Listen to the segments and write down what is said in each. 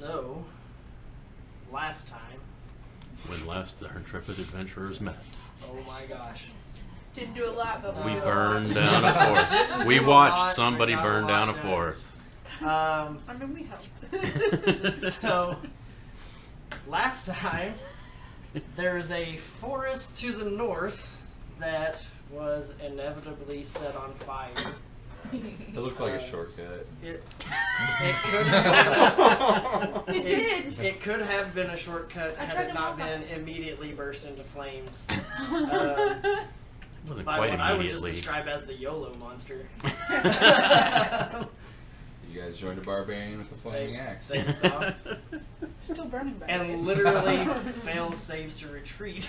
So, last time. When last our intrepid adventurers met. Oh my gosh. Didn't do a lot, but We burned down a forest. We watched somebody burn down a forest. I mean, we helped. So, last time, there was a forest to the north that was inevitably set on fire. It looked like a shortcut. It could have been, It did. It could have been a shortcut had it not been immediately burst into flames. It wasn't By quite what I would just immediately. describe as the YOLO monster. You guys joined a barbarian with a flaming axe. They saw. Still burning back. And literally fails saves to retreat.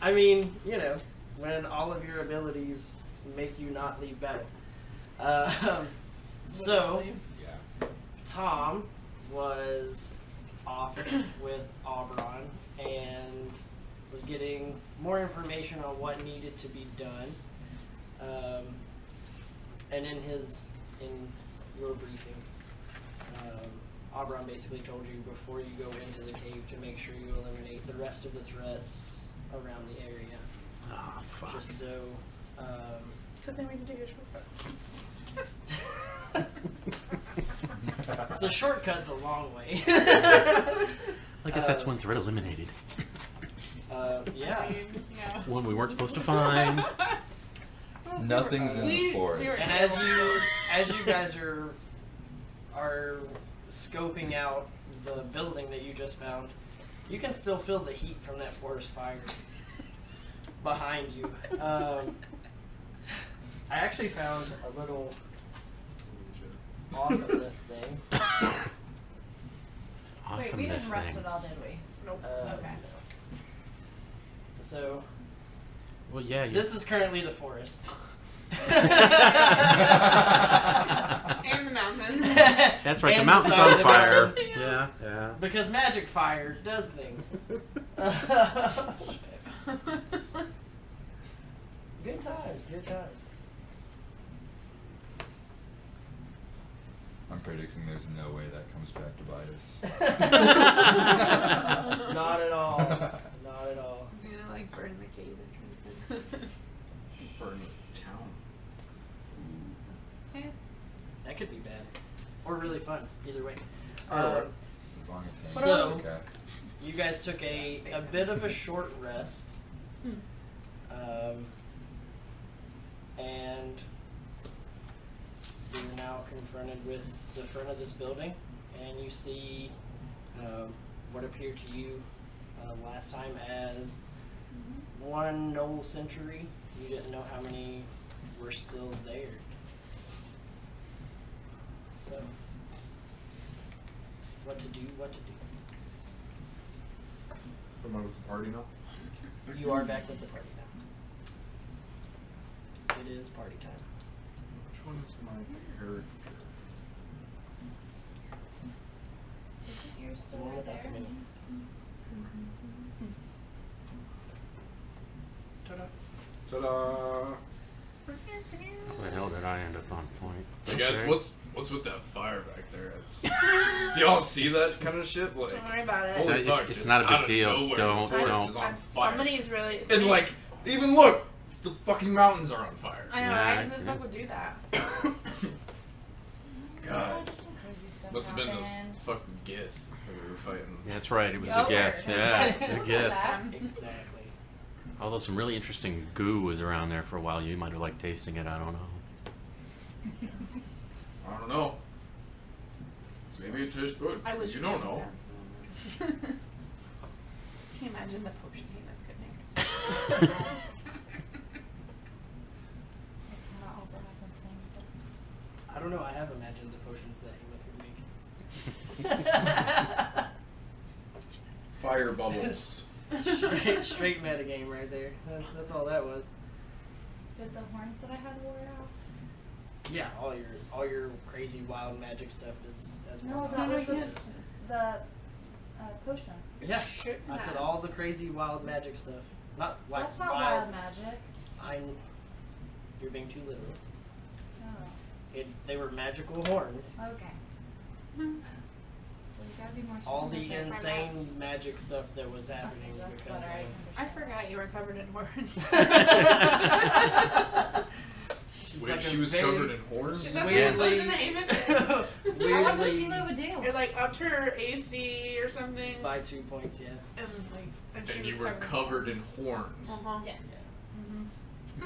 I mean, you know, when all of your abilities make you not leave battle. So, Yeah. Tom was off with Auberon and was getting more information on what needed to be done. And in your briefing, Auberon basically told you before you go into the cave to make sure you eliminate the rest of the threats around the area. Ah, fuck. Just so. Because then we can take a shortcut. It's a shortcut a long way. I guess that's one threat eliminated. Yeah. I mean, yeah. One we weren't supposed to find. Nothing's in the forest. And as you guys are scoping out the building that you just found, you can still feel the heat from that forest fire behind you. I actually found a little awesomeness thing. Wait, we didn't rest thing. at all, did we? Nope. Okay. So, Well, yeah. You... this is currently the forest. And the mountain. That's right. The And mountain's side of on the fire. mountain. Yeah, yeah. Because magic fire does things. Good times, good times. I'm predicting there's no way that comes back to bite us. Not at all. Not at all. He's gonna like burn the cave entrance. Burn the town. Yeah. That could be bad. Or really fun. Either way. As long as it's So- okay. You guys took a bit of a short rest. And you're now confronted with the front of this building, and you see what appeared to you last time as one Gnoll sentry. You didn't know how many were still there. So, what to do, what to do. Am I with the party now? You are back with the party now. It is party time. Which one is my character? Isn't yours The still one right without the there? menu. Ta-da. Ta-da! How the hell did I end up on point? Hey guys, Okay. what's with that fire back there? Do y'all see that kind of shit? Like, Don't worry about it. holy It's- fuck, it's just not a big out of deal. nowhere, Don't- the forest don't. is on fire. Somebody is really. And like, even look, the fucking mountains are on fire. I know, Yeah, right? Who the yeah. fuck would do that? God, Just some crazy stuff must have been those happened. fucking gith that we were fighting. Yeah, that's right. It was Oh, the gift. Yeah, the gift. That. Exactly. Although some really interesting goo was around there for a while. You might have liked tasting it. I don't know. I don't know. Maybe it tastes good. I wish You we don't had know. that. Can you imagine the potion he was cooking? Cannot overlap on things. I don't know. I have imagined the potions that he would make. Fire bubbles. straight metagame right there. That's all that was. Did the horns that I had wore out? Yeah, all your crazy wild magic stuff is as No, well. that was the potion. Yeah, I said all the crazy wild magic stuff. Not like That's not wild magic. You're being too literal. Oh. They were magical horns. Okay. Well, you gotta be more All the specific. insane magic stuff that was happening That's because better, I forgot you were covered in horns. she's Wait, like she a was very covered in horns? Is that weirdly, the name of it? How long does weirdly Timo would do? It like upped her AC or something. by 2 points, yeah. And like, she And was you were covered in horns. Uh-huh. Yeah.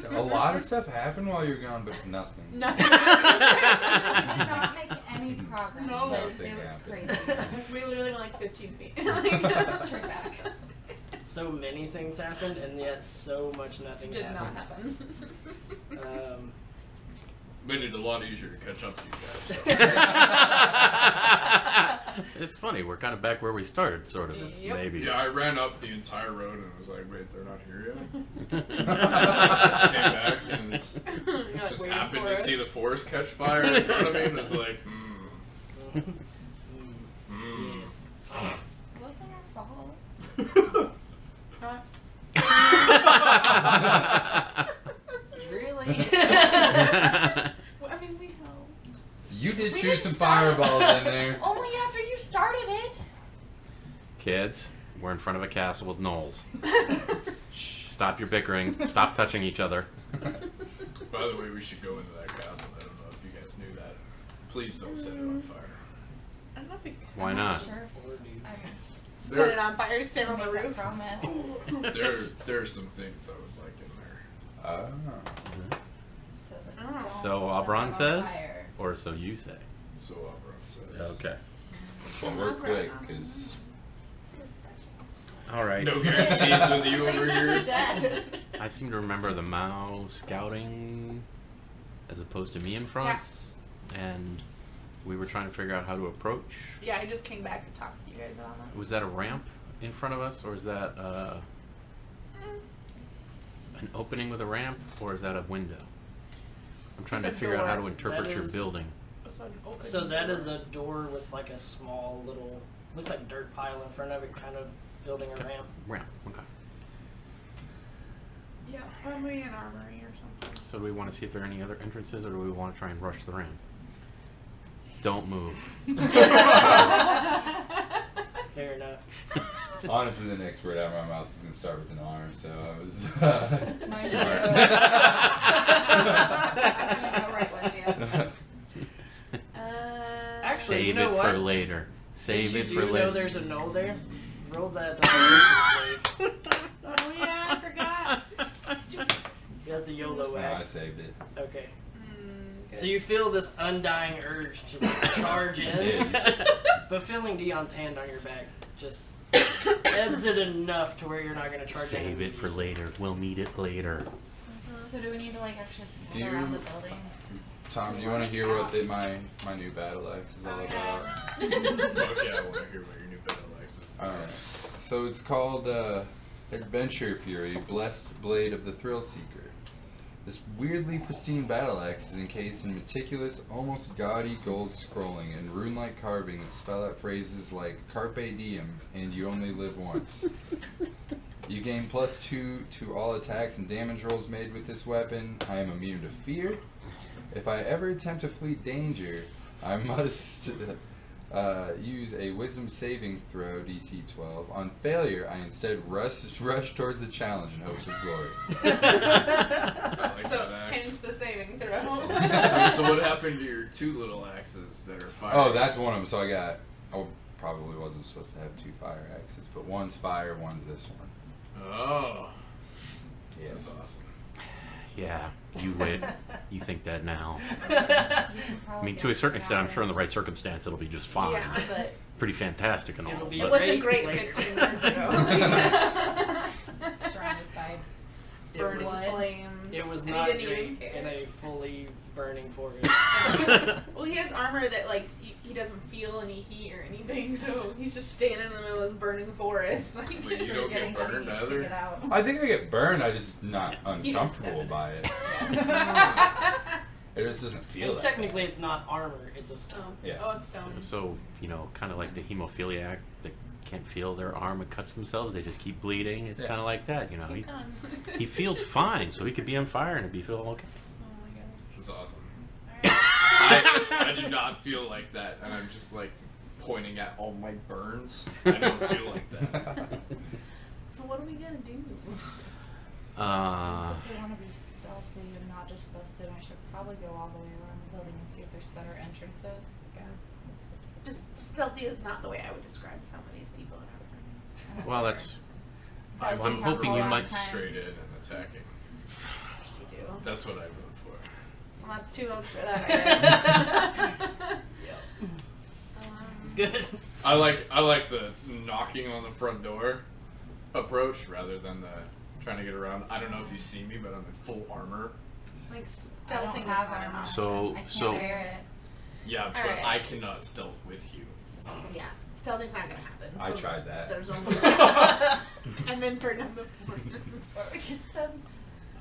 So a lot of stuff happened while you were gone, but nothing. Nothing. We did not make any progress, No. but Nothing it was happened. crazy. We literally went like 15 feet. Turn back. So many things happened, and yet so much nothing Did not happened. happen. Made it a lot easier to catch up to you guys. It's funny, we're kind of back where we started, sort of, Yep. maybe. Yeah, I ran up the entire road and was like, wait, they're not here yet? Came back and it's, You're like just waiting happened for to us. see the forest catch fire in front of me and was like, Yes. Wasn't our fault. Really? Well, I mean, we helped. You did We shoot didn't some start fireballs it. in there. Only after you started it. Kids, we're in front of a castle with gnolls. Stop your bickering. Stop touching each other. by the way, we should go into that castle. I don't know if you guys knew that. Please don't set it on fire. I don't think. Why I'm not? Sure. Or do you- I can Set it on fire, stand on the make that roof. promise. There are some things I would like in there. Oh. So, that Oh. don't So set Auberon it on says, fire. or so you say? So Oberon says. Okay. But we're quick, because All right. No guarantees with you over here. Dead. I seem to remember the Mao scouting as opposed to me in front. And we were trying to figure out how to approach. Yeah, I just came back to talk to you guys about that. Was that a ramp in front of us, or is that an opening with a ramp, or is that a window? I'm trying It's to a figure out how door. to interpret That your is- building. That's an open So that door. is a door with like a small little, looks like dirt pile in front of it, kind of building a Okay. ramp. Ramp, okay. Yeah, probably an armory or something. So do we want to see if there are any other entrances, or do we want to try and rush the ramp? Don't move. Fair enough. honestly, the next word out of my mouth is going to start with an R, so I was Mine smart. too. I'm gonna go right with you. Actually, you Save know it what? for later. Save Since it you for do later. know there's a Gnoll there, roll that save. Oh yeah, I forgot. You got the YOLO No, I act. saved it. Okay. Okay. So you feel this undying urge to like, charge in, Yeah. but feeling Dion's hand on your back just ebbs it enough to where you're not going to charge in. Save it for later. We'll need it later. So do we need to like actually scout Do you- around the building? Tom, do you want to hear what my new battle axe is all about? Fuck yeah, I want to hear about your new battle axes. Alright. So it's called Adventure Fury, Blessed Blade of the Thrill Seeker. This weirdly pristine battle axe is encased in meticulous, almost gaudy gold scrolling and rune-like carving that spell out phrases like Carpe Diem and You Only Live Once. You gain +2 to all attacks and damage rolls made with this weapon. I am immune to fear. If I ever attempt to flee danger, I must use a Wisdom saving throw, DC 12. On failure, I instead rush towards the challenge in hopes of glory. I like So that axe. hence the saving throw. Wait, so what happened to your two little axes that are fire? Oh, that's one of them. So I probably wasn't supposed to have 2 fire axes, but one's fire, one's this one. Oh, Yeah. that's awesome. Yeah, you win. You think that now. I I mean, to a certain extent, I'm sure in the right circumstance it'll be just fine. Yeah, but Pretty fantastic and all. It'll be it But wasn't great later. 15 minutes ago. Surrounded by It Burning was, flames. it was and not he didn't great even care. in a fully burning forest. Well, he has armor that like he doesn't feel any heat or anything, so he's just standing in the middle of this burning forest. Like, Wait, you don't get burned Get either? out. I think I get burned. I just not He didn't uncomfortable step by it. It just doesn't feel And that technically, bad. it's not armor; it's a stone. Oh, Yeah. oh, it's stone. So, you know, kind of like the hemophiliac that can't feel their arm and cuts themselves, they just keep bleeding. It's Yeah. kind of like that, you know. Keep going. He feels fine, so he could be on fire and it'd be feeling okay. Oh my god. That's awesome. Alright. I do not feel like that, and I'm just like pointing at all my burns. I don't feel like that. So what are we gonna do? If they want to be stealthy and not just busted, I should probably go all the way around the building and see if there's better entrances. Just stealthy is not the way I would describe some of these people in our Well, that's. That's I'm what we talked hoping about you last might time. Straight in and attacking. we do. That's what I vote for. Well, that's 2 votes for that, I guess. It's good. I like the knocking on the front door approach rather than the trying to get around. I don't know if you see me, but I'm in full armor. Like I don't stealthing have with armor. So- I can't so- wear it. Yeah, but Alright. I cannot stealth with you. Yeah, stealthing's not gonna happen. I so tried that. There's only and then for number 4. We could send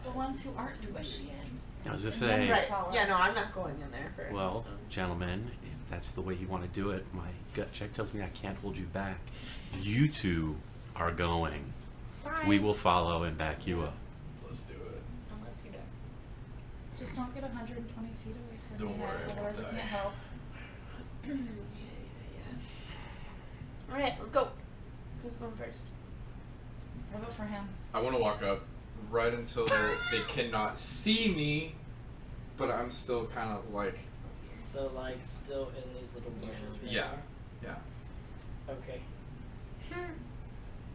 the ones who aren't squishy in. I was just And then saying. Right. follow. Yeah, no, I'm not going in there first. Well, gentlemen, if that's the way you want to do it, my gut check tells me I can't hold you back. You two are going. Fine. We will follow and back you up. Let's do it. Unless you do. Just don't get 120 feet away from Don't me, worry, I otherwise won't I die. can't help. Alright, let's go. Who's going first? I vote for him. I want to walk up right until they cannot see me, but I'm still kind of like, So like still in these little bushes. Right yeah, now? yeah, Okay.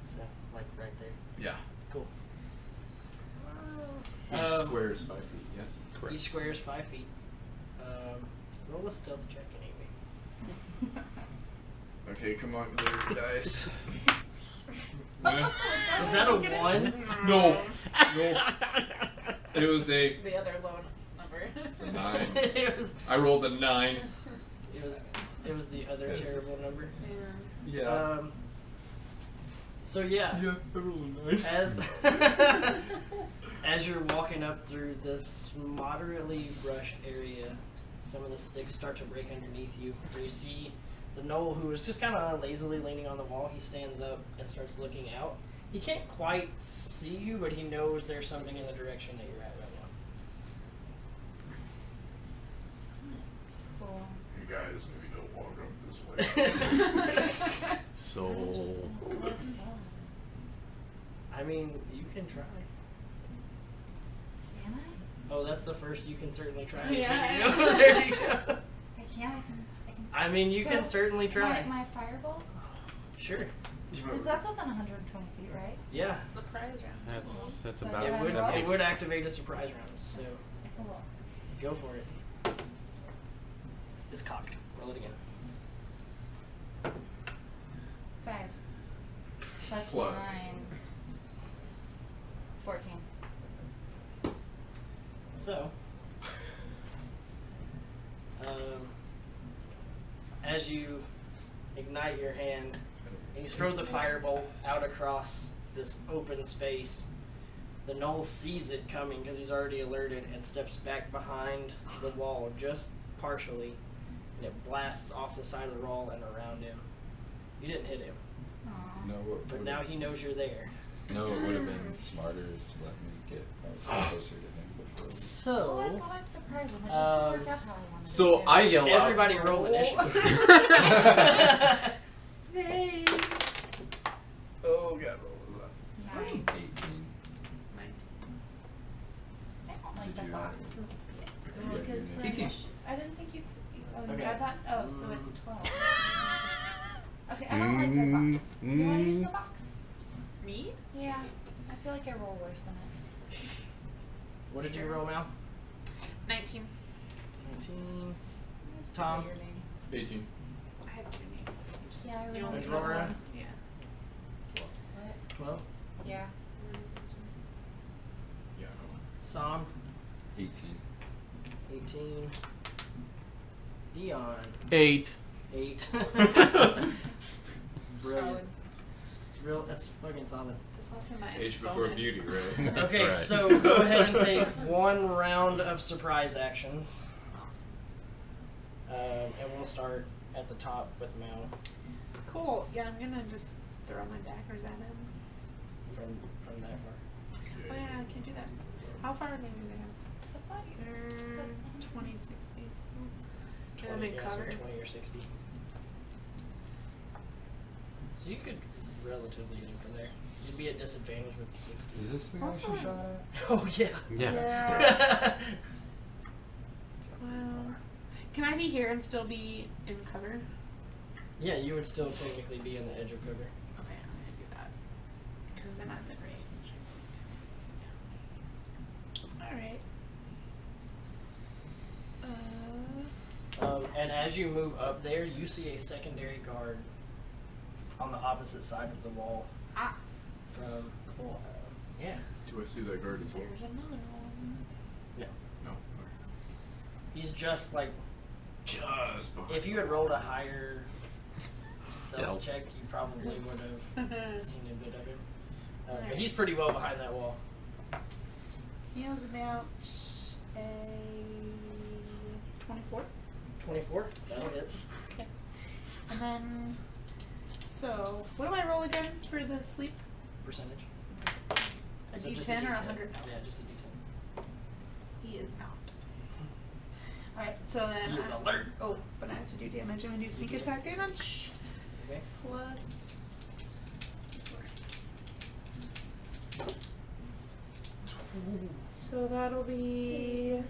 So like right there. yeah. Cool. Each square is 5 feet. Yeah. Correct. Each square is 5 feet. Roll a stealth check anyway. Okay, come on, clear your dice. Is that a 1? No. No. It was a The other low number. 9. it was. I rolled a 9. It was the other terrible number. Yeah. So yeah. Yeah, I rolled a 9. As you're walking up through this moderately brushed area, some of the sticks start to break underneath you. Where you see the Gnoll, who is just kind of lazily leaning on the wall. He stands up and starts looking out. He can't quite see you, but he knows there's something in the direction that you're at right Cool. You guys maybe don't walk up this way. now. So. I mean, you can try. Can I? Oh, that's the first. You can certainly try. Yeah. There you go. I can't. I can. I mean, you can So, certainly try. My firebolt? Sure. Because that's within 120 feet, right? Yeah. Surprise round. That's So about do I It roll? would activate a surprise round, so Cool. go for it. It's cocked. Roll it again. 5. Plus Plus. 9. 14. So, as you ignite your hand and you throw the firebolt out across this open space, the Gnoll sees it coming because he's already alerted and steps back behind the wall just partially, and it blasts off the side of the wall and around him. You didn't hit him, Aw. No, but now he knows you're there. no, it would have been smarter is to let me get closer to him before. Well, I So, thought I'd surprise him. It just Um, worked out how I wanted it So to. I yell out. everybody roll initiative. Hey. Oh god, what was that? 9. 18. I don't like Did that you, box. Yeah, Because you for did. 18. I didn't think you. Oh, you Okay. got that? Oh, so it's 12. Okay, I don't like that box. Do you want to use the box? Me? Yeah. I feel like I roll worse than it. What did you roll, Mal? 19. 19. Tom? Your name. 18. I have 2 names. Yeah, I You rolled And only Laura? one. Yeah. What? 12. Yeah. Yeah. Sam? 18. 18. Dion? 8. 8. Solid. Brilliant. It's real. That's fucking solid. This last time I Age before bonus. beauty, right? Okay, right. so go ahead and take one round of surprise actions. And we'll start at the top with Mal Cool. Yeah, I'm gonna just throw my daggers at him. from that far. Oh yeah, I can do that. How far away do they have? I thought you They're said 26 feet. And I'm in yeah, cover. So 20 or 60. So you could relatively aim from there. You'd be at disadvantage with 60. Is this the guy she shot at? Oh yeah. Yeah. Wow. Can I be here and still be in cover? Yeah, you would still technically be in the edge of cover. Okay, I'm gonna do that. Because then I'm in range. Alright. And as you move up there, you see a secondary guard on the opposite side of the wall. Ah. From Cool. yeah. Do I see that guard as well? There's another one. No. No. He's just like Just behind. if you had rolled a higher stealth Stealth. check, you probably would have seen a bit of him. But Alright. he's pretty well behind that wall. He has about a 24. 24. That'll hit. Okay. And then, so, what do I roll again for the sleep? Percentage. A So just D10 or D10. 100? Yeah, just a D10. He is not. Alright, so then. He is alert. Oh, but I have to do damage. I'm gonna do sneak attack damage. Okay. Plus. 4. So that'll be.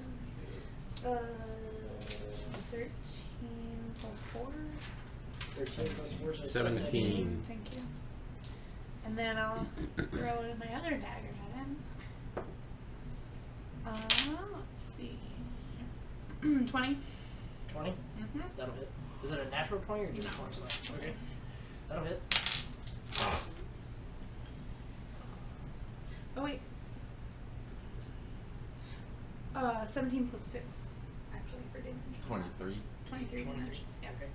13 plus 4. 13 plus 4 is 17. Thank you. And then I'll throw in my other dagger at him. Let's see. 20. 20. Mm-hmm. That'll hit. Is it a natural 20 or just No, 20? just 20. Okay. That'll hit. Oh wait. 17 plus 6. Actually, for damage. 23. 23 damage. Yeah. Okay.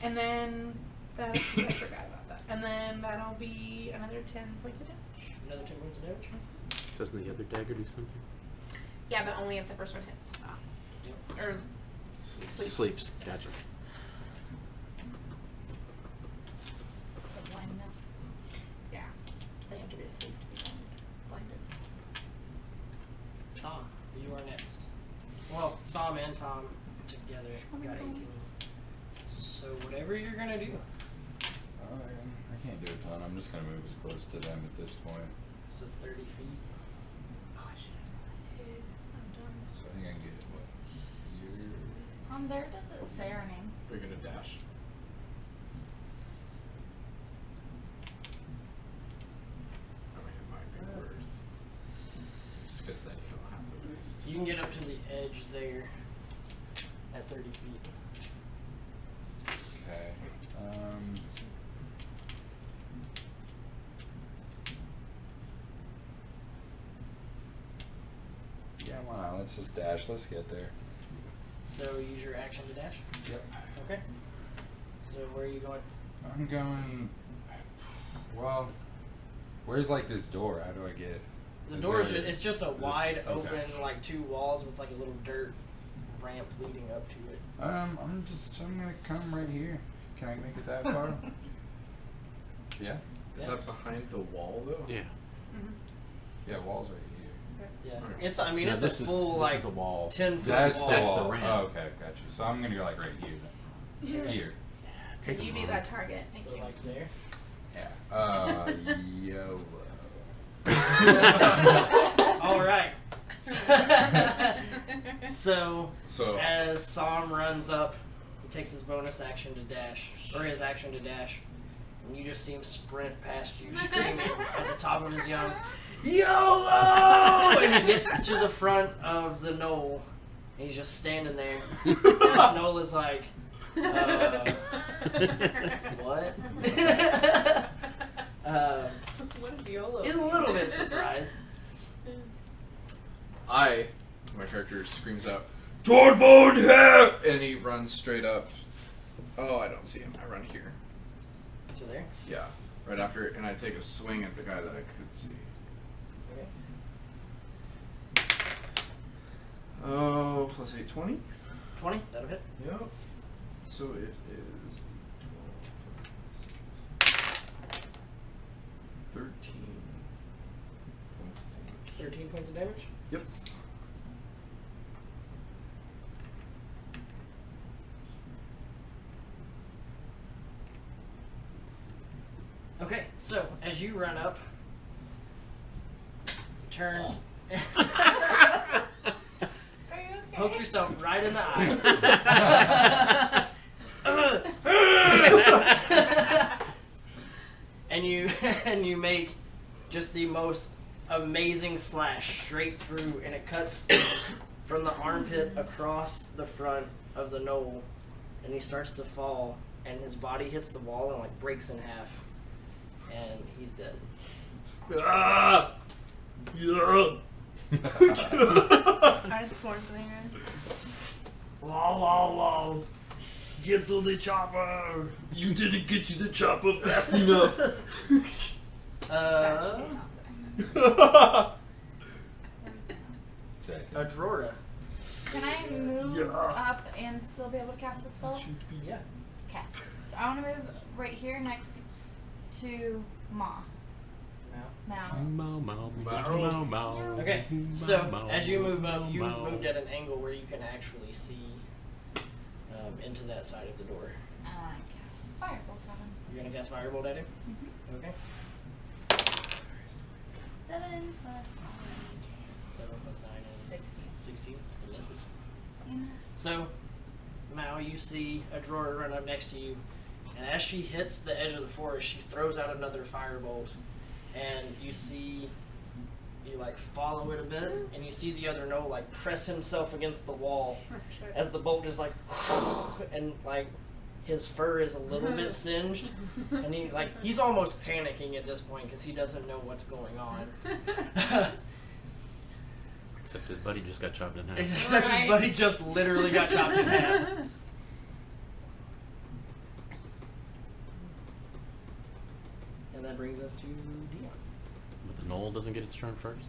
And then that I forgot about that. And then that'll be another 10 points of damage. Another 10 points of damage. Doesn't the other dagger do something? Yeah, but only if the first one hits. Yep. Or sleeps. Sleeps. Gotcha. The blindness. Yeah. They have to be asleep to be blinded. Sam, you are next. Well, Sam and Tom together got 18. So whatever you're gonna do. I can't do a ton. I'm just gonna move as close to them at this point. So 30 feet. Oh, I should have. I'm done. So I think I can get what here. On there, does it say our names? We're gonna dash. I mean, it might be worse. Just because then you don't have to waste. You can get up to the edge there at 30 feet. Okay. Yeah, why not? Let's just dash. Let's get there. So use your action to dash. Yep. Okay. So where are you going? I'm going. Well, where's like this door? How do I get? The Is door is there- it's just a this- wide okay. open like 2 walls with like a little dirt ramp leading up to it. I'm gonna come right here. Can I make it that far? Yeah. Is Yeah. that behind the wall though? Yeah. Yeah, wall's right here. Yeah. Okay. It's I mean Yeah, it's this a is- full this is like the wall. 10-foot That's wall. the That's the wall. ramp. Oh, okay, got you. So I'm gonna go like right here then. Here. Okay, you beat that target. Thank So you. like there. Yeah. YOLO. All right. So So as Sam runs up, he takes his bonus action to dash, or his action to dash, and you just see him sprint past you, screaming at the top of his lungs, YOLO! And he gets to the front of the Gnoll, and he's just standing there. This Gnoll is like, what? What is YOLO? He's a little bit surprised. my character screams out, "Torvald here!" And he runs straight up. Oh, I don't see him. I run here. So there. Yeah, right after it, and I take a swing at the guy that I could see. Okay. Oh, plus 8, 20? 20. That'll hit. Yep. So it is 12 13 points of damage. 13 points of damage. Yep. So, as you run up, turn, Are you okay? poke yourself right in the eye. and you make just the most amazing slash straight through, and it cuts from the armpit across the front of the gnoll, and he starts to fall, and his body hits the wall and like breaks in half, and he's dead. Alright, Schwarzenegger. Wow, wow, wow. Get to the chopper. You didn't get to the chopper fast enough. Aurora. Can I move Yeah. up and still be able to cast the spell? Yeah. Okay. So I want to move right here next to Ma. Now. Okay, so as you move up, you moved at an angle where you can actually see into that side of the door. Cast Firebolt on him. You're gonna cast Firebolt at him? Mm-hmm. Okay. 7 plus 7 plus 9 is 16. It misses. 9. So, Mao, you see Aurora run up next to you, and as she hits the edge of the forest, she throws out another firebolt, and you see, you like follow it a bit, and you see the other gnoll like press himself against the wall as the bolt just like, and like his fur is a little bit singed, and he's almost panicking at this point because he doesn't know what's going on. Except his buddy just got chopped in half. Except his buddy just literally got chopped in half. And that brings us to Dion. But the Gnoll doesn't get its turn first?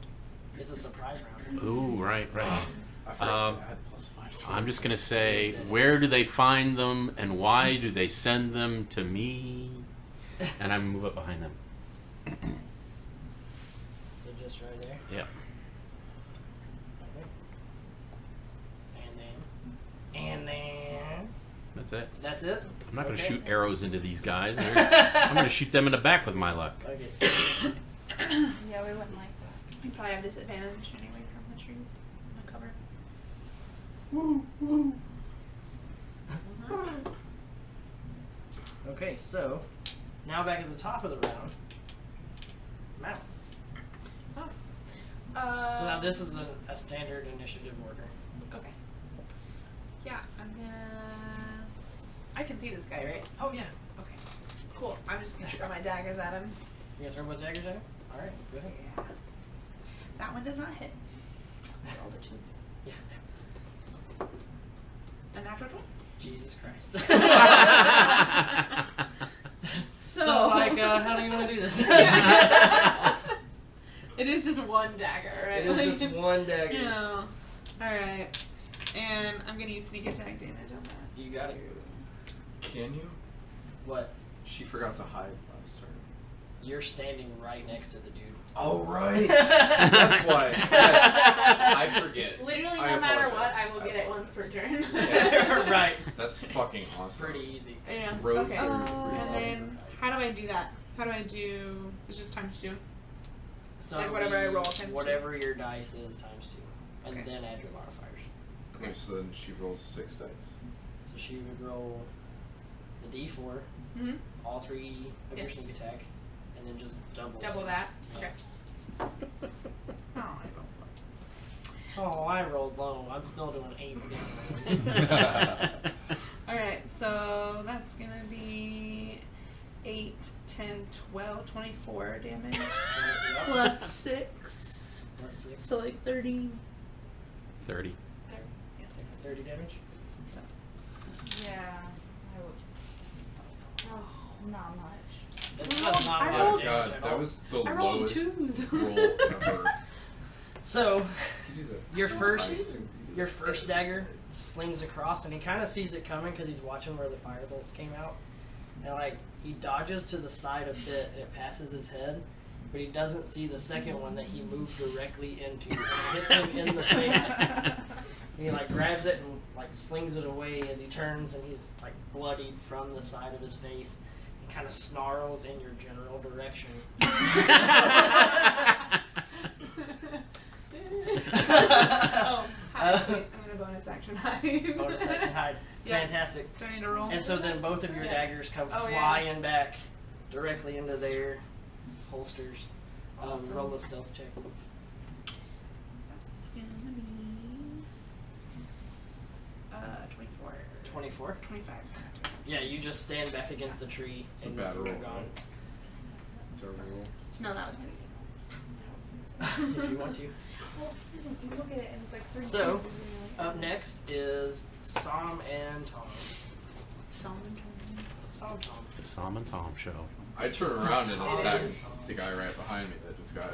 It's a surprise round. Ooh, right. I forgot to add +5. I'm just gonna say, where do they find them, and why do they send them to me? And I move up behind them. So just right there. Yeah. Okay. And then That's it. that's it. I'm not gonna Okay. shoot arrows into these guys. I'm gonna shoot them in the back with my luck. Okay. Yeah, we wouldn't like that. You probably have disadvantage anyway from the trees in the cover. Okay, so now back at the top of the round. Mount. So now this is a standard initiative order. Okay. Yeah, I'm gonna. I can see this guy, right? Oh yeah. Okay. Cool. I'm just gonna throw my daggers at him. You gonna throw both daggers at him? All right, go ahead. Yeah. That one does not hit. I rolled a 2. Yeah. A natural 20. Jesus Christ. So, how do you want to do this? It is just one dagger, right? It is Like, just it's- one dagger. Yeah. Alright. And I'm gonna use sneak attack damage on that. You got it. Can you? What? She forgot to hide last turn. You're standing right next to the dude. Oh, right. That's why. Yes, I forget. Literally, I no matter what, apologize. I will get it once per turn. Yeah. Right. That's fucking awesome. Pretty easy. Yeah. Road Okay. through And then, how do I do that? How do I do? It's just times 2. So Like whatever I roll times whatever your dice is times 2, and Okay. then add your modifiers. Okay, so then she rolls 6 dice. So she would roll the D4, Mm-hmm. all 3 of your Yes. sneak attack, and then just double. Double that. Yeah. Okay. Oh, I rolled Oh, I rolled low. I'm still doing 8 damage. Alright, so that's gonna be 8, 10, 12, 24 damage. Yep. Plus 6. Plus 6. So like 30. 30. 30 damage. Yeah. I would. That's not much. That's rolled- not I a lot rolled- of God, damage at that all. was the I rolled lowest 2s. roll ever. So, You do that. your first dagger slings across, and he kind of sees it coming because he's watching where the firebolts came out, and like he dodges to the side a bit, and it passes his head, but he doesn't see the second one that he moved directly into, and it hits him in the face. And he like grabs it and like slings it away as he turns, and he's like bloodied from the side of his face. and kind of snarls in your general direction. Oh, hide. Wait, I'm gonna bonus action hide. Bonus action hide. Yeah. Fantastic. Do I need to roll? And so then both of your Yeah. daggers come Oh, yeah. flying back directly into their holsters. Awesome. Roll a stealth check. It's gonna be 24. 24. 25. Yeah, you just stand back against the tree It's a and bad you're roll, gone. right? Terrible roll. No, that was If you want to. Well, you look at it and it's like 3 So, cubes and you're like, Up next is Sam and Tom. Solomon. Sam Tom. The Sam and Tom show. I turn around and It attack is. the guy right behind me that just got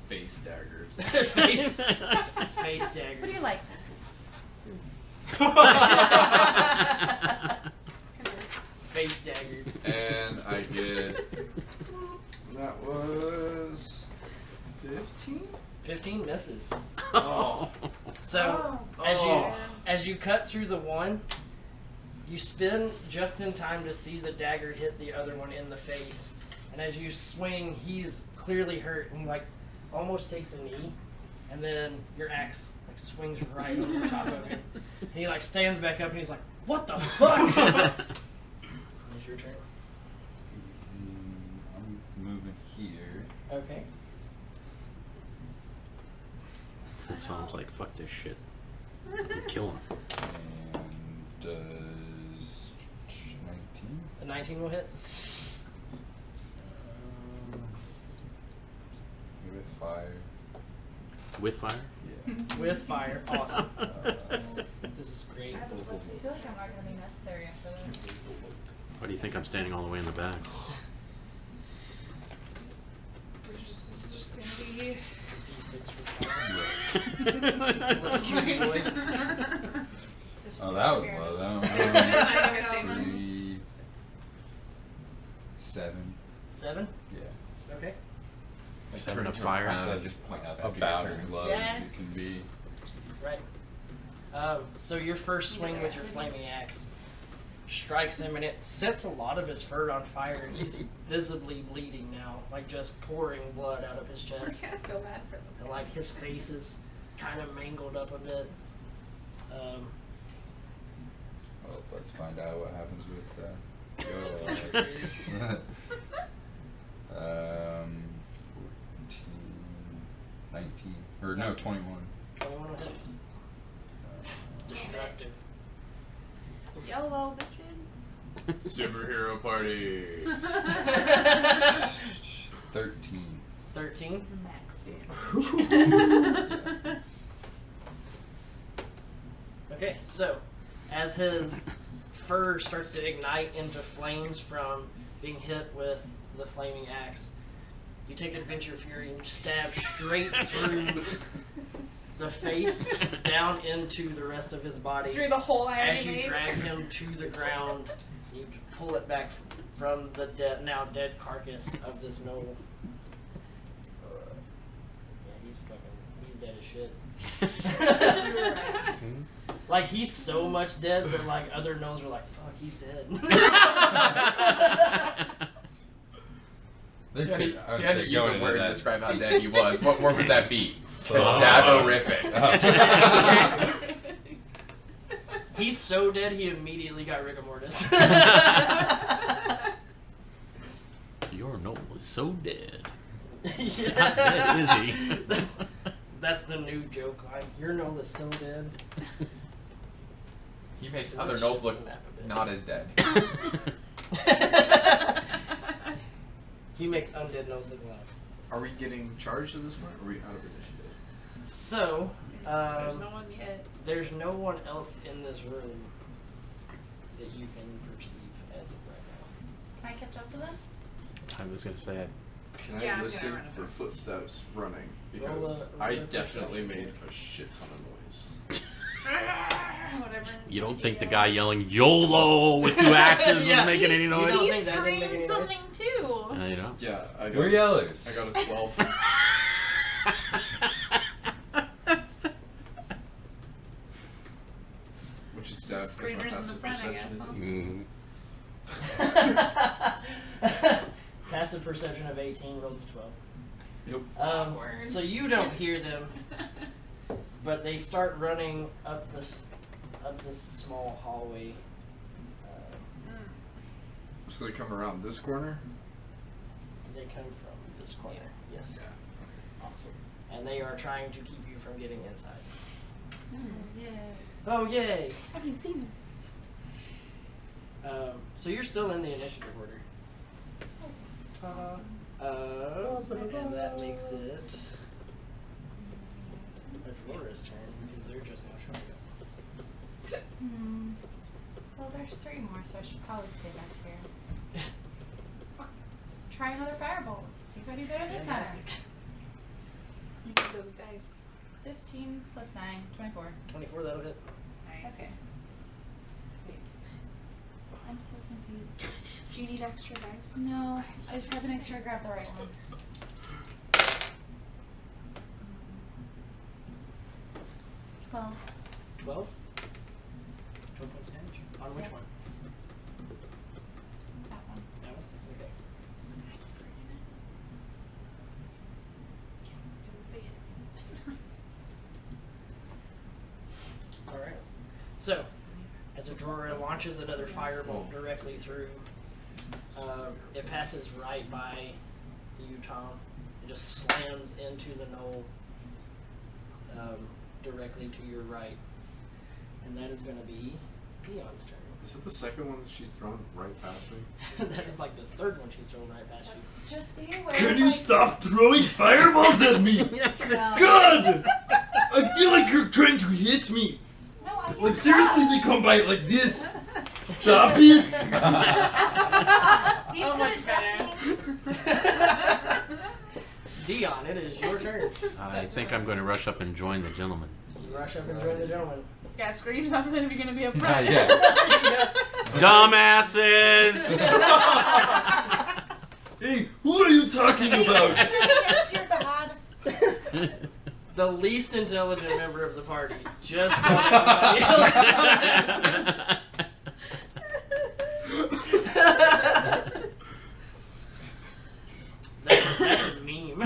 face daggered. face dagger. What do you like Face dagger. And I get. That was 15. 15 misses. Oh. So as you cut through the one, you spin just in time to see the dagger hit the other one in the face. And as you swing, he's clearly hurt and he like almost takes a knee, and then your axe like swings right over top of him. And he like stands back up and he's like, "What the fuck?" It's your turn. I'm moving here. Okay. It sounds like fuck this shit. Kill him. And does 19? The 19 will hit. With fire. With fire? Yeah. With fire. Awesome. This is great. I feel like I'm not gonna be necessary after this. Why do you think I'm standing all the way in the back? This is just gonna be. D6 for fire. Little cutie boy. Oh, that was low though. I think 3, 7. 7? Yeah. Okay. 7 of fire. About as low as Yes. it can be. Right. So your first swing with your flaming axe strikes him, and it sets a lot of his fur on fire, and he's visibly bleeding now, like just pouring blood out of his We're chest. gonna feel bad for them. And like his face is kind of mangled up a bit. Well, let's find out what happens with Gnoll. 14, 19, or no, 21. 21 will hit. Destructive. YOLO, bitches. Superhero party. 13. 13. Max damage. Okay, so as his fur starts to ignite into flames from being hit with the flaming axe, you take Adventure Fury and you stab straight through the face down into the rest of his body. Through the hole I As already you made. drag him to the ground, you pull it back from the now dead carcass of this gnoll. Yeah, he's dead as shit. Like, he's so much dead that, like, other gnolls are like, fuck, he's dead. There You had to, could- I would you had to say use go a into word to that. describe how dead he was. What word would that be? Oh. Cadaverific. He's so dead, he immediately got rigor mortis. Your Gnoll is so dead. Yeah. Not dead, is he? That's the new joke line. Your gnoll is so dead. He makes other gnolls look not as dead. He makes undead gnolls look alive. Are we getting charged at this point? Or are we out of initiative? So, There's no one yet. there's no one else in this room that you can perceive as of right Can I catch up to them? I was gonna say, Can Yeah, I I'm listen gonna run for footsteps running? Roll Because a- roll I a definitely perception made check. a shit ton of noise. Whatever. you don't think the guy yelling YOLO with 2 axes Yeah. was making any You don't noise? He think that didn't make any screamed noise? something too. You know? Yeah, I We're got, yellers. I got a 12. Which is sad because my Screamers in the passive front, I perception guess, is huh? Mm. passive perception of 18 rolls a 12. Yep. Awkward. So you don't hear them, but they start running up this small hallway. So they come around this corner? They come from this corner, yes. Yeah. Awesome. And they are trying to keep you from getting inside. Yeah. Oh, yay! I can see them. So you're still in the initiative order. And that makes it Aurora's turn because they're just now showing up. Well, there's 3 more, so I should probably stay back here. Try another firebolt. See if I do better this time. You get those dice. 15 plus 9, 24. 24, that'll hit. Nice. Okay. I'm so confused. Do you need extra dice? No, I just have to make sure I grab the right one. 12. 12? 12 points of damage? On which Yes. one? That one. That one? Okay. Alright. So, as Aurora launches another firebolt directly through, it passes right by you, Tom. It just slams into the knoll directly to your right. And that is going to be Peon's turn. Is that the second one that she's thrown right past me? That is like the third one she's thrown right past you. Just be aware. Could you stop throwing fireballs at me? No. God! I feel like you're trying to hit me. No, I can't. Like seriously, they come by like this. Stop it! He's So good much at better. ducking. Dion, it is your turn. I think I'm going to rush up and join the gentleman. You rush up and join the gentleman. Yeah, screams I'm gonna be up front. Dumbasses! Hey, who are you talking about? Yes, you're God. The least intelligent member of the party just called everybody else dumbasses. That's a meme.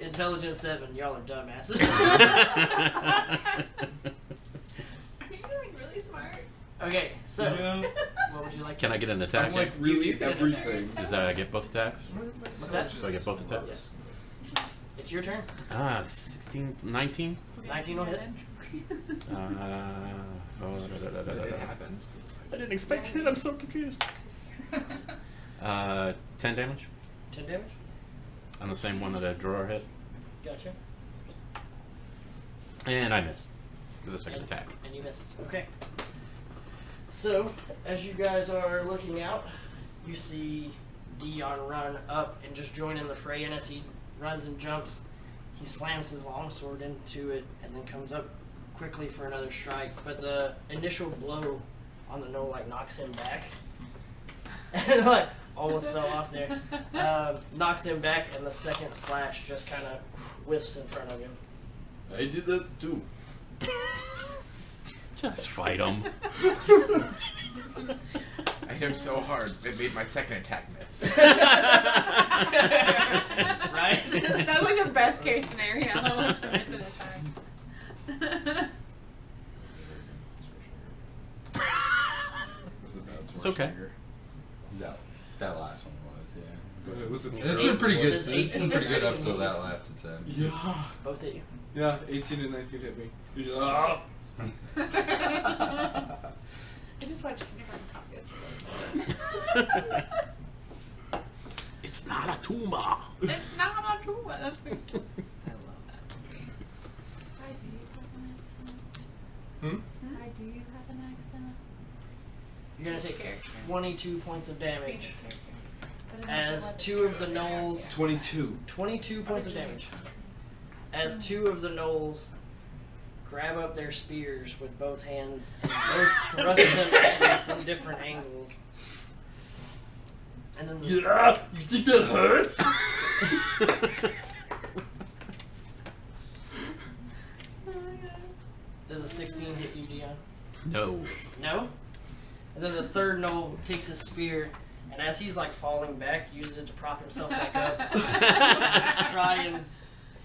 Intelligence 7, y'all are dumbasses. Are you doing really smart? Okay, so Yeah. what would you like? Can I get an attack? I'm like really everything. Does I get both attacks? What's that? Do I get both attacks? Yes. It's your turn. 16, 19? 19 will hit. It happens. I didn't expect it. I'm so confused. 10 damage 10 damage. on the same one that a drawer hit, Gotcha. and I missed with the second attack. And you missed. Okay. So, as you guys are looking out, you see Dion run up and just join in the fray, and as he runs and jumps, he slams his longsword into it and then comes up quickly for another strike. But the initial blow on the Gnoll knocks him back. And almost fell off there. Knocks him back, and the second slash just kind of whiffs in front of him. I did that too. Just fight him. I hit him so hard, it made my second attack miss. Right? That's like the best case scenario. I want to miss an attack. It's okay. That last one was, yeah. It was a It's terrible been pretty good. Does It's 18 been pretty good or up 19 till that last attempt. Yeah. Both hit you. Yeah, 18 and 19 hit me. Ah. I just watched Kindergarten Cop yesterday. It's not a tumor. It's not a tumor. That's me. I love that movie. Why do you have an accent? Hmm? Why do you have an accent? You're gonna take Character. 22 points of damage But I don't as know two of the Gnolls. 22. 22 points of damage. As two of the Gnolls grab up their spears with both hands and both thrust them at you from different angles. And then the Yeah, you think that hurts? does a 16 hit you, Dion? No. No? And then the third Gnoll takes a spear And as he's like falling back, uses it to prop himself back up. Try and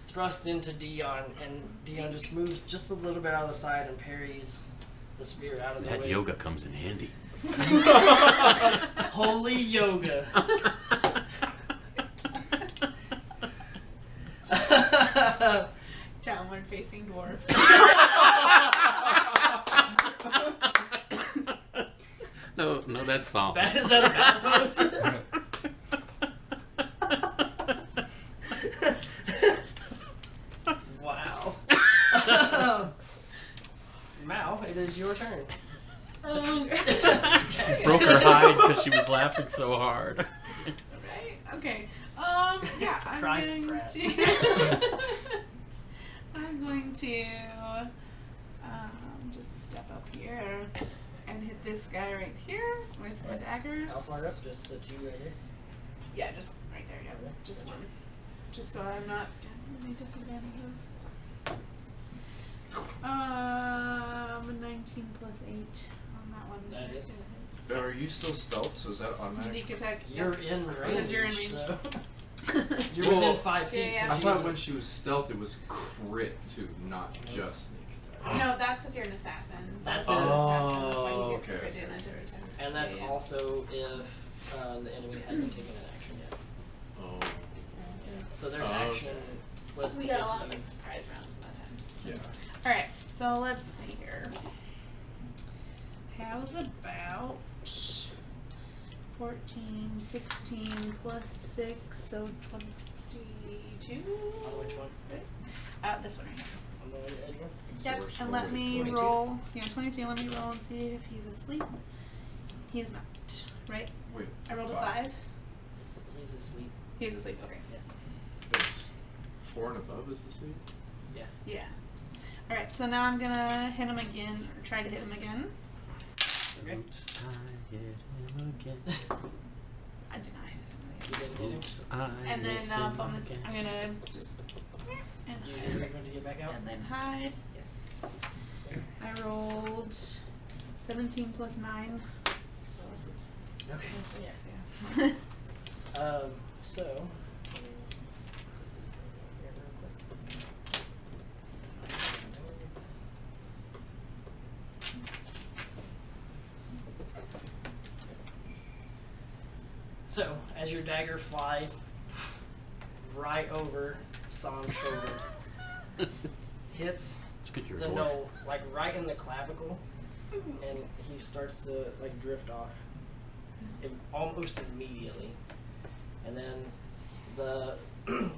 thrust into Dion, and Dion just moves just a little bit out of the side and parries the spear out of the That way. yoga comes in handy. Holy yoga. Downward facing dwarf. No, that's song. Is that a battle pose? Wow. Mao, it is your turn. Broke her hide because she was laughing so hard. Right? Okay. Yeah, I'm Christ going crap. to. I'm going to just step up here and hit this guy right here with my daggers. How far up? Just the two right here? Yeah, just right there. Yeah, just one. Just so I'm not getting any disadvantages. 19 plus 8 on that one. That is. Are you still stealth? So is that automatic? Sneak attack. You're yes. in range. Because you're in range. So. You're Well, within 5 feet. yeah, so I she thought doesn't- when she was stealth, it was crit too, not just sneak attack. No, that's if you're an assassin. That's if you're an it. assassin. That's why you Oh, get okay, crit okay, damage okay. every time. And that's Yeah. also if the enemy hasn't taken an action yet. Oh. So their Oh, action was We to got get a lot to of you. surprise rounds that time. Yeah. Alright, so let's see here. How's about 14, 16 plus 6, so 22? On which one? This one right here. On the edge one? Yep, worst and roll let is me 22? roll. Yeah, 22. Let me roll and see if he's asleep. He is not, right? Wait. I rolled a 5. He's asleep. He's asleep, okay. It's 4 and above is the sleep? Yeah. Alright, so now I'm gonna hit him again, or try to hit him again. Okay. Oops, I hit him again. I did not hit him You again. didn't hit him. Oops, I And missed then him bonus, again. I'm gonna just and Use your hide. movement to get back out. And then hide. Yes. I rolled 17 plus 9. Okay. Yes, yeah. So. So, as your dagger flies right over Sam's shoulder, hits It's good you're the a dwarf. Gnoll, like right in the clavicle, and he starts to like drift off almost immediately. And then the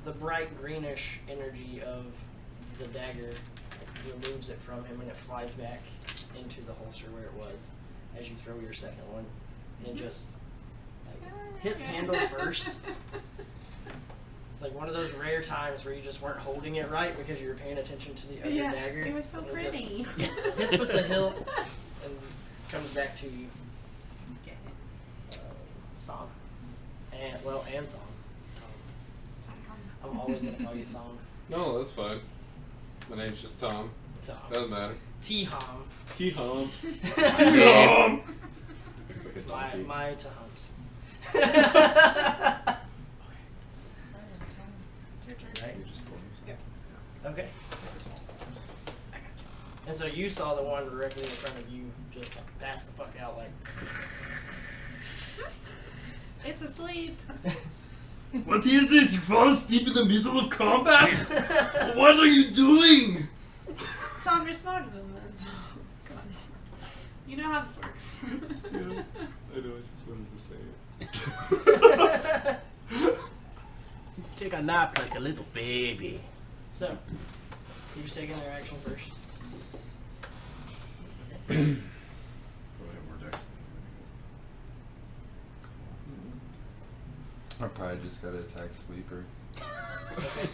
the bright greenish energy of the dagger removes it from him, and it flies back into the holster where it was as you throw your second one, and just like, hits handle first. It's like one of those rare times where you just weren't holding it right because you were paying attention to the other Yeah, dagger. it was so and pretty. Just hits with the hilt and comes back to you. Song. And Thong. I'm always gonna call you Thong. No, that's fine. My name's just Tom. Tom. Doesn't matter. T-Hom. T-Hom. T-Hom. My Tahums. Right? Okay. And so you saw the one directly in front of you just pass the fuck out like. It's asleep. What is this? You fall asleep in the middle of combat? What are you doing? Tom, you're smarter than this. Come on. You know how this works. Yeah, I know, I just wanted to say it. Take a nap like a little baby. So, who's taking their action first? Go ahead, more dex. I probably just gotta attack Sleeper. Okay.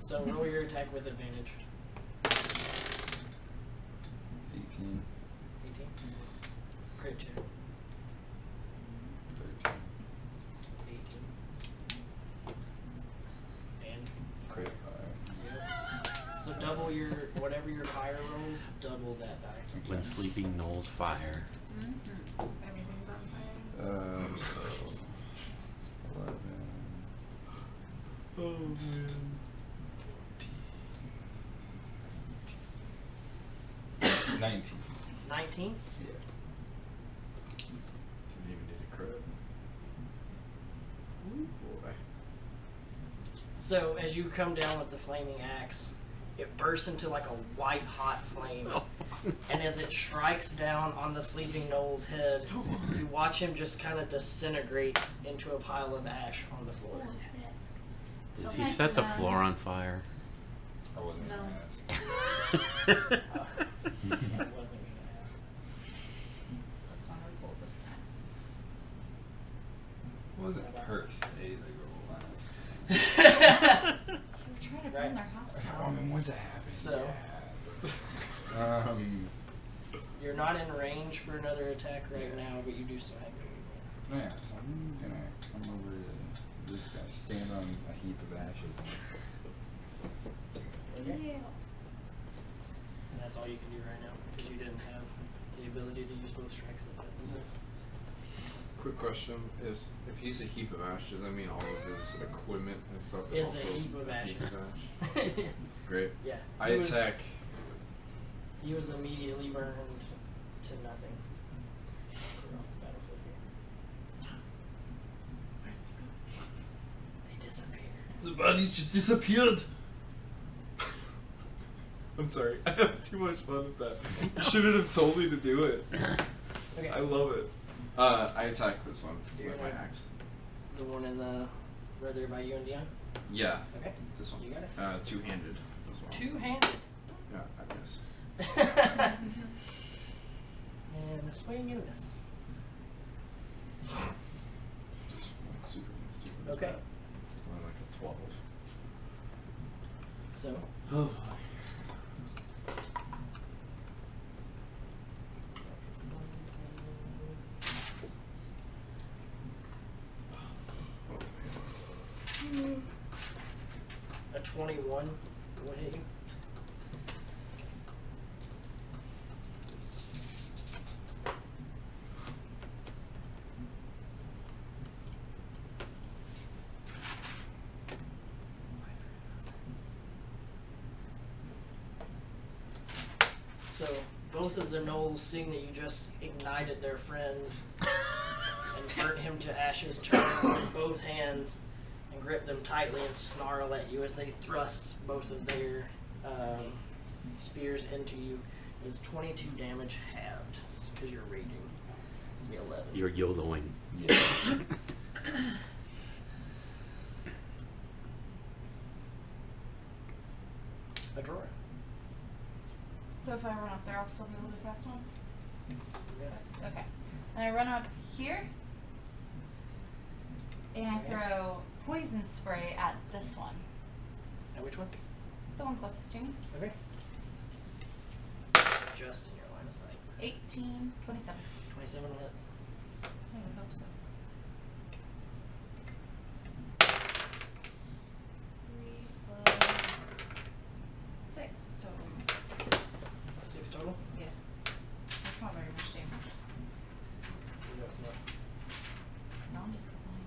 So roll your attack with advantage. 18, 18. Crit check. 13. 18. And Crit fire. so double your whatever your fire rolls, double that die. When sleeping gnolls fire. Everything's on fire. So 19. 19. Yeah. Didn't even need a crit. Ooh, boy. So as you come down with the flaming axe, it bursts into like a white hot flame. And as it strikes down on the sleeping Gnoll's head, you watch him just kind of disintegrate into a pile of ash on the floor. Does So he nice set to the know. floor on fire? I wasn't No. gonna ask. I wasn't gonna ask. That's not our goal this time. It wasn't per se the goal. We were trying to burn Right. their house I down. mean, once it happened. So- yeah. You're not in range for another attack right now, but you do still have your Yeah, so I'm gonna come over to this guy, stand on a heap of ashes. Okay. And that's all you can do right now, because you didn't have the ability to use both strikes at that moment. Quick question is, if he's a heap of ash, does that mean all of his equipment and stuff is Is also a heap of ashes. ash? Great. Yeah. I he was- attack. He was immediately burned to nothing. We're off the battlefield here. They disappeared. The bodies just disappeared. I'm sorry. I have too much fun with that. You shouldn't have told me to do it. Okay. I love it. I attack this one You're with my gonna- axe. The one in the right there by you and Dion? Yeah. Okay. This one. You got it. Two-handed as well. Two-handed. Yeah, I guess. And a swing and a miss. Just like super stupid. Okay. Like a 12. So, Oh. a 21 will hit you. So both of the Gnolls, seeing that you just ignited their friend and burnt him to ashes, turn with both hands and grip them tightly and snarl at you as they thrust both of their spears into you. It is 22 damage halved because you're raging. It's be 11. You're YOLOing. Yeah. Adora. So if I run up there, I'll still be able to cast one? Yeah. Okay. And I run up here, and I Okay. throw poison spray at this one. And which one? The one closest to me. Okay. Just in your line of sight. 18, 27. 27 will hit. I would hope so. 3 plus 6 total. 6 total? Yes. That's not very much damage. You go for it. No, I'm just going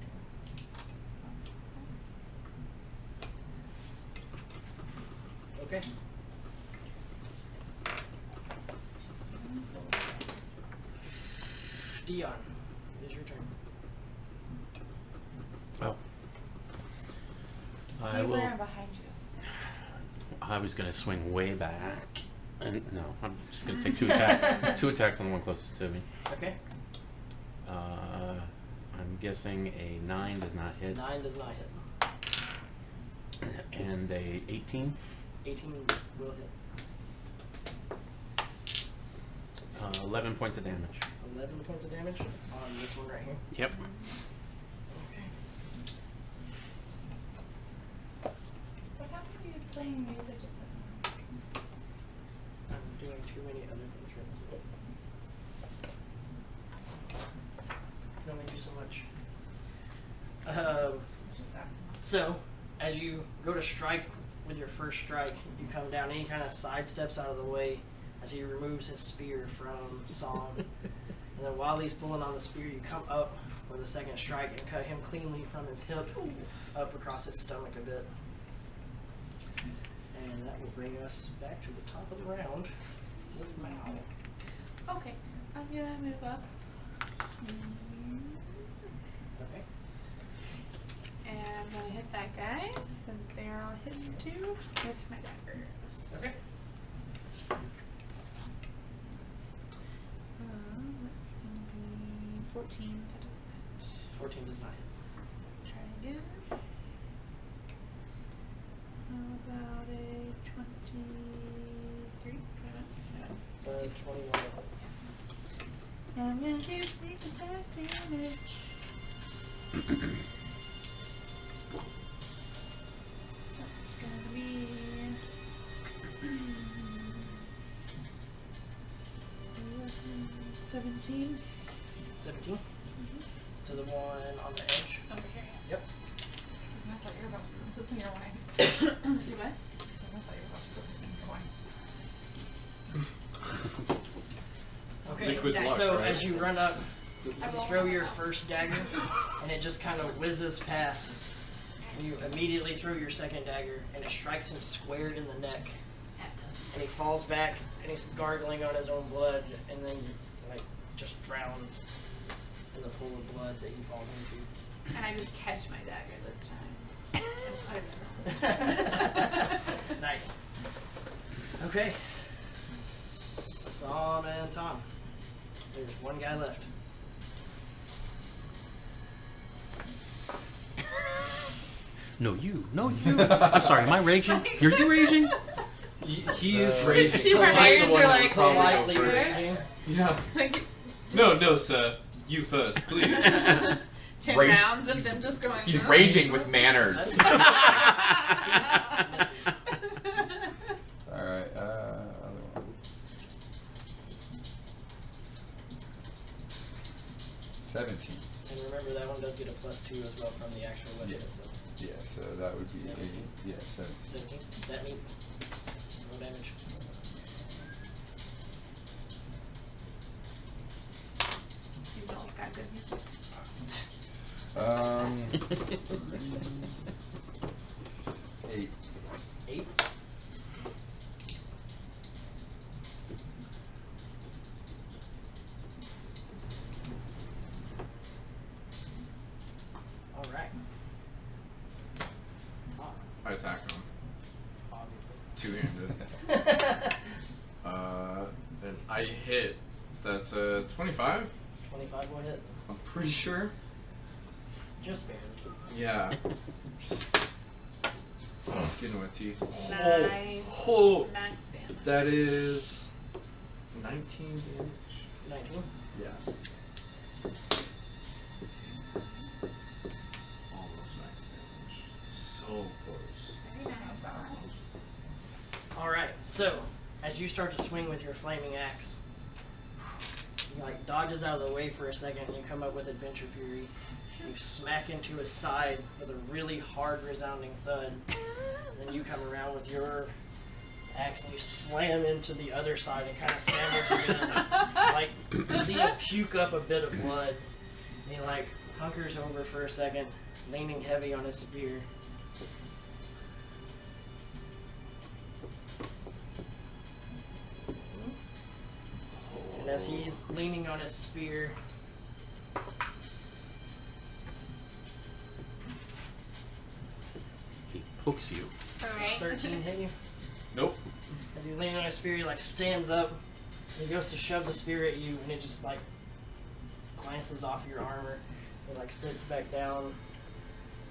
to. Okay. Dion, it is your turn. Oh. I You will. were behind you. I was gonna swing way back. And no, I'm just gonna take 2 attacks. 2 attacks on the one closest to me. Okay. I'm guessing a 9 does not hit, 9 does not hit. and a 18. 18 will hit. 11 points of damage. 11 points of damage on this one right here. Yep. Okay. What happened to you playing music just now? I'm doing too many other things right now. Can only do so much. Just that. So, as you go to strike with your first strike, you come down and he kind of sidesteps out of the way as he removes his spear from Song. And then while he's pulling on the spear, you come up with a second strike and cut him cleanly from his hip up across his stomach a bit. And that will bring us back to the top of the round with Mal. Okay, I'm gonna move up. Okay. And I'm gonna hit that guy. And there I'll hit him too with my daggers. Okay. That's gonna be 14. That doesn't hit. 14 does not hit. Try again. How about a 23? Uh, 21. And I'm gonna do sneak attack damage. That's gonna be 17. 17. To the one on the edge. Over here. Yep. I thought you were about to put this in your wine. Do what? I thought you were about to put this in your wine. Okay. Liquid luck, So right? as you run up, you I roll throw one. your first dagger, and it just kind of whizzes past. And you immediately throw your second dagger, and it strikes him squared in the neck. And he falls back, and he's gargling on his own blood, and then like just drowns in the pool of blood that he falls into. And I just catch my dagger this time. And put it in. Nice. Okay. Sam and Tom. There's one guy left. No, you. No, you. I'm sorry, am I raging? Are you raging? He is raging. Two so he's the barbarians one are that would like, probably Politely go first. raging. Yeah. Like, No, sir. You first, please. 10 Rage. rounds of them just going. He's raging with manners. Misses. Alright, other one. 17. And remember, that one does get a +2 as well from the actual weapon. Yeah. So Yeah, so that would be 17. 8. Yeah, 17. 17. That means no damage. These Gnoll's got good music. 8. 8. All right. I attack him. Obviously. Two-handed. And I hit. That's a 25? 25 will hit. I'm pretty sure. Just barely. Yeah. Just skin to my teeth. Nice. Oh, Max damage. that is 19 damage. 19. Yeah. Almost max damage. So close. Very nice. All right. So, as you start to swing with your flaming axe, he like dodges out of the way for a second, and you come up with Adventure Fury. You smack into his side with a really hard, resounding thud. And then you come around with your axe and you slam into the other side and kind of sandwich him in. Like, you see him puke up a bit of blood. And he like hunkers over for a second, leaning heavy on his spear. And as he's leaning on his spear, He hooks you. Alright. 13 hit you. Nope. As he's leaning on his spear, he like stands up, and he goes to shove the spear at you, and it just like glances off your armor. It like sits back down,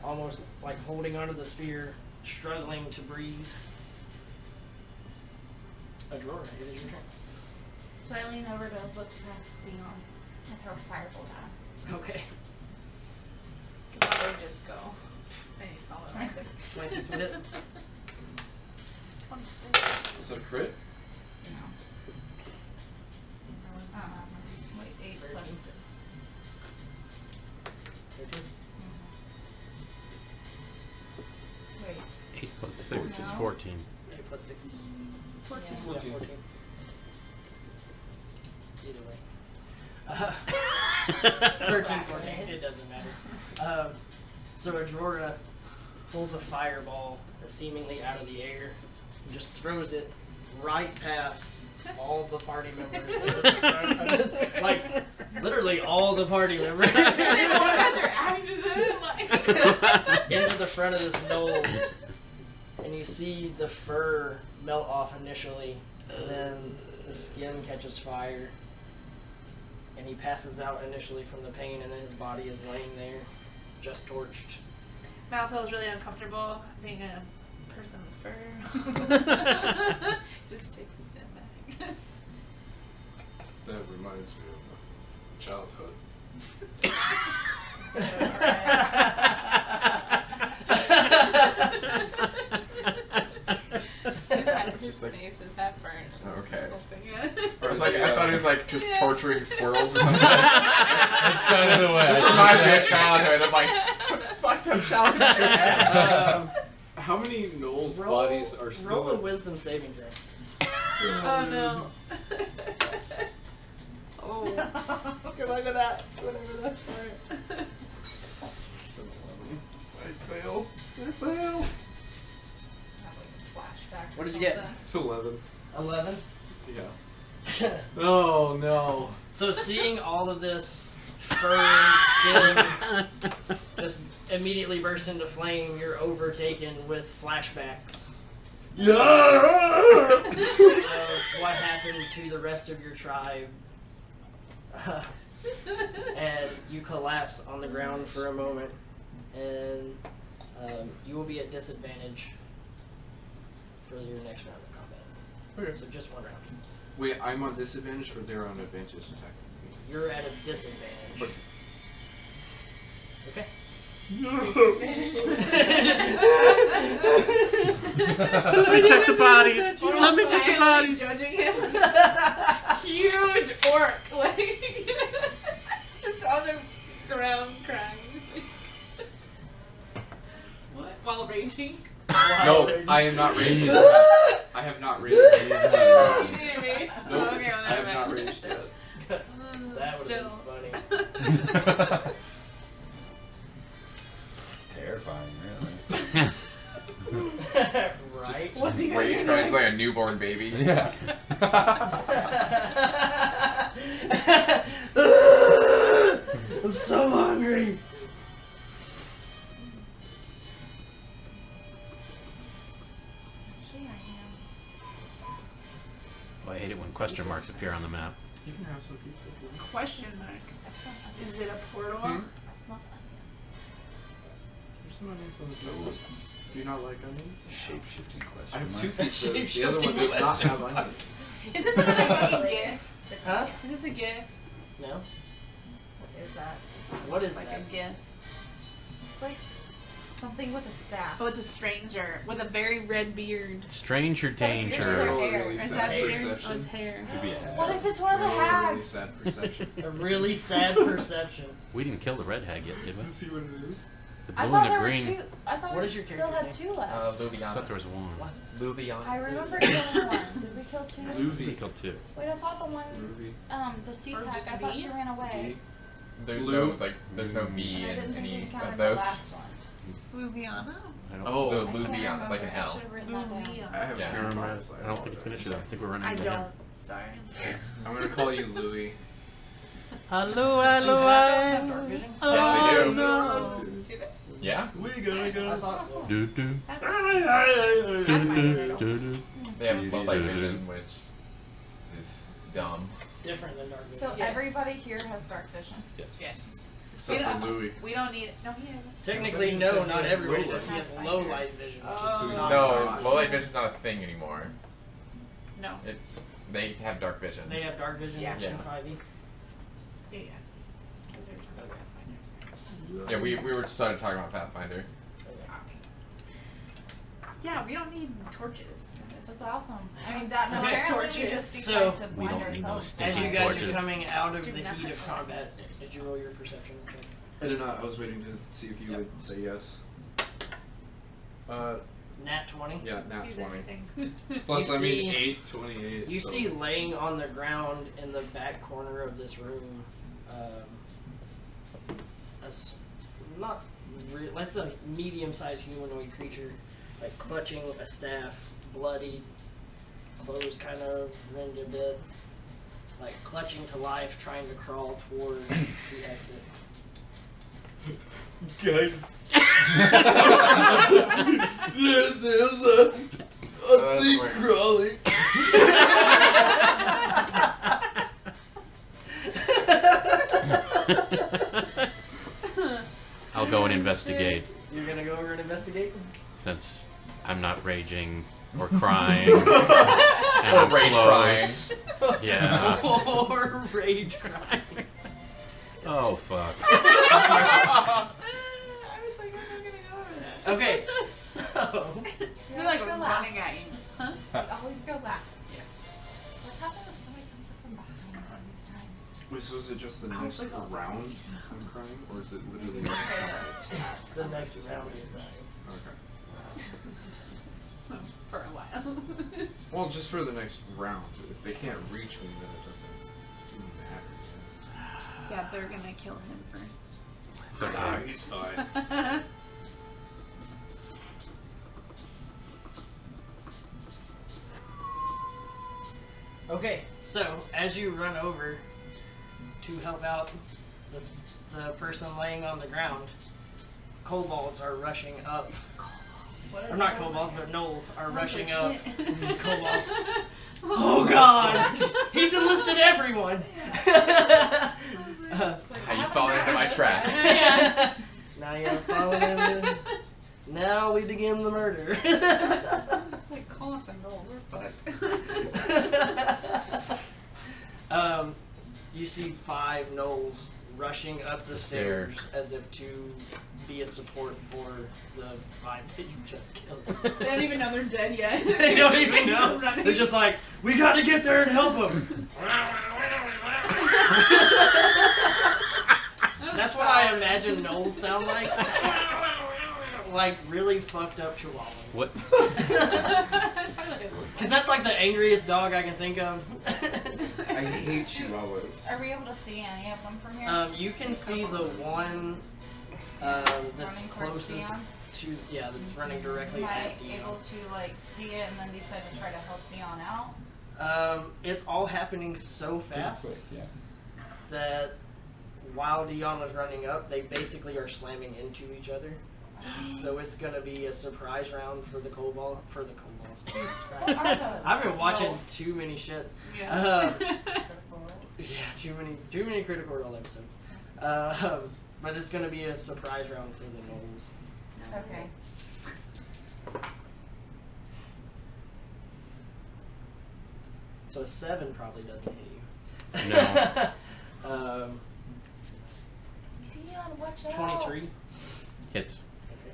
almost like holding onto the spear, struggling to breathe. A drawer, it is your turn. So I lean over to look past Dion and throw a firebolt at him. Okay. Could probably just go. Hey, follow it. 26. 26 would hit. 26. Is that a crit? No. Wait, 8 plus 13. 6. 13. Wait. 8 plus 6 is No. 14. 8 plus 6 is 14. yeah, 14. Either way. 13, 14, it doesn't matter. So Adrora pulls a fireball seemingly out of the air and just throws it right past all the party members. Like, literally all the party members. They all had their axes in it, like. Into the front of this knoll. And you see the fur melt off initially, and then the skin catches fire. And he passes out initially from the pain, and then his body is laying there, just torched. Mal feels really uncomfortable being a person with fur. Just takes a step back. That reminds me of childhood. His face is half burned. Okay. This whole thing, yeah. Or it's like, I thought he was like just torturing squirrels or something. That's kind of the way. It reminds me of childhood. I'm like, what fucked up childhood do you have? How many Gnoll's Roll- bodies are still Roll a wisdom saving throw. Oh no. Oh. Good luck with that. Whatever that's for. I fail. I fail. Flashback. What did you get? It's 11. 11. Yeah. Oh no. So seeing all of this fur and skin just immediately burst into flame, you're overtaken with flashbacks of what happened to the rest of your tribe. And you collapse on the ground for a moment, and you will be at disadvantage for your next round of combat. Okay. So just one round. Wait, I'm on disadvantage or they're on advantage technically? You're at a disadvantage. But- Okay. Let me check the bodies. Let me check the bodies. Judging him. Huge orc, like just on the ground crying. What? While raging? No, I am not raging. I have not raged. You didn't rage? Nope, Okay, well, I have never not mind. raged yet. That would Still. have been funny. Terrifying, really. Right? What's he gonna Rage do cries like a next? newborn baby. Yeah. I'm so hungry. Actually, I am. Well, I hate it when question marks appear on the map. You can have some pizza if you want. Question mark. I smell onions. Is it a portal? I smell onions. There's some onions on the table. Do you not like onions? Shape-shifting question. I have two mark. pizzas. The other one does not have onions. Is this another fucking gift? Huh? Is this a gift? No? What is that? What is It's like that? a gift. It's like something with a staff. Oh, it's a stranger with a very red beard. Stranger Is that a beard or danger. hair? Really Or is sad that beard? perception. Oh, it's hair. Could be a What if it's one of the Really hags? sad perception. A really sad perception. We didn't kill the red hag yet, did we? Let's see what it is. The I blue thought and there the were green. two. I thought What we is your still character had name? two left. I thought there was one. Luviana. I remember killing one. Did we kill two? We killed two. Wait, I thought the one, Movie. the sea Or pack, just I thought me? she ran away. There's Blue. no there's no me And I in didn't think any we counted of the those. last one. Luviana? I don't, Oh. The I can't Luviana, remember. like an I L. should have written that down. I have Yeah. I two don't remember. problems. I don't think it's an issue. I think we're running I into don't. him. Sorry. I'm gonna call you Louie. Hello, Do hags have dark vision? Yes, they do. Do that. Yeah, We gotta I go. thought so. Do do do do do do. they have low light vision, which is dumb. Different than dark vision. So Yes. everybody here has dark vision. Yes. Except for Louie. We don't need it. No, he hasn't. Technically, No, no, but not you said everybody low does. He light. has low light vision. Which Oh. is So he's not No, dark. low light vision's not a thing anymore. No. It's they have dark vision. They have dark vision Yeah. in Yeah. 5e. Yeah. Because they're talking about Pathfinders. Yeah, we were started talking about Pathfinder. Yeah, we don't need torches. in this. That's awesome. I mean, that Okay. apparently we Torches. just So, decide to we blind don't need ourselves. those As you Taking guys torches. are coming out of Do the not heat of have combat, did you roll your perception check? I did not. I was waiting to see if you Yep. would say yes. Nat 20? Yeah, nat Sees 20. everything. Plus, You I mean, see- 8, 28. You so. see laying on the ground in the back corner of this room, a not that's a medium-sized humanoid creature, like clutching a staff, bloodied, clothes kind of rend a bit, like clutching to life, trying to crawl toward the exit. Guys. there's a thing weird. crawling. I'll go and investigate You're gonna go over and investigate? since I'm not raging or crying. And I'm rage close. Yeah. Or rage crying. Oh fuck. I was like, I'm not gonna go over that. Okay, so They're like Go running last. at you. Always go last. Yes. What happens if somebody comes up from behind one of these times? Wait, so is it just the Oh, next my God. round I'm crying, or is it literally it's the next round you're crying. Okay. For a while. Well, just for the next round. If they can't reach me, then it doesn't matter. Yeah, they're gonna kill him first. It's okay. Ah, he's fine. Okay, so as you run over to help out the person laying on the ground, kobolds are rushing up. Or not kobolds, but gnolls are rushing up. Kobolds. Oh god! He's enlisted everyone! How you falling into my trap? Yeah. Now you're following him. Now we begin the murder. It's like, call us a Gnoll, we're fucked. You see 5 gnolls rushing up the stairs as if to be a support for the 5 that you just killed. They don't even know they're dead yet. They don't even They're know. running. They're just like, we gotta get there and help him. That's what I imagine gnolls sound like. Like really fucked up chihuahuas. What? Because that's like the angriest dog I can think of. I hate chihuahuas. Are we able to see any of them from here? You can see the one that's Running towards closest Dion? to, yeah, that's running directly Am I at Dion. able to like see it and then decide to try to help Dion out? It's all happening so fast yeah. that while Dion was running up, they basically are slamming into each other. So it's gonna be a surprise round for the kobolds. Jesus What Christ. are those? I've been watching Gnolls. too many shit. Yeah. Yeah, too many Critical Role episodes. But it's gonna be a surprise round for the gnolls. Okay. So a 7 probably doesn't hit you. No. Dion, watch out. 23. Hits. Okay.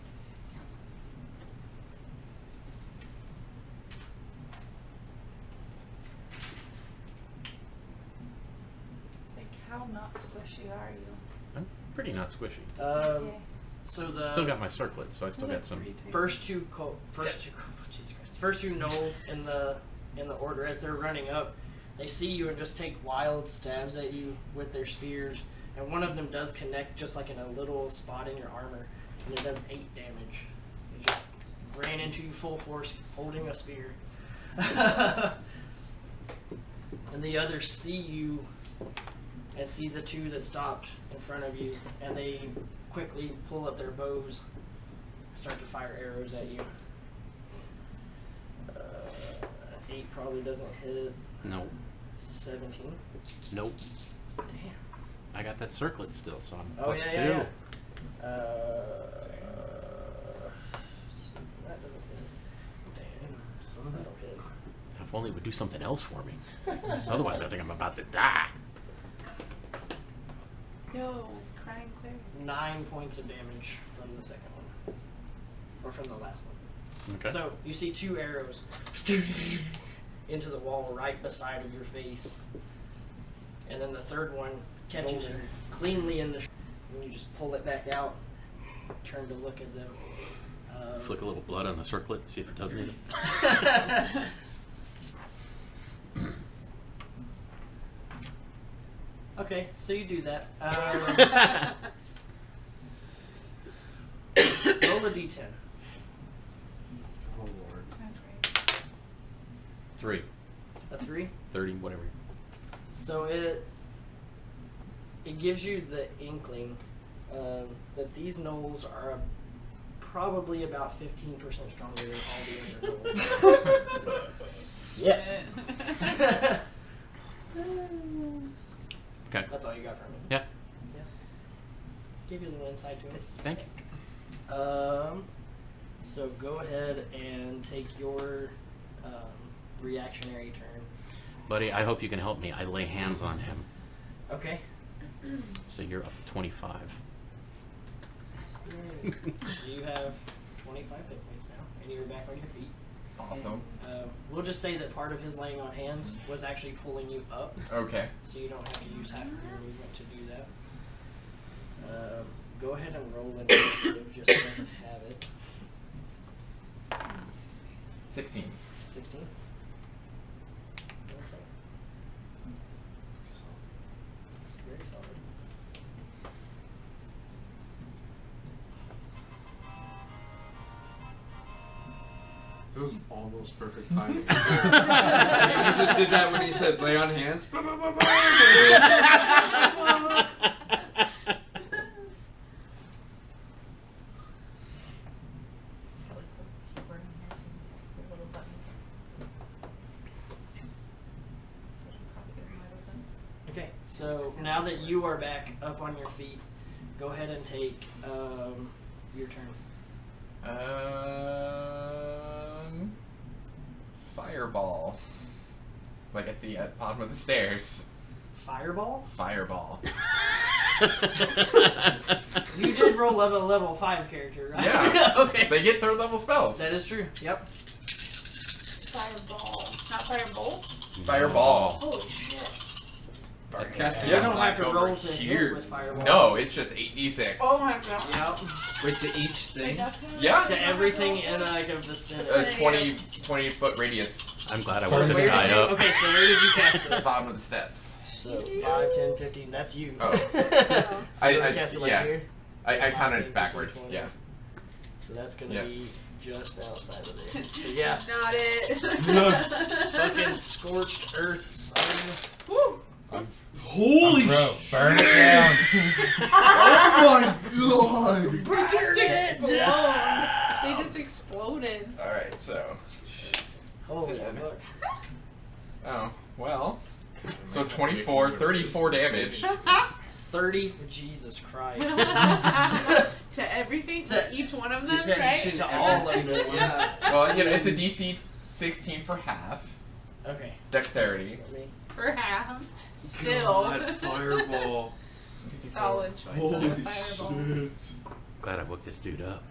Like, how not squishy are you? I'm pretty not squishy. Okay. So the Still got my circlet, so I still got some. first two gnolls in the order as they're running up, they see you and just take wild stabs at you with their spears, and one of them does connect just like in a little spot in your armor, and it does 8 damage. It just ran into you full force holding a spear. And the others see you and see the 2 that stopped in front of you, and they quickly pull up their bows, start to fire arrows at you. 8 probably doesn't hit it. Nope. 17. Nope. Damn. I got that circlet still, so I'm Oh plus yeah, 2. yeah, yeah. That doesn't hit. Damn, some of that'll hit. If only it would do something else for me. 'Cause otherwise, I think I'm about to die. No, crying clear. 9 points of damage from the second one, or from the last one. Okay. So you see 2 arrows into the wall right beside of your face, and then the third one catches you cleanly in the and you just pull it back out, turn to look at them. Flick a little blood on the circlet, see if it does anything. Okay, so you do that. D10. Oh lord. That's right. 3. A 3. 30, whatever. So it gives you the inkling that these gnolls are probably about 15% stronger than all the other gnolls. Yeah. Okay. That's all you got from me. Yeah. Yeah. Give you a little insight to it. Thank you. So go ahead and take your reactionary turn. Buddy, I hope you can help me. I lay hands on him. Okay. So you're up to 25. Yay. So you have 25 hit points now, and you're back on your feet. Awesome. We'll just say that part of his laying on hands was actually pulling you up, Okay. so you don't have to use half of your movement to do that. Go ahead and roll initiative just so I can have it. 16. 16. Okay. Very solid. It was almost perfect timing. You just did that when he said lay on hands. I like the keyboard in here, so you can press the little button. So you probably get wide open. Okay, so now that you are back up on your feet, go ahead and take your turn. Fireball. Like at the bottom of the stairs. Fireball? Fireball. You did roll level 5 character, right? Yeah. Okay. They get third level spells. That is true. Yep. Fireball. Not firebolt? Fireball. Holy shit. Cassie, You I don't have to over roll to here. hit with fireball. No, it's just 8d6. Oh my god. Yep. Wait, to each thing? Yeah. To everything in like a vicinity. 20 foot radius. I'm glad I Where wasn't did tied you, up. okay, so where did you cast At the this? bottom of the steps. So 5, 10, 15. That's you. Oh. So I- go I- cast it like yeah. here. I 5, 10, counted 15, backwards. 20. Yeah. So that's gonna Yeah. be just outside of there. So yeah. Not it. Fucking scorched earths on you. Woo. Holy Bro, shit! burn it down. Oh my god! They just explode. They just exploded. Alright, so. Holy Yeah. fuck. Oh, well. So 24, 34 damage. 30. Jesus Christ. To everything, to To- each one of To, them, right? to all of it, yeah. Well, you know, it's a DC 16 for half. Okay. Dexterity. Let me. For half. Still. God, fireball. Solid choice Holy of fireball. shit. Glad I woke this dude up.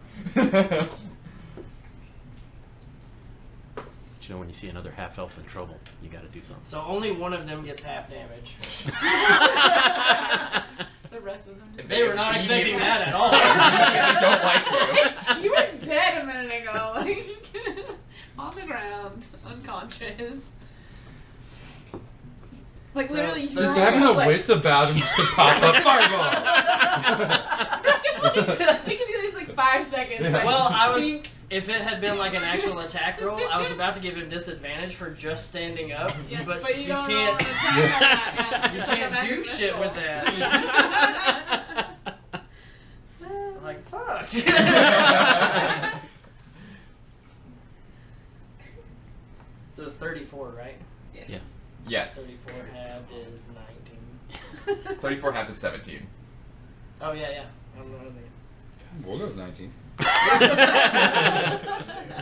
But you know, when you see another half elf in trouble, you gotta do something. So only one of them gets half damage. The rest of them just. They were not expecting that at all. They don't like you. You were dead a minute ago, like on the ground, unconscious. Like So, literally, you Just were having the like, wits about him just to pop up fireball. They can do these like 5 seconds. Like, Well, I was. pink. If it had been like an actual attack roll, I was about to give him disadvantage for just standing up, Yeah, but, you you don't can't. roll an attack on that. You It's like a can't magic do shit with missile. that. Like fuck. So it's 34, right? Yeah. Yes. 34 halved is 19. 34 half is 17. Oh yeah, yeah. I'm not thinking. We'll go with 19.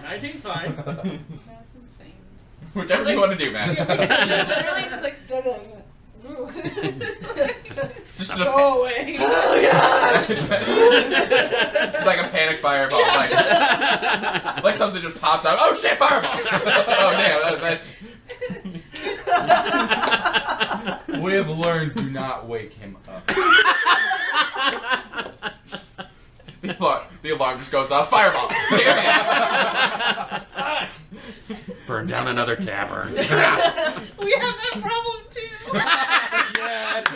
19's fine. That's insane. Whichever you want to do, man. Literally just like stood like Just go away. It's like a panic fireball. Yeah. Like something just pops out. Oh shit, fireball! Oh damn, that's. We have learned do not wake him up. The alarm just goes off. Fireball! Damn it. Burn down another tavern. We have that problem too. Yes.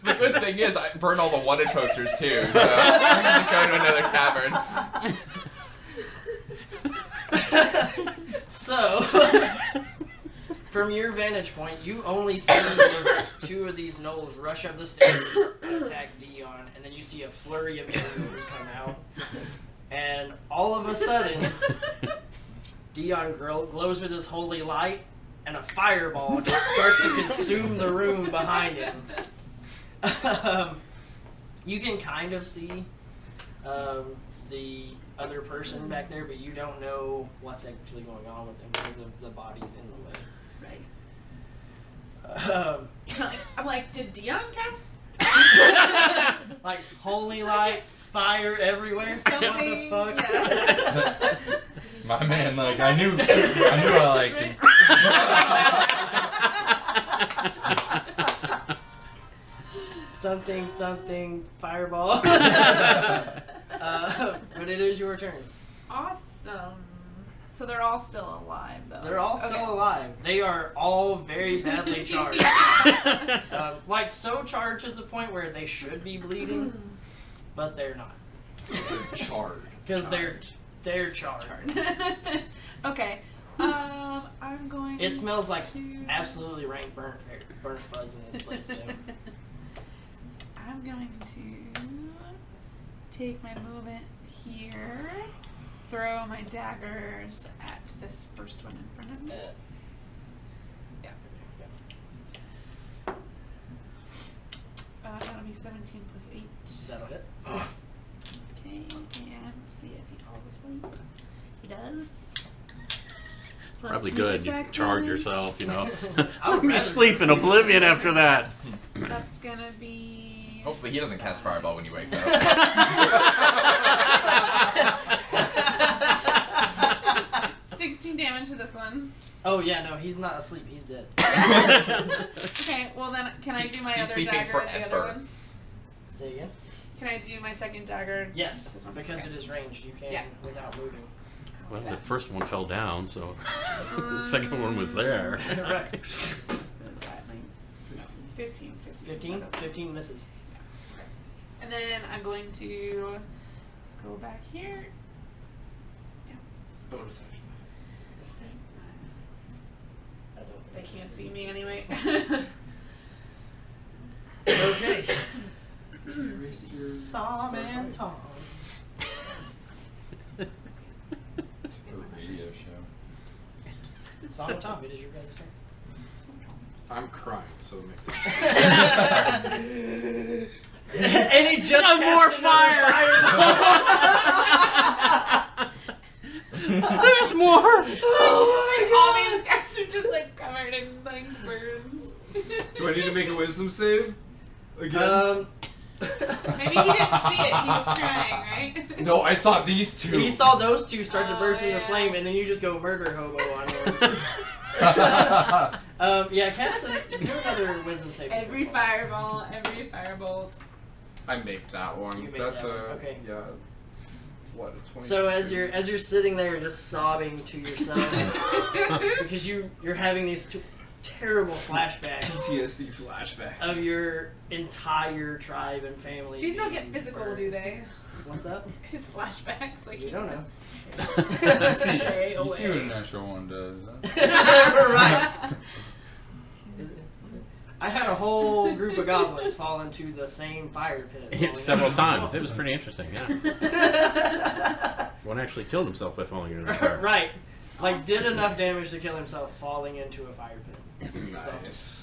The good thing is, I burn all the wanted posters too, so I can just go to another tavern. So, from your vantage point, you only see two of these gnolls rush up the stairs and attack Dion, and then you see a flurry of arrows come out. And all of a sudden, Dion glows with his holy light, and a fireball just starts to consume the room behind him. You can kind of see the other person back there, but you don't know what's actually going on with him because of the bodies in the way. I'm like, did Dion cast Like holy light, fire everywhere. something? What the fuck? Yeah. My man, like, I knew I liked him. Something, fireball. But it is your turn. Awesome. So they're all still alive, though. They're all still alive. They are all very badly charged. Like so charged to the point where they should be bleeding, but they're not. They're charred. Because they're charred. Okay. I'm going. It smells like to... absolutely rank burnt fuzz in this place too. I'm going to take my movement here, throw my daggers at this first one in front of me. Yeah. That'll be 17 plus 8. That'll hit. Okay, and see if he falls asleep. He does. Plus Probably sneak good. You attack charred damage. yourself, you know. I would You rather sleep in see oblivion this. after that. That's gonna be. Hopefully he doesn't cast fireball when you wake up. 16 damage to this one. Oh yeah, no, he's not asleep. He's dead. Okay, well then, can I do my He's other sleeping dagger at the other forever. one? Say again. Can I do my second dagger? Yes, This one? because Okay. it is ranged. You can Yeah. without moving. Well, the first one fell down, so the second one was there. Right. What is that? 15. 15? 15 misses. And then I'm going to go back here. Bonus action. I don't They think can't see me anyway. Okay. Sawman Tom. A radio show. Sawman Tom, it is your guys' turn. I'm crying, so it makes sense. And he just No more cast another fireball. There's more! All these guys are just like covered in like burns. Do I need to make a wisdom save? Again? Maybe he didn't see it. He was crying, right? No, I saw these two. He saw those two start to burst into yeah. flame, and then you just go murder hobo on him. Yeah, cast do another wisdom save. Every fireball, every firebolt. I make that one. You make That's that a one, okay. yeah. What a 20. So as you're sitting there just sobbing to yourself because you're having these two terrible flashbacks PTSD flashbacks. of your entire tribe and family. These don't get being physical, burned. do they? What's that? His flashbacks, like You don't know. Stay You see what a away. natural one does, huh? Right. I had a whole group of goblins fall into the same fire pit. Hit several times. It was pretty interesting, yeah. One actually killed himself by falling into the fire. Right. Like, did enough damage to kill himself falling into a fire pit. Nice.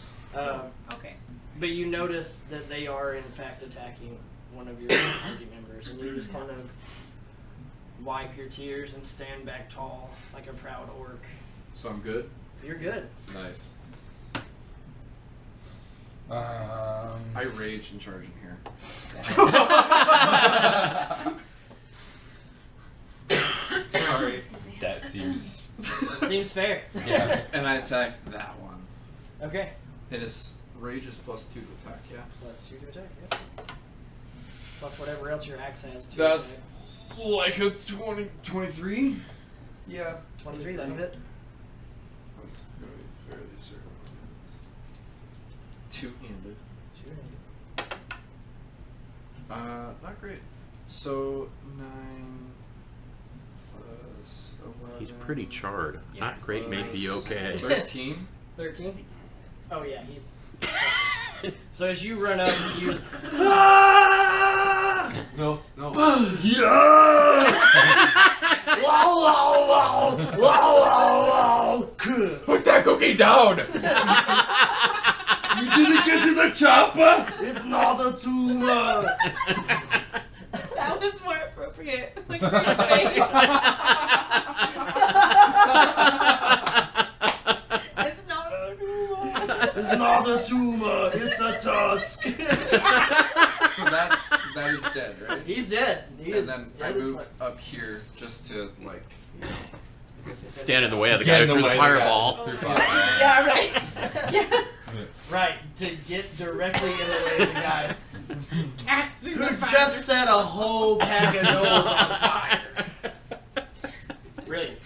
Okay. But you notice that they are, in fact, attacking one of your party members, and you just kind of wipe your tears and stand back tall like a proud orc. So I'm good. You're good. Nice. Um, I rage and charge in here. Sorry. that seems. It seems fair. Yeah. And I attack that one. Okay. And it's rage is +2 to attack. Yeah. Plus 2 to attack, yep. Plus whatever else your axe has to That's attack. like a 23. Yeah. 23, that'll hit. That's gonna be fairly certain. Two-handed. Not great. So 9 plus 11 He's pretty charred. Yeah. Not great, maybe okay. 13. 13? Oh yeah, he's. So as you run up, you. No, no. Yeah! Wow, wow, wow, wow, wow, wow. Put that cookie down! You didn't get to the chopper? It's not a tumor. That was more appropriate. Like for his face. It's not a tumor. It's not a tumor. It's a tusk. So that is dead, right? He's dead. He is. And then I dead as move fuck. up here just to like. Stand in the way of the Get guy in who the threw the way of the guy fireball. who threw fireball. Yeah, right. Yeah. Right, to get directly in the way of the guy Cats do who the fire. just set a whole pack of gnolls on fire. Brilliant.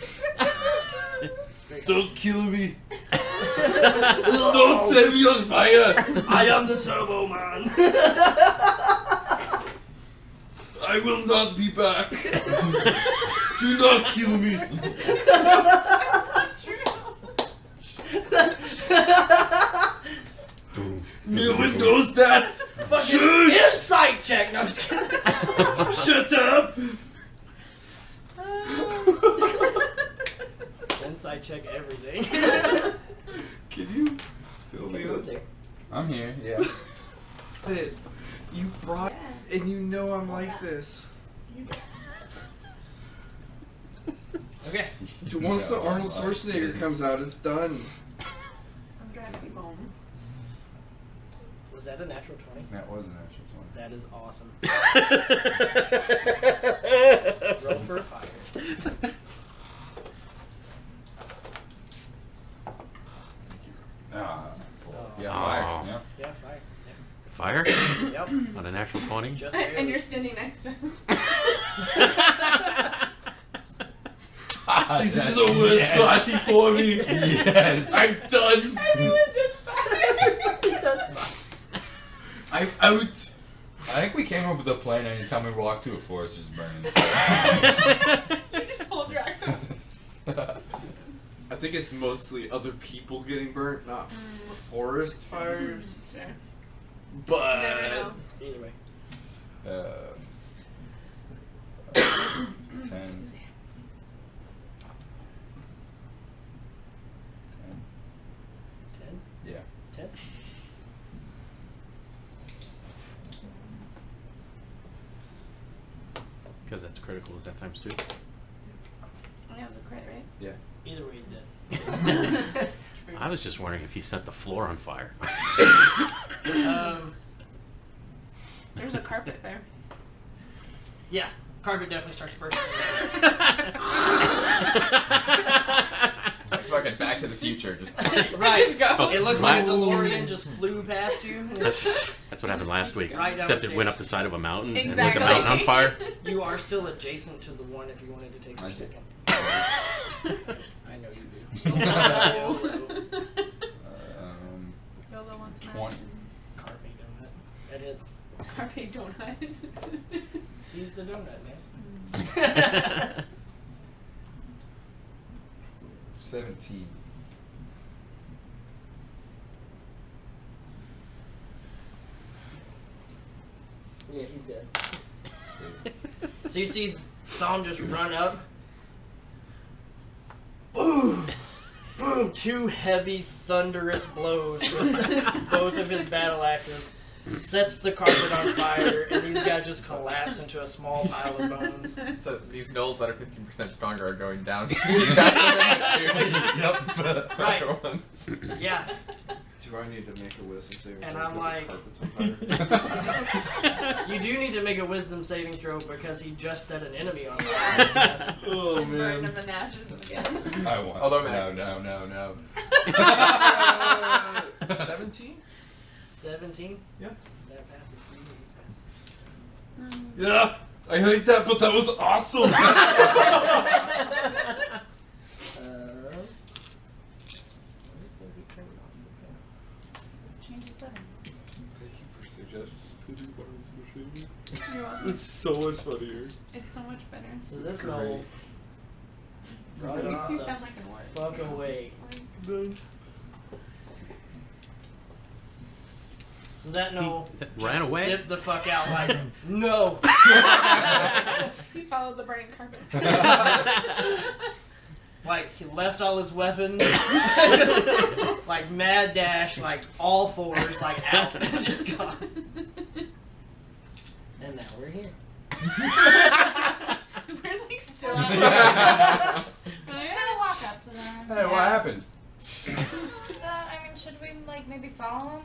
Don't kill me. Don't set me on fire. I am the Turbo Man. I will not be back. Do not kill me. No one knows that. Fucking Shush. insight check. No, I'm just kidding. Shut up. Insight check everything. Can you fill me Go up? there. I'm here, yeah. You brought, and you know I'm like this. Okay. Once the Arnold Schwarzenegger comes out, it's done. I'm driving you home. Was that a natural 20? That was an actual That is awesome. Roll for a fire. Ah, yeah, Oh. fire. Yeah. Yeah, fire. Fire? Yep. On a natural 20? Just And barely. you're standing next to him. This is the worst party for me. Yes. I'm done. Everyone just fired. That's fine. I'm out. I think we came up with a plan anytime we walk through a forest just burning. You just hold your axe up. I think it's mostly other people getting burnt, not forest fires. Sure. But Never know. Anyway. 10. 10? Yeah. 10? Because that's critical. Is that times 2? Yeah, it was a crit, right? Either way, he's dead. I was just wondering if he set the floor on fire. There's a carpet there. Yeah, carpet definitely starts bursting. Fucking Back to the Future. Just Right. Just go. It looks like a DeLorean just flew past you. That's what happened last week. Right down Except the it went up stairs. the side of a mountain and lit Exactly. the mountain on fire. You are still adjacent to the one if you wanted to take your I see. second. I know you do. YOLO wants 20. Carpe donut. That is. Carpe donut. Seize the donut, man. 17. Yeah, he's dead. So you see Psalm just run up. Boom! Boom! 2 heavy, thunderous blows with both of his battle axes. Sets the carpet on fire, and these guys just collapse into a small pile of bones. so these gnolls that are 15% stronger are going down. Yep. Right. Yeah. do I need to make a wisdom saving And throw I'm because the like- carpet's on fire? You do need to make a wisdom saving throw because he just set an enemy on fire. Oh And burn man. him and ashes him again. I won. Although- No. 17? 17? Yeah. That passes. Yeah, I heard that, but that was awesome. Change the settings. Thank you for suggesting. You're welcome. It's so much funnier. It's so much better. So this gnoll Run You the sound like an orc. fuck away. So that gnoll ran just away? dipped the fuck out like, no. He followed the burning carpet. Like, he left all his weapons, just, like, mad dash, like, all fours, like, out, just gone. And now we're here. We're like still out. I'm gonna walk up to them. Hey, what happened? So, I mean, should we like maybe follow him?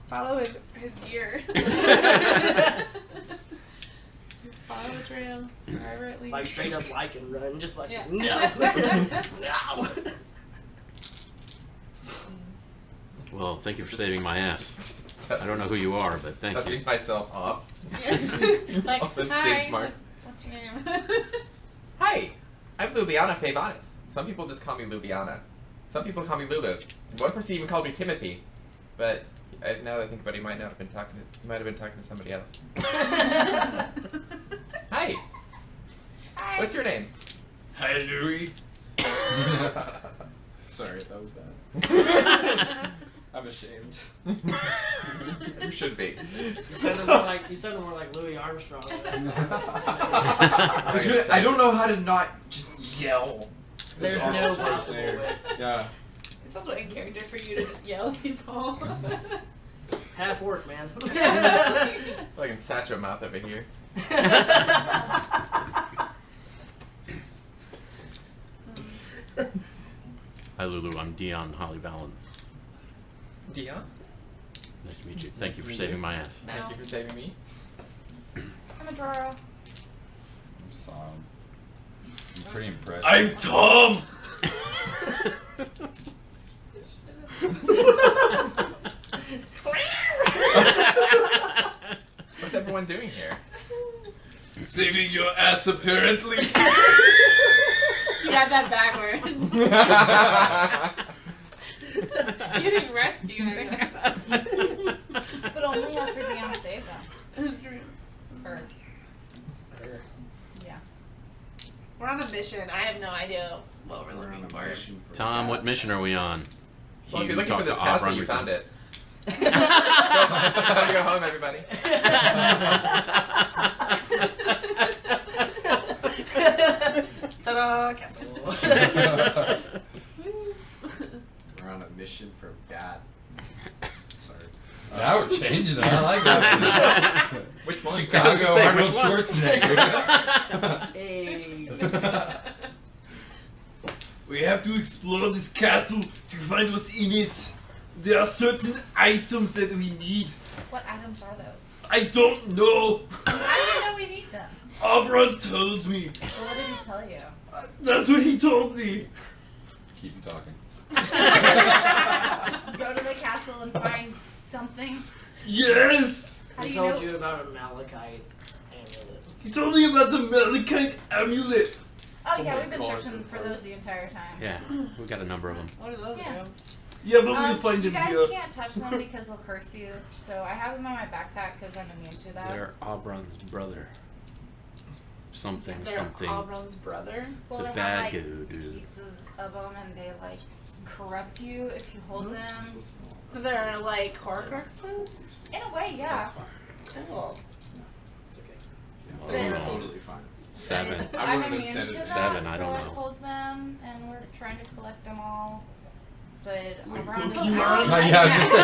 Follow his gear. Just follow the trail. Wherever it leads. Like, straight up like and run, just like, Yeah. no. No. Well, thank you for saving my ass. I don't know who you are, but thank you. Touching myself off. Like, Off the hi, stage mark. what's your name? Hi, I'm Lubiana Favonis. Some people just call me Lubiana. Some people call me Lulu. One person even called me Timothy. But now that I think about it, he might not have been talking to, somebody else. Hi. Hi. What's your name? Hi, Louie. Sorry, that was bad. I'm ashamed. You should be. You sounded more like Louis Armstrong. I don't know how to not just yell. There's This no awful possible there. way. Yeah. It's also in character for you to just yell at people. Half work, man. Fucking Satchel mouth over here. Hi, Lulu. I'm Dion Holly Valens. Dion, Nice to meet you. Thank you for saving my ass. thank you for saving me. I'm a Doro. I'm pretty impressed. I'm Tom. What's everyone doing here? Saving your ass, apparently. You got that backwards. Getting rescued, I guess. But only after Dion saved them. Or, yeah. We're on a mission. I have no idea what we're looking for. Tom, what mission are we on? Well, if you're You looking for talked this to castle, Obron you found recently. it. Time to go home, everybody. Ta-da, castle. We're on a mission for God. Sorry. Now we're changing it. I like that. Which one? Chicago Say, Arnold which one? Schwarzenegger. Hey. We have to explore this castle to find what's in it. There are certain items that we need. what items are those? I don't know. How do you know we need them? Obron told me. Well, what did he tell you? That's what he told me. Keep him talking. Just go to the castle and find something. Yes. How do He you told know? you about a malachite amulet. He told me about the malachite amulet. Oh yeah, we've been searching for those the entire time. Yeah, we got a number of them. What do those Yeah. do? Yeah, but we'll find you him guys here. can't touch them because they'll curse you. So I have them in my backpack because I'm immune to that. They're Obron's brother. Something, They're something. Auron's brother. Well, The they bad have like dude. pieces of them, and they like corrupt you if you hold them. So they're like Horcruxes? In a way, yeah. Cool. It's okay. So It's it's totally fine. 7. I I'm would've immune said to it that, 7, I don't so know. I hold them, and we're trying to collect them all. But Pokemon? Auron Oh, yeah, I was gonna say,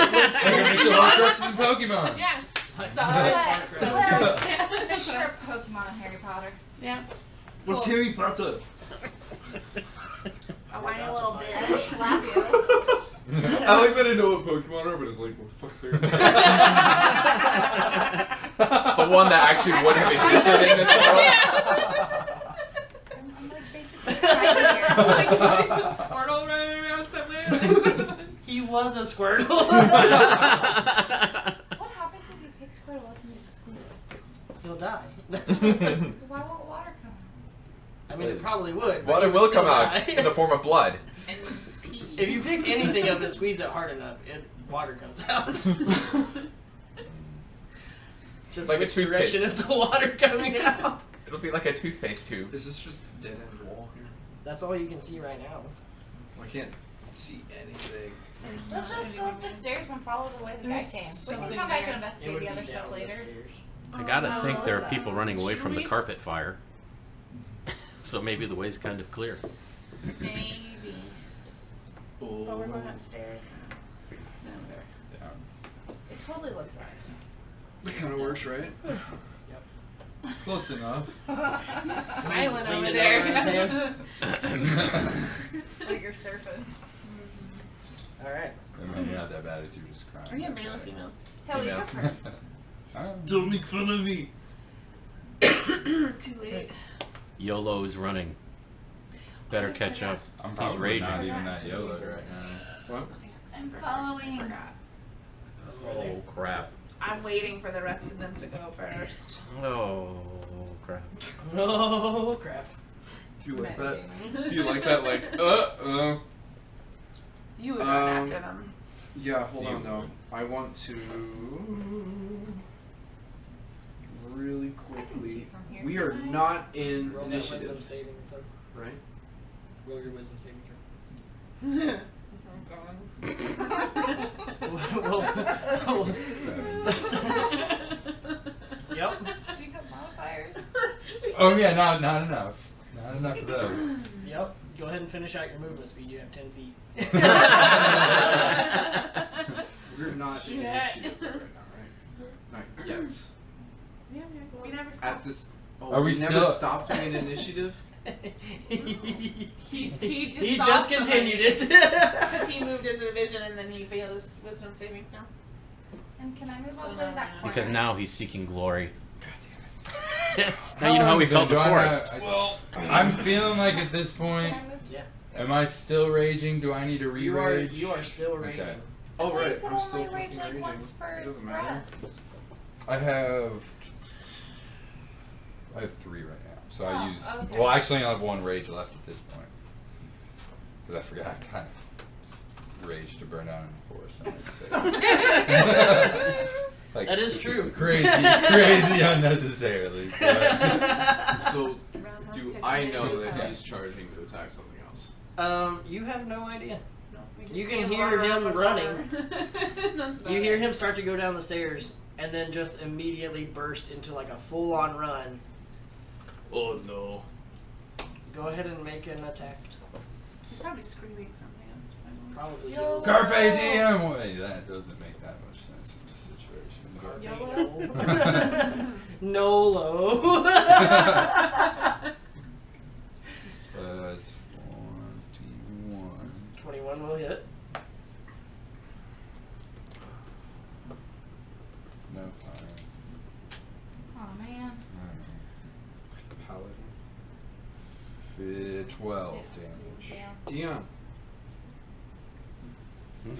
it's the Horcruxes in Pokemon. Yeah. Like, Solid. Horcruxes. Picture of Pokemon and Harry Potter. Yeah. What's Cool. Harry Potter? A whiny little bitch. Slap you. I like that I know what Pokemon are, but it's like, what the fuck's there? The one that actually would have existed in this world. I'm like basically tiny here. Like, some Squirtle running around somewhere. He was a Squirtle. What happens if you pick Squirtle up and you squeeze? He'll die. Why won't water come? I mean, it probably would. but Water he would will still come out die. in the form of blood. And pee. If you pick anything up and squeeze it hard enough, water comes out. Just Like a which toothpick. direction is the water coming out? It'll be like a toothpaste tube. Is this just dead end wall here? That's all you can see right now. I can't see anything. Let's just go up the stairs and follow the way the guy There's came. We can something come back and there. It investigate would the be other down stuff the later. stairs. I gotta think there are people running away Should from the we carpet fire. So maybe the way's kind of clear. Maybe. Oh. But we're going upstairs. It totally looks like. That kind of works, right? Close enough. Smiling over Leaning there. over his hand. Like you're surfing. Alright. Man, you're not that bad as you're just crying. Are you male or female? Hell, you Female. go first. Don't make fun of me. Too late. YOLO's running. Better catch up. I'm He's probably raging. not even that yellow right now. What? I'm following. Oh crap. I'm waiting for the rest of them to go first. Oh crap. Oh crap. Do you like that? Meditating. Do you like that? Like, You would run Um, after them. Yeah, hold on though. I want to really quickly. from here. We are not in Roll that wisdom initiative, saving throw. right? Roll your wisdom saving throw. Yep. Do you have modifiers? Oh yeah, not enough. Not enough of those. Yep. Go ahead and finish out your movement speed. You have 10 feet. We're not in Shit. initiative right now, right? Not yet. We never At stopped. this. Oh, Are we never still- stopped doing initiative? He He saw just continued it. Because he moved into the vision and then he failed his wisdom saving throw. And can I move So over now to that I know. corner? Because now he's seeking glory. Now you know how we felt in the Do I forest. have- Well, I'm feeling like at this point, Can I move? am I still raging? Do I need to You are, re-rage? you are still raging. Okay. oh I thought you right, could I'm still only rage fucking like raging. once per It doesn't matter. breath. I have 3 right now, so I Oh, use. okay. Well, actually, I only have 1 rage left at this point because I forgot I kind of rage to burn down in the forest. When I was sick. Like, That is true. Crazy unnecessarily. But So, Roundhouse do kick I in know his that head. he's charging to attack something else? You have no idea. No, we just You see can him hear run him up a running. ladder. That's about You hear it. him start to go down the stairs and then just immediately burst into like a full-on run. Oh no. Go ahead and make an attack. He's probably screaming something. That's Probably. Yo. Carpe diem. Wait, that doesn't make that much sense in this situation. Nolo. 21. 21 will hit. No fire. Oh man. Paladin. 12 damage. Yeah. Dion.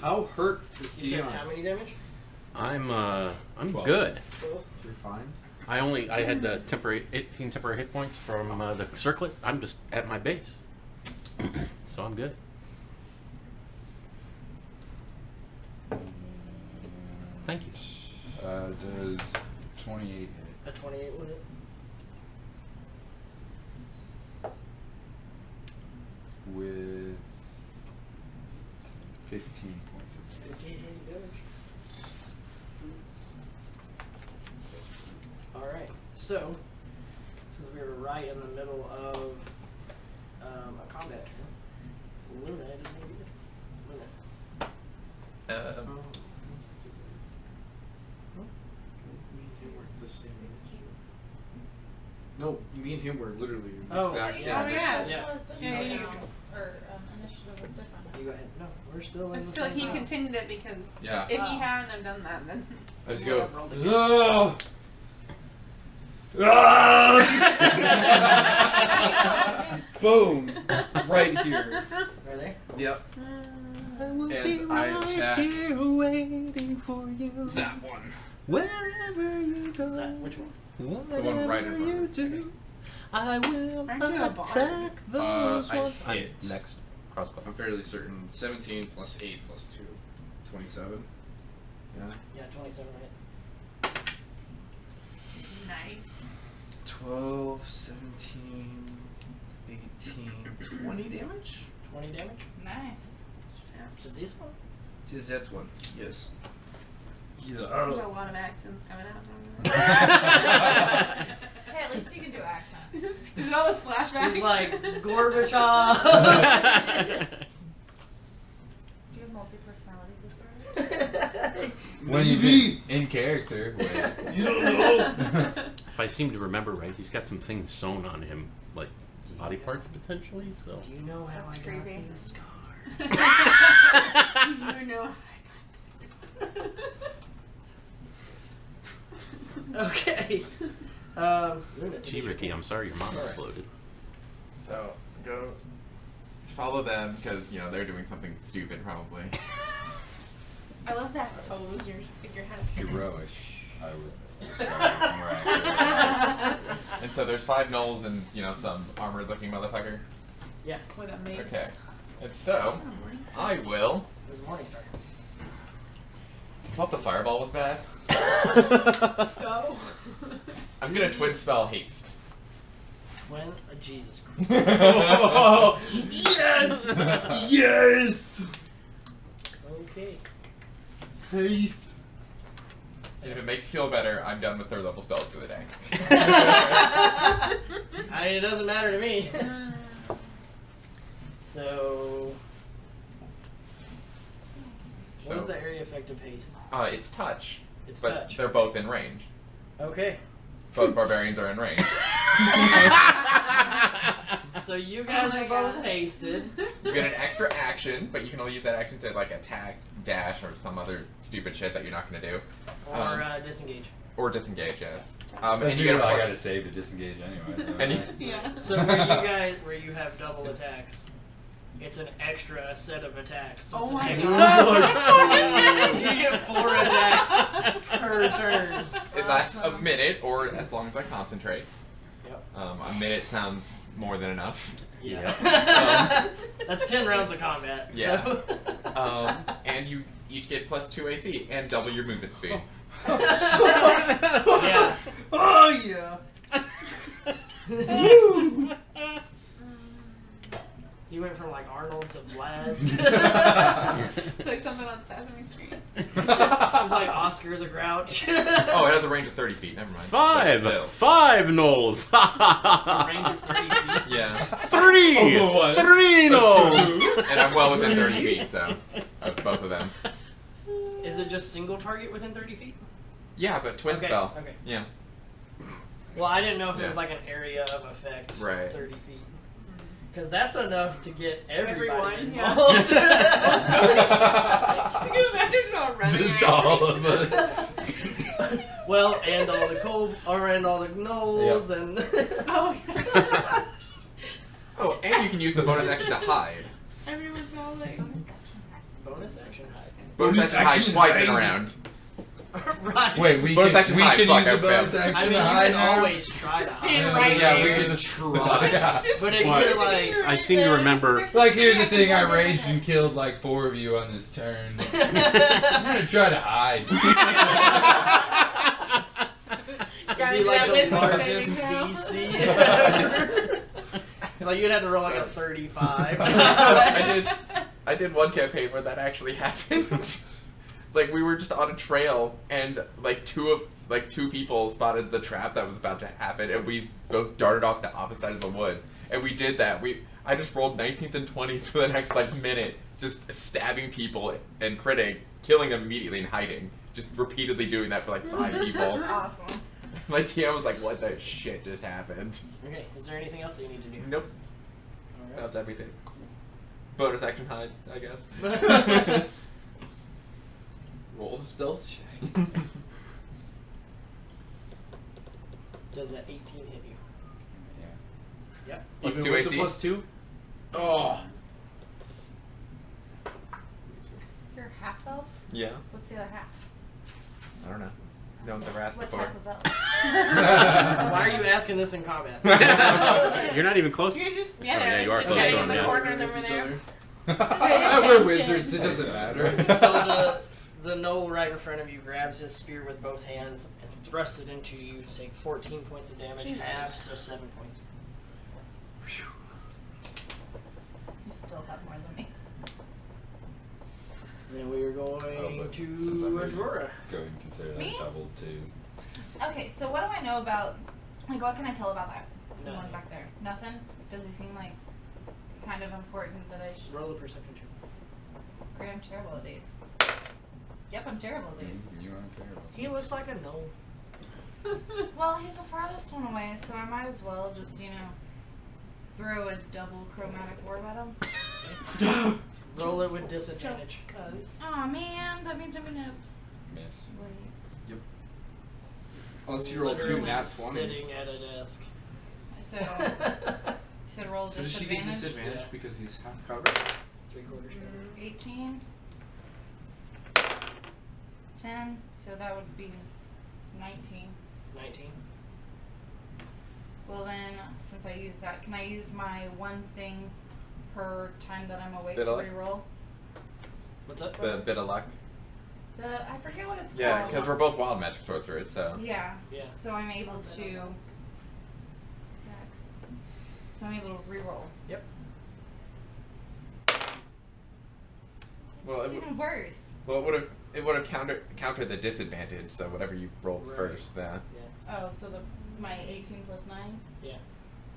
How hurt is You said Dion? how many damage? I'm 12. good. 12. You're fine. I had the temporary 18 temporary hit points from the circlet. I'm just at my base, so I'm good. Thank you. Does 28 hit? A 28 will hit. With 15 points of 15 damage. points of damage. Alright, so, since we were right in the middle of a combat turn, Luna doesn't even get Luna. No, me and him were literally the Oh, exact yeah. same. Oh, yeah. Yeah. Yeah, you- Or initiative was different. You go ahead. No, we're still in But the still, same he pile. continued it because Yeah. if he hadn't have done that, then I just we go. would have rolled again. "Ugh." Boom! Right here. Right there? Yep. And I attack waiting for you. that one. Wherever you go. Is that, which one? The one right in front of me. I will Aren't you a bard? attack those I ones. I'm hit. next. Cross class. I'm fairly certain. 17 plus 8 plus 2. 27. Yeah. Yeah, 27 hit. Nice. 12, 17, 18, 20 damage? 20 damage. Nice. So this one. Just that one, yes. There's a Yeah. lot of accents coming out. Hey, at least you can do accents. Is it all those flashbacks? He's like Gorbachev. Do you have multi-personality disorder? When he's in character. Wait. You don't know. If I seem to remember right, he's got some things sewn on him, like body parts potentially. So. Do you know how That's I creepy. got these scars? You know. Okay. Gee, Ricky, I'm sorry your mom exploded. So go follow them because they're doing something stupid probably. I love that pose your head is spinning. Heroic. I would. And so there's 5 gnolls and some armored-looking motherfucker. Yeah. With a mace. Okay. And so I will. There's a morning star. Thought the fireball was bad. Let's go. I'm gonna twin spell haste. When Jesus Oh, yes! Yes! Okay. Haste. And if it makes you feel better, I'm done with 3rd level spells for the day. It doesn't matter to me. So, what is the area effective haste? It's touch. It's but touch. they're both in range. Okay. Both barbarians are in range. So you guys Oh my are both gosh. hasted. You get an extra action, but you can only use that action to attack, dash, or some other stupid shit that you're not gonna do. Or disengage. Or disengage, yes. And And you get a I plus. gotta save to disengage anyway. So. And you, Yeah. So where you have double attacks, it's an extra set of attacks. So Oh it's an my extra god. You get 4 attacks per turn. it lasts a minute, or as long as I concentrate. Yep. A minute sounds more than enough. Yeah. That's 10 rounds of combat. Yeah. So. And you each get +2 AC and double your movement speed. Yeah. Oh, yeah. You went from like Arnold to Vlad. It's like something on Sesame Street. He's like Oscar the Grouch. Oh, it has a range of 30 feet. Never mind. Five gnolls. Range of 30 feet. Yeah. Three gnolls. And I'm well within 30 feet, so of both of them. Is it just single target within 30 feet? Yeah, but twin Okay, spell. okay. Yeah. Well, I didn't know if it Yeah. was like an area of effect. Right. 30 feet. Because that's enough to get everybody Everyone, yeah. involved. Let's go. Can you imagine just all running Just after all me? of us. Well, and all the and all the gnolls and. Oh, yeah. Oh, and you can use the bonus action to hide. Everyone's all like. Bonus action hide. Bonus action to hide twice in a round. Right. Wait, we Bonus can, action we hide, can fuck, use the I bonus failed. action I mean, to you hide can now? always try Just to stand hide. right Yeah, there. we can try. Yeah. Just But if stand you're right like- there. I seem to remember. There's Like, some here's the shit thing, I can raged find and killed like 4 of you on this turn. I'm It'd gonna try to hide. Gotta be do like that the wisdom largest saving throw. DC ever. Like you'd have to roll like a 35. I did one campaign where that actually happened. Like we were just on a trail and like two people spotted the trap that was about to happen and we both darted off the opposite side of the wood. And we did that. I just rolled 19th and 20s for the next like minute, just stabbing people and critting, killing them immediately and hiding. Just repeatedly doing that for like 5 people. Awesome. My TM was like, what the shit just happened? Okay, is there anything else that you need to do? Nope. Alright. That's everything. Bonus action hide, I guess. Roll the stealth check. Does that 18 hit you? Yep. Plus Even 2 with AC? the +2? Oh. You're half elf? Yeah. What's the other half? I don't know. No one's ever asked What before. type of elf? Why are you asking this in combat? You're not even close. You're just Oh, yeah, you are like close chatting to in him, the yeah. corner over there. We're wizards, it doesn't matter. So the gnoll right in front of you grabs his spear with both hands and thrusts it into you to take 14 points of damage, Jesus. half, so 7 points. to Since I'm ready. Aurora. Go ahead and consider that Me? doubled too. Okay, so what do I know about, like, what can I tell about that one Nothing. back there? Nothing? Does he seem like kind of important that I should? Roll a perception check. Great, I'm terrible at these. Yep, I'm terrible at these. You aren't terrible. He looks like a gnoll. Well, he's the farthest one away, so I might as well just, you know, throw a double chromatic orb at him. Roll it with disadvantage. Aw, man, that means I'm gonna Miss. wait. Unless you roll two Literally nat 20s. sitting at a desk. So, you said roll So does she get disadvantage? disadvantage Yeah. because he's half covered? 3/4 covered. 18. 10, so that would be 19. 19. Well then, since I used that, can I use my one thing per time that I'm awake Bit to of luck? reroll? What's that? The bit of luck. I forget what it's Yeah, called. because we're both wild magic sorcerers, so. Yeah. Yeah. So I'm able to. So I'm able to reroll. Yep. Well, It's it even worse. Well, it would have countered the disadvantage. So whatever you rolled Right. first, yeah. Oh, so my 18 plus 9. Yeah.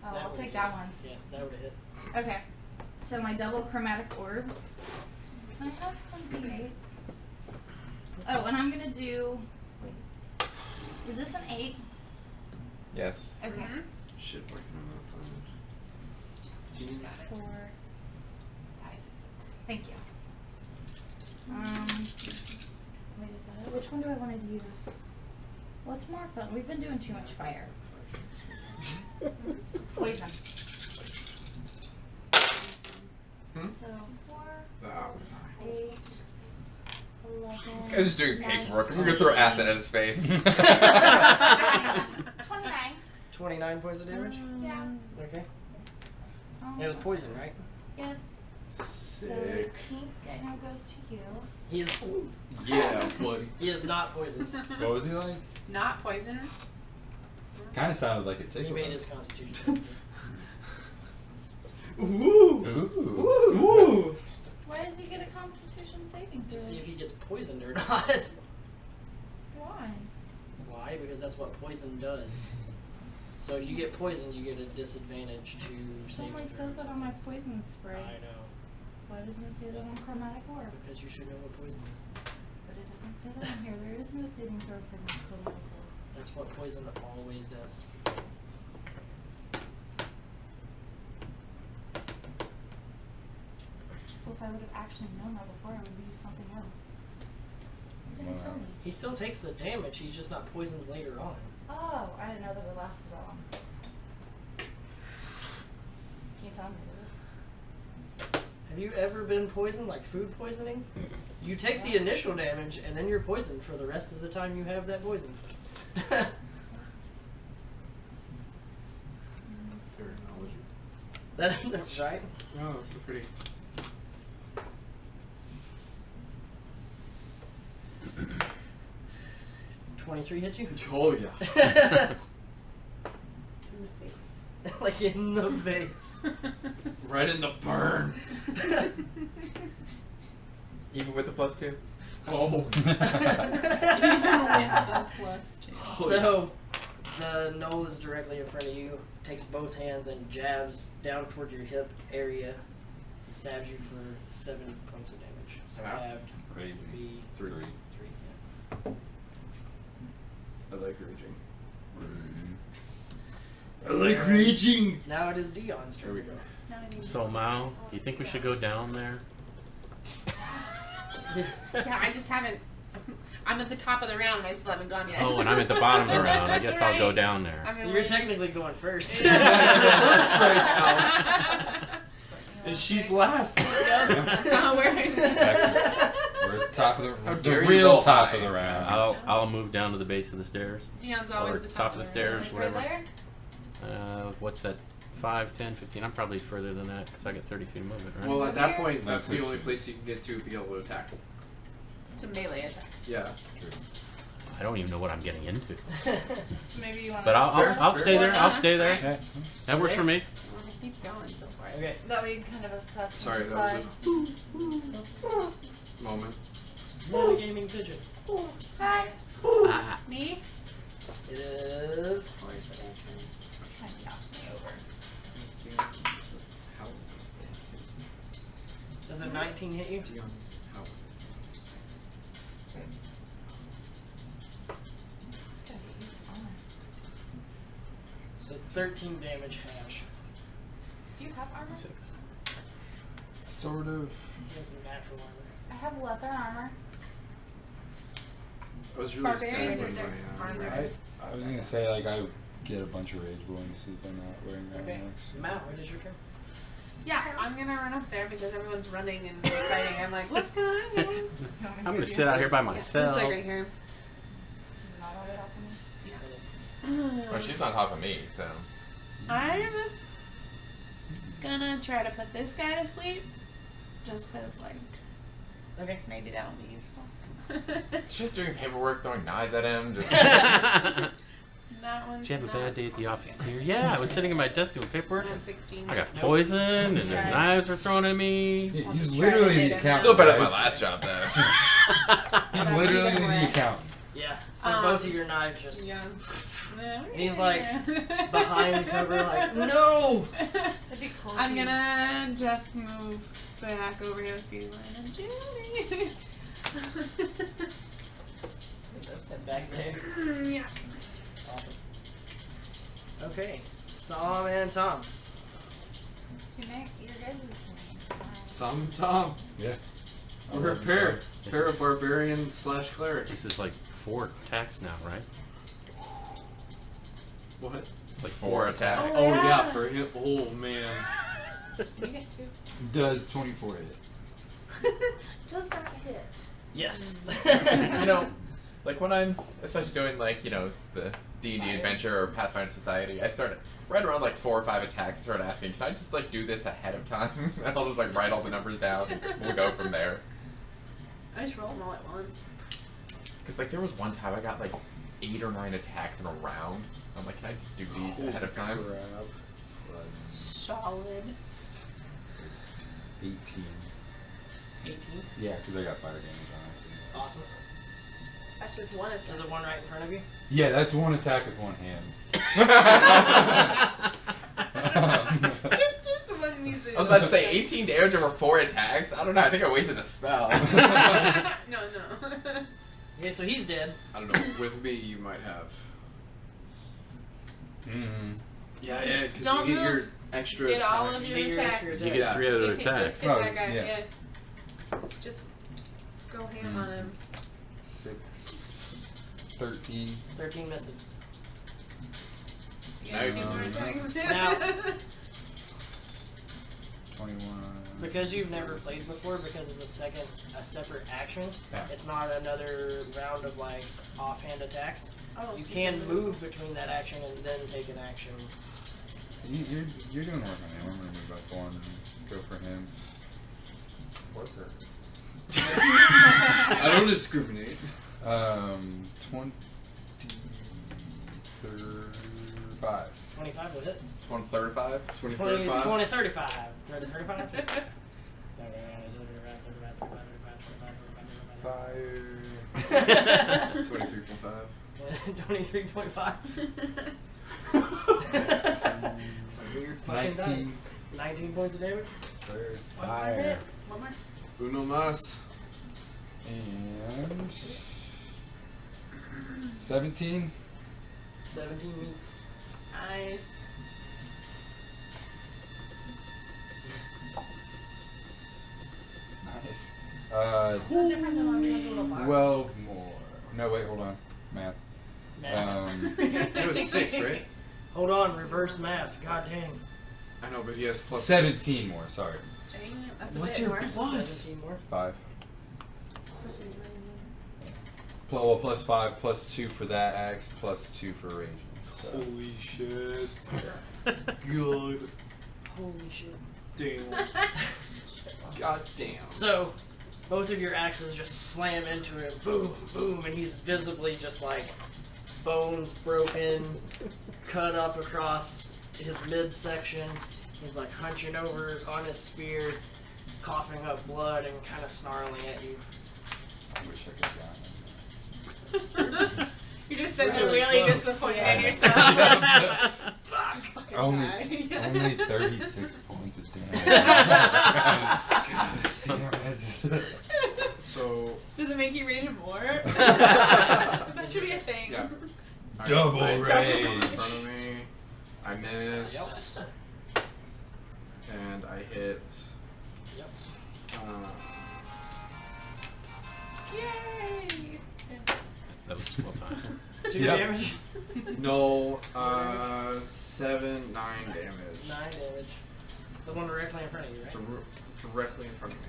Oh, That I'll would take hit. that one. Yeah, that would have hit. Okay. So my double chromatic orb. I have some d8s. Oh, and I'm gonna do. Wait. Is this an 8? Yes. Okay. Shit, working on that phone. Do you need that? 4, 5, 6. Thank you. Wait, is that it? Which one do I want to use? What's more fun? We've been doing too much fire. Poison. Hmm? So 4, Ah. 8, 11. This guy's just doing 19. paperwork. We're gonna throw acid at his face. 29. 29 poison damage? Yeah. Okay. It was poison, right? Yes. So Sick. pink now goes to you. He is. Yeah, buddy. He is not poisoned. What was he like? Not poison. Kind of sounded like a He tickle. made his constitution. Ooh. Ooh. Ooh. Why does he get a constitution saving To see throw? if he gets poisoned or not. Why? Why? Because that's what poison does. So if you get poisoned, you get a disadvantage to It saving only throws. says it on my poison spray. I know. Why doesn't it say that on chromatic orb? Because you should know what poison is. But it doesn't say that on here. There is no saving throw for the chromatic orb. That's what poison always does. Well, if I would have actually known that before, I would have used something else. You didn't tell me. He still takes the damage, he's just not poisoned later on. Oh, I didn't know that it lasted that long. Can you tell me this? Have you ever been poisoned, like food poisoning? You take the initial damage, and then you're poisoned for the rest of the time you have that poison. That's right. Oh, that's so pretty. $23 hits you? Oh, yeah. In the face. Like in the face. Right in the burn. Even with the +2. Oh. So, the Gnoll is directly in front of you, takes both hands and jabs down toward your hip area, and stabs you for 7 points of damage. So Half? halved Crazy. would be 3. 3. Yeah. I like raging. I like raging. Now it is Dion's turn. There we go. Now I need to- So Mao, do you think we should go down there? Yeah, I just haven't. I'm at the top of the round and I still haven't gone yet. Oh, and I'm at the bottom of the round. I guess I'll go Right. down there. I'm So you're technically going first. And she's last. That's not where We're at the top of How the dare you real go top high. of the round. I'll move down to the base of the stairs. Dion's always Or the top of the stairs, Like whatever. right there? What's that? 5, 10, 15. I'm probably further than that because I got 30 feet of movement, right? Well, at that point, That's that's the what only she- place you can get to be able to attack. It's a melee attack. Yeah. I don't even know what I'm getting into. So maybe you want But I'll Fair. stay there. I'll Yeah, stay there. that's Okay. That works for me. We'll just keep going so far. Okay. That way you kind of assess Sorry, and that decide. was a moment. Metagame flaming pigeon. Hi. Ah. Me? It is. Trying to knock me over. Does a 19 hit you? So 13 damage hash. Do you have armor? 6. Sort of. He has a natural armor. I have leather armor. I was really Barbarians sad are when six my armor. I was gonna say like I get a bunch of rage going to sleep. I'm not wearing that Okay. much. Matt, what is your turn? Yeah, I'm gonna run up there because everyone's running and fighting. I'm like, what's going on, guys? I'm gonna sit out here by Yeah, just myself. like right here. Not on top of me. Well, she's on top of me, so. I'm gonna try to put this guy to sleep. Just cause, like, Okay. maybe that'll be useful. It's just doing paperwork, throwing knives at him. Just... That one's Did you have a not bad day at the office here? Yeah, I was sitting at my desk doing paperwork. Not 16. I got poisoned, and the Right. knives were thrown at me. He's Let's try literally to the hit him. accountant. Still better than my guys. last job, though. He's That's literally even the worse. accountant. Yeah. So Um, both of your knives just Yeah. He's like behind cover, like no. That'd be cool. I'm gonna just move back over here with Beeline and Judy. Step back there. Yeah. Awesome. Okay. Sam and Tom. Your guys' turn. Some Tom. Yeah. We're a pair. Pair of barbarian / cleric. This is like 4 attacks now, right? What? It's like 4 attacks. Oh yeah. yeah, for him. Oh man. You get 2. Does 24 hit? Does that hit? Yes. You know, like when I'm especially doing like, you know, the D&D adventure or Pathfinder Society, I start right around like 4 or 5 attacks, start asking, can I just like do this ahead of time? And I'll just like write all the numbers down and we'll go from there. I just roll them all at once. Because like there was one time I got like 8 or 9 attacks in a round. I'm like, can I just do these ahead of time? Solid. 18. 18. Yeah, because I got fire damage on Awesome. That's just one So attack. the one right in front of you. it. Yeah, that's one attack with one hand. just one music. I was about to say 18 damage over 4 attacks. I don't know. I think I wasted a spell. No. Okay, so he's dead. I don't know. With me, you might have. Mm-hmm. Yeah, because Don't you get your move. extra Get all attack. of You your get your attacks. extra You get 3 other Just attacks. hit Oh, that guy. yeah. Yeah. Just go ham on him. 6, 13. 13 misses. You got 2 more Um, attacks. Now- 21. Because you've never played before, because it's a separate action. Yeah. It's not another round of like offhand attacks. Oh, You so can move between that action and then take an action. You're doing work on him. I'm gonna move up one and go for him. Worker. I don't discriminate. 25. 25 will hit. 135. 20, 20, 35. 20, 35. 30, 35. Fire. 23.5. 23.5. Some weird fucking 19. dice. 19 points of damage. Fire. One more. Uno mas. And 17. 17 meets. Nice. Nice. It's no different than when we went to the bar. 12 more. No, wait, hold on. Math. It was 6, right? Hold on, reverse math. God dang. I know, but he has plus 17 more, sorry. Dang it, that's a What's bit your worse. plus? 17 more. 5. Listen, Well, plus 5, plus 2 for that axe, plus 2 for raging. So. Holy shit. God Holy shit. damn. God damn. So, both of your axes just slam into him. Boom, boom, and he's visibly just like bones broken, cut up across his midsection. He's like hunching over on his spear, coughing up blood and kind of snarling at you. wish I could have gotten You just said you're Really really close. disappointed Yeah. in yourself. Just fucking Only, die. only 36 points of damage. Damn it. So Does it make you rage more? That should be a thing. yeah. Alright, Double I attack rage. in front of me. I miss. And I hit. Yep. Yay! That was well timed. 2 Yep. damage. No, 7, 9 damage. 9 damage. The one directly in front of you, right? Directly in front of me.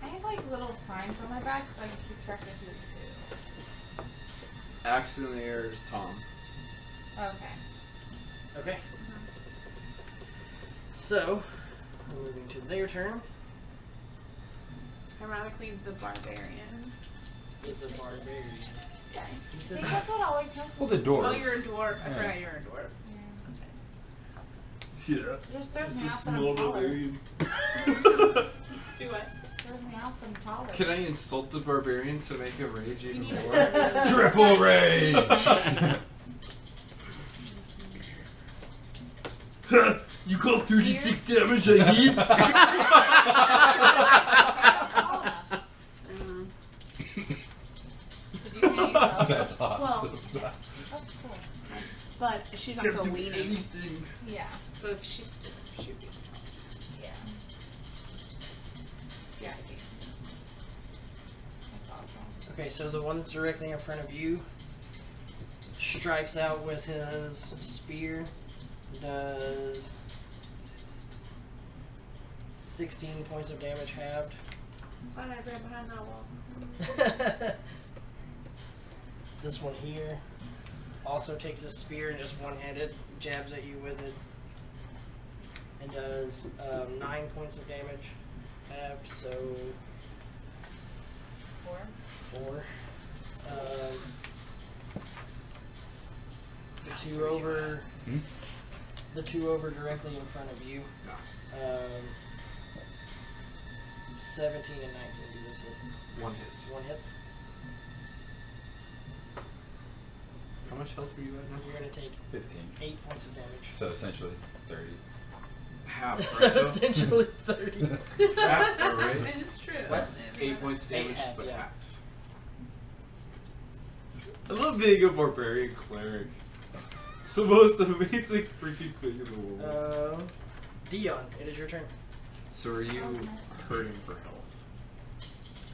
I have like little signs on my back so I can keep track of who's who. Axe in the air is Tom. Okay. Okay. So, moving to their turn Ironically, the barbarian. is a barbarian. Okay. He I says think that's what always messes Well, the door. Well, you're a dwarf. I Yeah. forgot you're a dwarf. Yeah. It just throws It's me a off that I'm small taller. barbarian. Do what? Throws me off that I'm taller. Can I insult the barbarian to make him rage even need more? a Triple rage! You call 36 damage a hit? That's awesome. That's cool. But she's Can't also do leaning. anything. Yeah. So if she's still, she'd be strong. Yeah. Yeah. I think. That's awesome. Okay, so the one that's directly in front of you strikes out with his spear. Does 16 points of damage halved. Glad I ran behind that wall. This one here also takes his spear and just one-handed jabs at you with it. And does 9 points of damage halved, so 4. The two over directly in front of you. 17 and 19 do this hit. One hits. One hits. How much health were you at now? You're gonna take 15. 8 points of damage. So essentially 30. Half, right? So though? essentially 30. Half, alright. It's true. What? 8 points damage, half, but yeah. half. I love being a barbarian cleric. It's the most amazing freaking thing in the world. Dion, it is your turn. So are you hurting for health?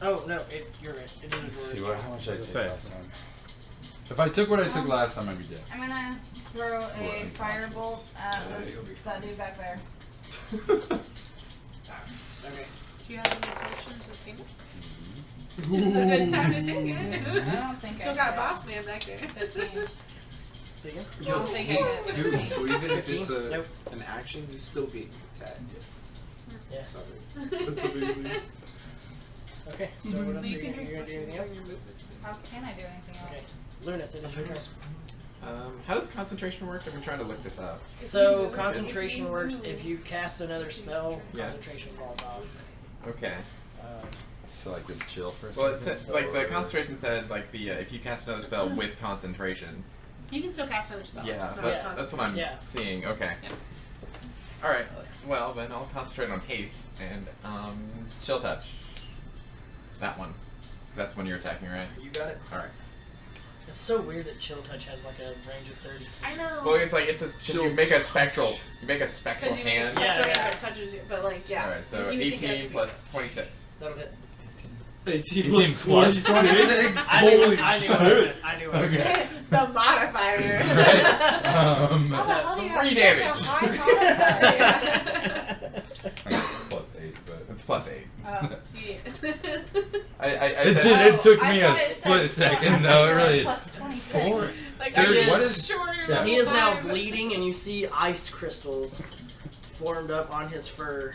Oh no, you're right. It is Let's a see dwarf. how much I took Say. last time. If I took what I took last time, I'd be dead. I'm gonna throw a Well, firebolt at yeah, this, you'll be that dude back there. Okay. Do you have any potions of pink? This is a good time to take it. I don't think Still I got did. boss man back there. 15. Say again? I don't think I Haste did. too, so even if 15? it's Nope. an action, you still get attacked. Yeah. Sorry. That's amazing. Okay, so what else are You you can gonna, drink you gonna do anything else? How can I do anything else? Okay. Luneth, it is your turn. How does concentration work? I've been trying to look this up. So concentration works if you cast another spell, Yeah. concentration falls off. Okay. So like just chill for a Well, second. it said, like the concentration said, like the if you cast another spell with concentration. You can still cast other spells. Yeah, It's not- that's it's not- that's what I'm Yeah. seeing. Okay. Yeah. All right. Well, then I'll concentrate on haste and chill touch. That one. That's when you're attacking, right? You got it. All right. It's so weird that chill touch has like a range of 30 feet. I know. Well, it's like it's a 'cause Chill you make a touch. spectral. You make a spectral Because you make a hand. spectral Yeah. if it touches you, but like, yeah. All right. So You think it 18 would plus be- 26. That'll hit. 18 plus 26? I knew, Holy I knew shit. it. I knew it. Okay. The modifier. How the hell do you have 3 such damage. a high modifier? I guess it's plus 8, but It's plus 8. Yeah. I it, said, did, it took I me a thought it said split second. No, it really. Plus 26. 4. Like, Dude, are you what is- sure you're yeah. level He is now 5? bleeding, and you see ice crystals formed up on his fur,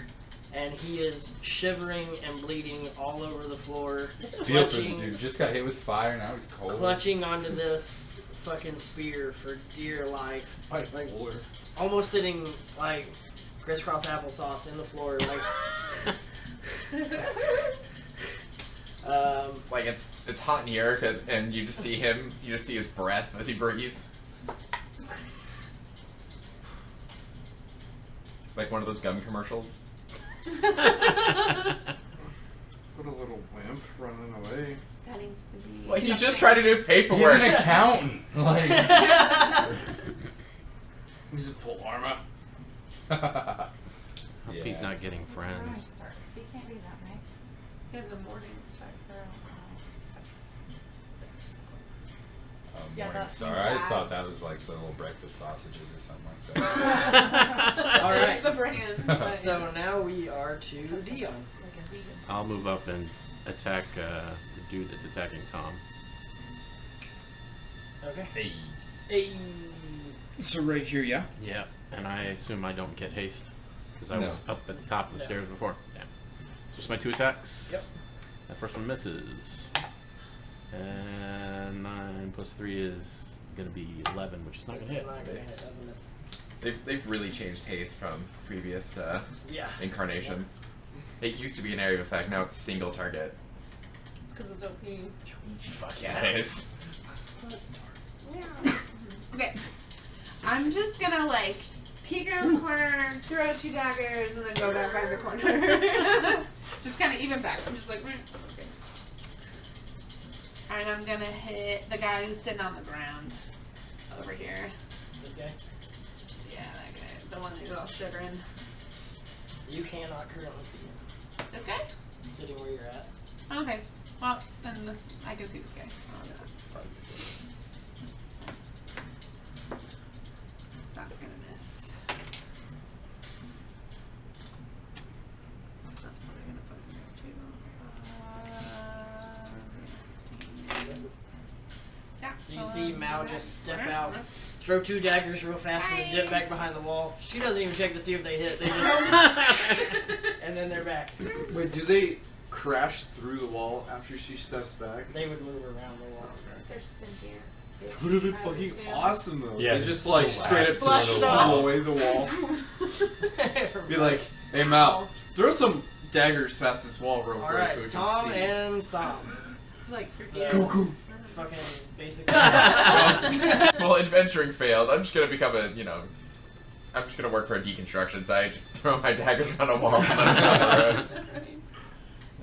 and he is shivering and bleeding all over the floor, Feel for the dude. Just got hit with fire. Now he's cold. clutching onto this fucking spear for dear life, Fight like- war. almost sitting like crisscross applesauce in the floor, like. like like it's hot in here, and you just see him. You just see his breath as he breathes. Like one of those gum commercials. What a little wimp running away. That needs to be. Well, he's just trying to do his He's paperwork. an accountant. Like. He's in full armor. Hope Yeah. he's not getting Where do I friends. start? So you can't be that nice. He has a morning strike girl. Yeah, Morning that's Star. I bad. thought that was like the little breakfast sausages or something like that. All That's right. the brand. but So now we are to Dion. I'll move up and attack the dude that's attacking Tom. Okay. Hey. Hey. So right here, yeah. Yeah, and I assume I don't get haste because I No. was up at the top of the No. stairs before. Damn. So just my 2 attacks. Yep. That first one misses. And 9 plus 3 is gonna be 11, which is not It's gonna hit. not gonna hit. That's a miss. They've really changed haste from previous Yeah. incarnation. It used to be an area of effect. Now it's single target. It's because it's OP. Fuck yeah, it is. Okay. I'm just gonna like peek around the corner, throw 2 daggers, and then go back behind the corner. Just kind of even back. I'm just like, okay. And I'm gonna hit the guy who's sitting on the ground over here. This guy. Yeah, that guy, the one who's all shivering. You cannot currently see him. This guy? Sitting where you're at. Okay. Well, then this I can see this guy. Oh, no. That's gonna miss. That's probably gonna put in this too. 16. Misses. Yeah. So you see Mao yeah. just step out, throw 2 daggers real fast, and then dip back behind the wall. She doesn't even check to see if they hit. They just and then they're back. Wait, do they crash through the wall after she steps back? They would move around the wall. They're sentient. Would have been I would fucking assume. awesome though. Yeah, They just like just straight up blast just the wall. blow away the wall. Be like, hey Mal, throw some daggers past this wall real All quick right, so we Tom can see. and Sam. Like The freaking. fucking basic. Well, adventuring failed. I'm just gonna become a, I'm just gonna work for a deconstruction site. Just throw my daggers on a wall. And let 'em go on the road.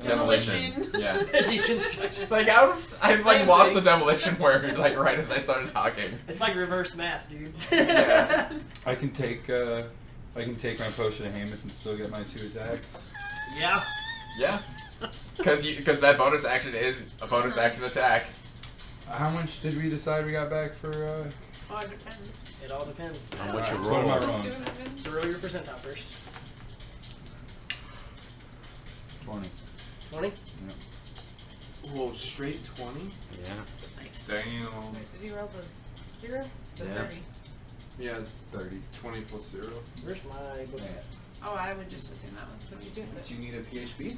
Demolition. Yeah. Deconstruction. Like I Same like lost thing. the demolition word like right as I started talking. It's like reverse math, dude. Yeah. I can take my potion of Hamath and still get my 2 attacks. Yeah. Yeah. Because that bonus action is a bonus action attack. How much did we decide we got back for? Oh, it depends. It all depends. On what you Alright, so what am I roll. rolling? So roll your percentile first. 20. 20? Whoa, straight 20? Yeah. Nice. Damn. Did you roll the 0? So Yeah. 30. Yeah, 30. 20 plus 0. Where's my book at? Oh, I would just assume that was what you do. Do you need a PHP?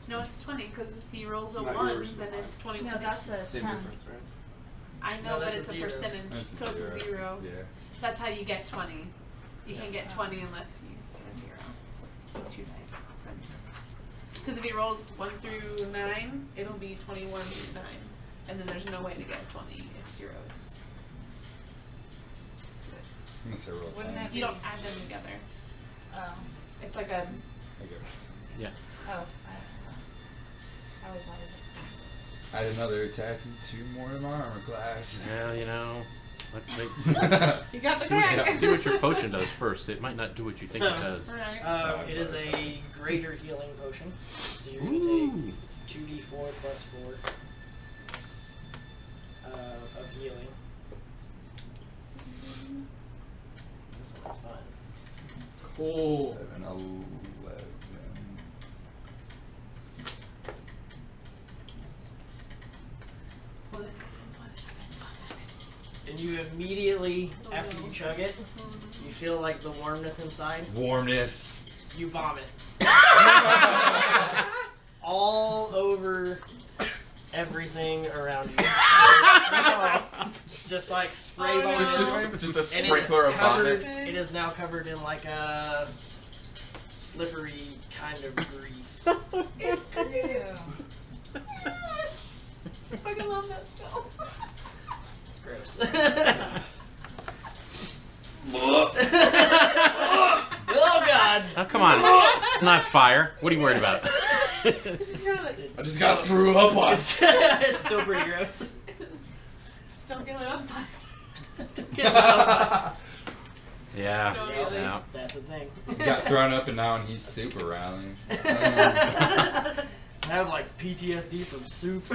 No, it's 20 because if he rolls a Not 1, yours, then but it's 21. No, that's a Same 10. difference, right? I know, No, but that's it's a a zero. percentage, That's a so it's a 0. Yeah. That's how you get 20. You can't get 20 unless you get a 0. Those 2 dice. Because if he rolls 1 through 9, it'll be 21 through 9. And then there's no way to get 20 if 0 is. I'm gonna say roll Wouldn't 10. that You don't add them together. Oh. It's like a. Okay. Oh. I always thought it I had another attack and 2 more in my armor class. Well, let's make You got the see, what, crack! see what your potion does first. It might not do what you think So, it does. Alright. It is a greater healing potion. So you're going to Ooh. take it's 2d4 plus 4 of healing. This one's fun. Cool. 7, 11. And you immediately, Oh, after no. you chug it, you feel like the warmness inside. Warmness. You vomit. All over everything around you. Just like spray Oh, bomb no. everywhere. Just a And it's sprinkler of covered, vomit. it is now covered in like a slippery kind of grease. It's not fire. What are you worried about? I just got threw up on. It's still pretty gross. Don't get lit on fire. Yeah. Don't Yeah, really. Yeah. That's the thing. He got thrown up and now he's super rallying. I have like PTSD from soup.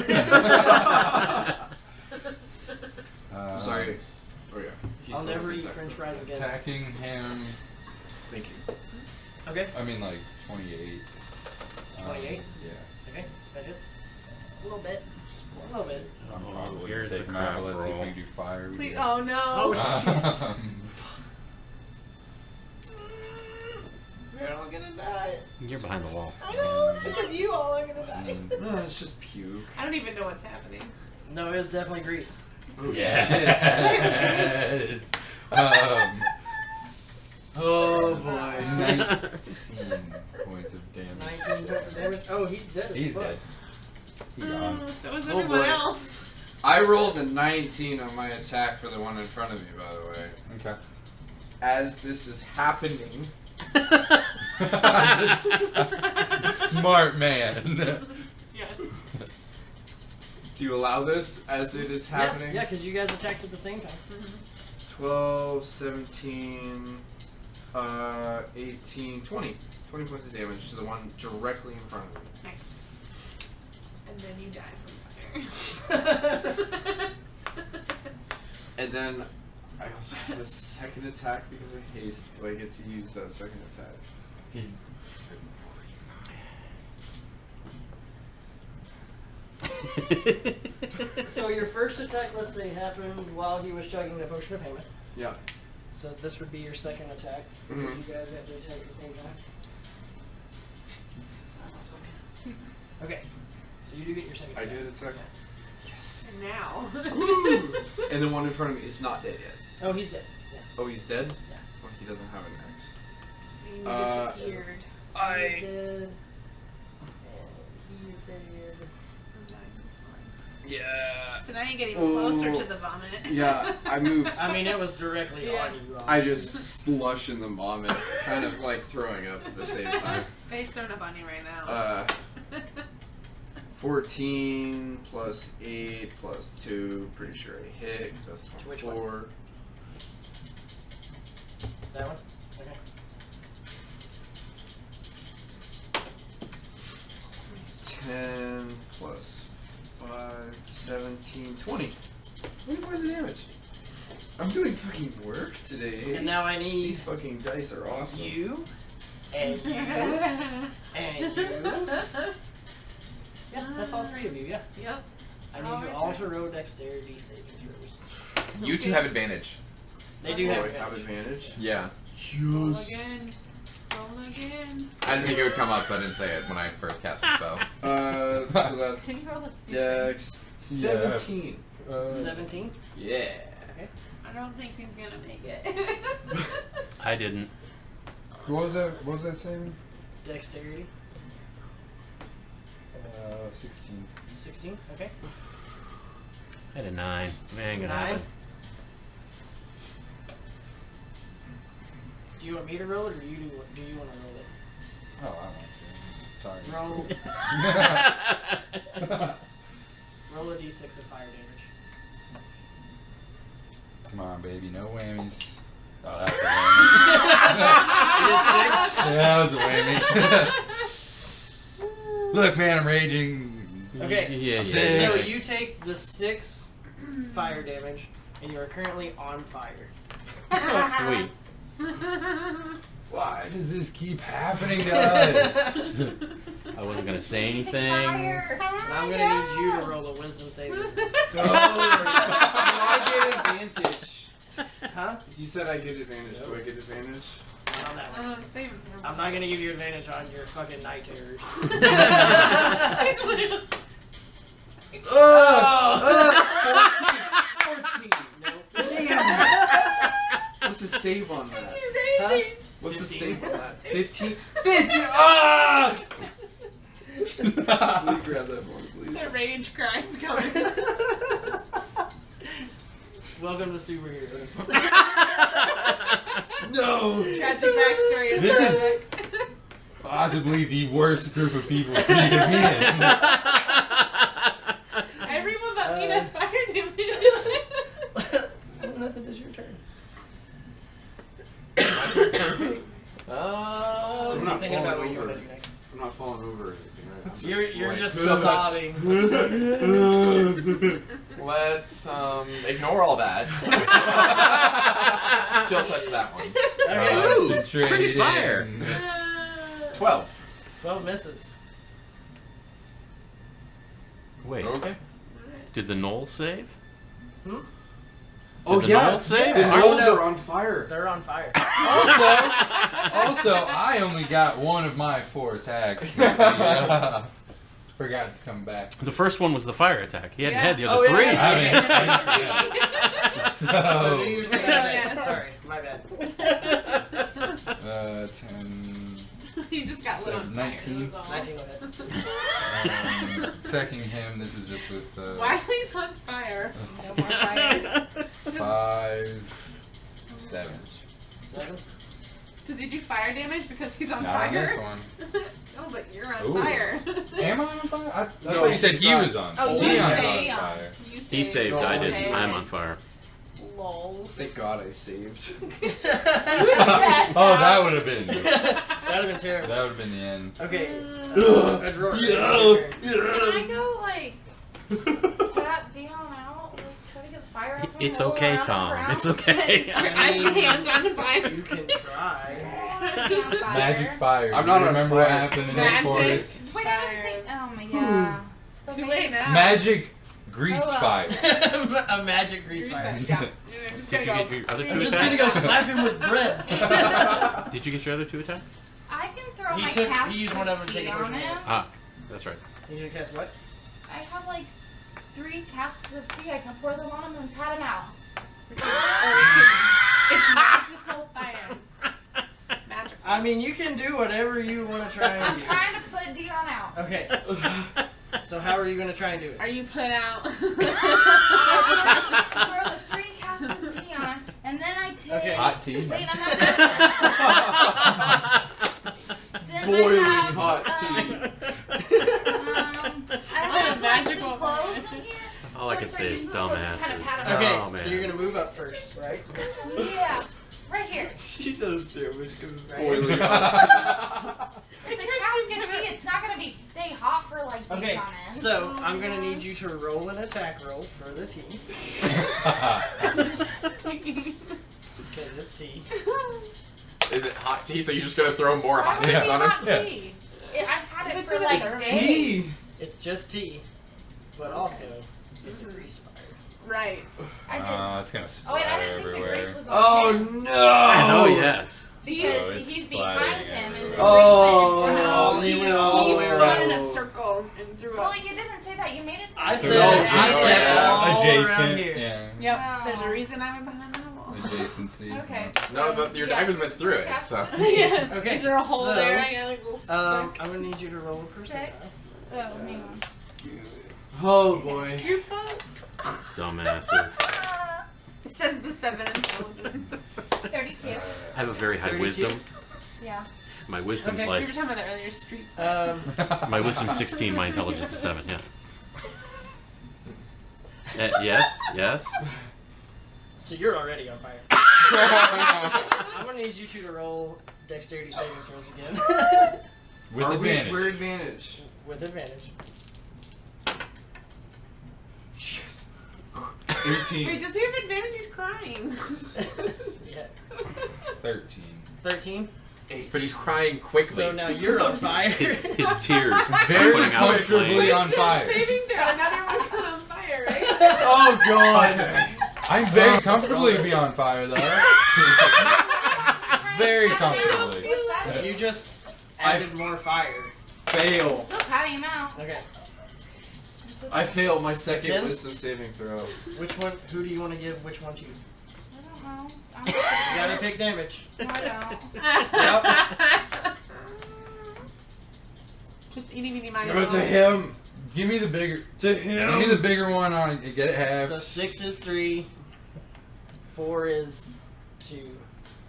I'm sorry. Oh yeah. He I'll still never hasn't eat attacked French me. fries again. Attacking him. Thank you. Okay. I mean, like 28. 28? Yeah. Okay. That hits. A little bit. A little bit. I'm Oh, probably here's take the him out. crap Let's see if roll. we can do fire. Please. Oh no. Oh, We're all gonna die. You're behind the wall. I know. I said you all are gonna die. No, it's just puke. I don't even know what's happening. No, it was definitely grease. Oh Yes. Oh boy. 19 points of damage. 19 points of damage. Oh, he's dead as He's fuck. dead. He gone. So is Oh, everyone boy. else. I rolled a 19 on my attack for the one in front of me, by the way. Okay. As this is happening, Smart man. Yeah. do you allow this as it is happening? Yeah, because you guys attacked at the same time. 12, 17, 18, 20. 20 points of damage to the one directly in front of me. Nice. And then you die from fire. And then I also have a second attack because of haste. Do I get to use that second attack? He's. So your first attack, let's say, happened while he was chugging the potion of payment. Yeah. So this would be your second attack. Mhm. You guys have to attack at the same time. Okay. So you do get your second I attack. did attack. Yes. And now. And the one in front of me is not dead yet. Oh, he's dead. Yeah. Oh, he's dead? Yeah. Well, he doesn't have an X. You disappeared. He's dead. And he's dead. Yeah. So now you're getting closer Oh. to the vomit. Yeah, I move. I mean, it was directly Yeah. on you. I just slush in the vomit, kind of like throwing up at the same time. Face throwing up on you right now. 14 plus 8 plus 2, pretty sure I hit, 'cause that's Which 24. That one? Okay. Ten plus 5, 17, 20. 20 points of damage. I'm doing fucking work today. And now I need These fucking dice are awesome. you and you and you. Yeah, that's all three of you. Yeah. Yep. I need you all to roll dexterity saving throws. You two have advantage. They do Oh, have I have advantage. advantage. Yeah. Roll again. Roll again. I didn't think it would come up, so I didn't say it when I first cast the spell. So that's Can you roll a stupid? Dex 17. 17. Yeah. I don't think he's gonna make it. I didn't. What was that? What was that saving? Dexterity. 16. 16. Okay. I had a 9. Man, ain't gonna 9. happen. Do you want me to roll it, or do you want to roll it? Oh, I want to. Sorry. Roll. Roll a d6 of fire damage. Come on, baby, no whammies. Oh, that's a whammy. You did 6? Yeah, that was a whammy. Look, man, I'm raging. Okay. Yeah, So yeah. you take the 6 fire damage, and you are currently on fire. Sweet. Why does this keep happening to us? I wasn't gonna say anything. And I'm gonna need you to roll a wisdom saving. Oh, I get advantage. Huh? You said I get advantage. Do I get advantage? Not on that one. Same. I'm not gonna give you advantage on your fucking night terrors. Oh! 14! Nope. Damn it! What's the save on that? Huh? What's the 15. save on that? 15? 15! Ah! Will you grab that one, please? The rage cries coming. Welcome to superhero. No! Tragic backstory is This is- tragic. possibly the worst group of people for me to be in. Everyone but me has fire damage. Nothing is your turn. So What I'm are you not thinking about falling what you over. want to do next? I'm not falling over or anything, right? I'm You're like, just sobbing. sobbing. Let's ignore all that. She'll touch that one. Concentrating. pretty fire. 12. 12 misses. Wait, Okay. did the Gnoll save? Oh the yeah, Gnoll save? the Oh, gnolls no. are on fire. They're on fire. Also, I only got one of my 4 attacks. Forgot to come back. The first one was the fire attack. He hadn't Yeah. had the other Oh, yeah, three. yeah. So, So do your save. Yeah. Sorry, my bad. 10, He just got lit on fire. 19. That was all. 19 go ahead. Attacking him, this is just with Wiley's on fire. No more fire. 5, 7. 7. Does he do fire damage because he's on Not on fire? this one. No, but you're on Ooh. fire. Am I on fire? I No, thought you said he's he not. was on. Oh, you Leon's saved. on fire. You He saved. No, I didn't. okay. I'm on fire. Lols. Thank God I saved. Oh, that would have been. That would have been terrible. That would have been the end. Okay. Edward, Yeah. Can I go, like, pat Dion out? Like, try to get the fire out from him, It's roll okay, around Tom. around? It's okay. Your eyes and hands on fire. You can try. Magic fire. I'm not on Remember what fire. happened in the Magic. forest? Wait, I didn't think. Oh my god. Too late now. Magic grease Oh, well. fire. A magic grease fire. Yeah. You're just Did you gonna get your other I'm 2 just gonna go attacks? slap him with bread. Did you get your other 2 attacks? I can throw He my took- cast he used one of them to tea take it on from him. him. Ah, that's right. You need to cast what? I have like 3 casts of tea. I can pour them on him and pat him out. It's magical fire. Magical. I mean, you can do whatever you want to try and I'm do. trying to put Dion out. Okay. So how are you going to try and do it? Are you put out? I throw the 3 casts of tea on him, and then I take. Okay. Hot tea. Wait, I'm having. Then Boiling I have, hot tea. I have like magical some clothes in here. All I can So say is you're supposed to kinda dumbasses. pat him Okay, Oh, man. so you're going to move up first, right? Yeah, right here. She does damage because it's Right. boiling hot. It's a cask of tea. It's not gonna stay hot for like days Okay, on end. so I'm going to need you to roll an attack roll for the tea. Because it's tea. Is it hot tea? So you're just gonna throw more hot Yeah. things on her? Hot tea. I've had it It's for in like a days. It's just tea, but also it's a grease fire. Right. I did. It's gonna Oh wait, I splatter didn't think the everywhere. grease was on Oh him. no! Oh, yes. Because Oh, it's he's splattering behind him and the Oh, grease went in front of him. he went all the He way spun around. in a circle and threw Well, up. you didn't say that. You made it. I sound said, like- I said all around adjacent. here. Yeah. Yep. Wow. There's a reason I'm behind that wall. Adjacency. Okay. No, but your daggers went through it, Cast so. Yeah. Okay, Is there a hole so, there? I got like a little stick. I'm gonna need you to roll a percentile. Oh, hang on. Oh boy. You're fucked. Dumbasses. It says the 7 intelligence. 32. I have a very high 32? wisdom. Yeah. My wisdom's Okay. We were like, talking about that earlier. Streets. my wisdom's 16, my intelligence is 7, yeah. Yes. So you're already on fire. I'm gonna need you two to roll dexterity saving throws again. With Are advantage. We're advantage. With advantage. Yes. Wait, 18. does he have advantage? He's crying. Yeah. 13. 13. 8. But he's crying quickly. So now you're on fire. His tears Very putting out comfortably flames. on fire. Saving throw. Another one caught on fire, right? Oh god. I'm very comfortably be on fire though. Very comfortably. You just added more fire. Fail. Still patting him out. Okay. I failed my second 10? wisdom saving throw. Which one? Who do you want to give which one to? You I don't know. gotta pick damage. No, I don't. Just eating meeny miny. Go to him. Give me the bigger. To Give me him. the bigger one on. Get it half. So 6 is 3. 4 is 2.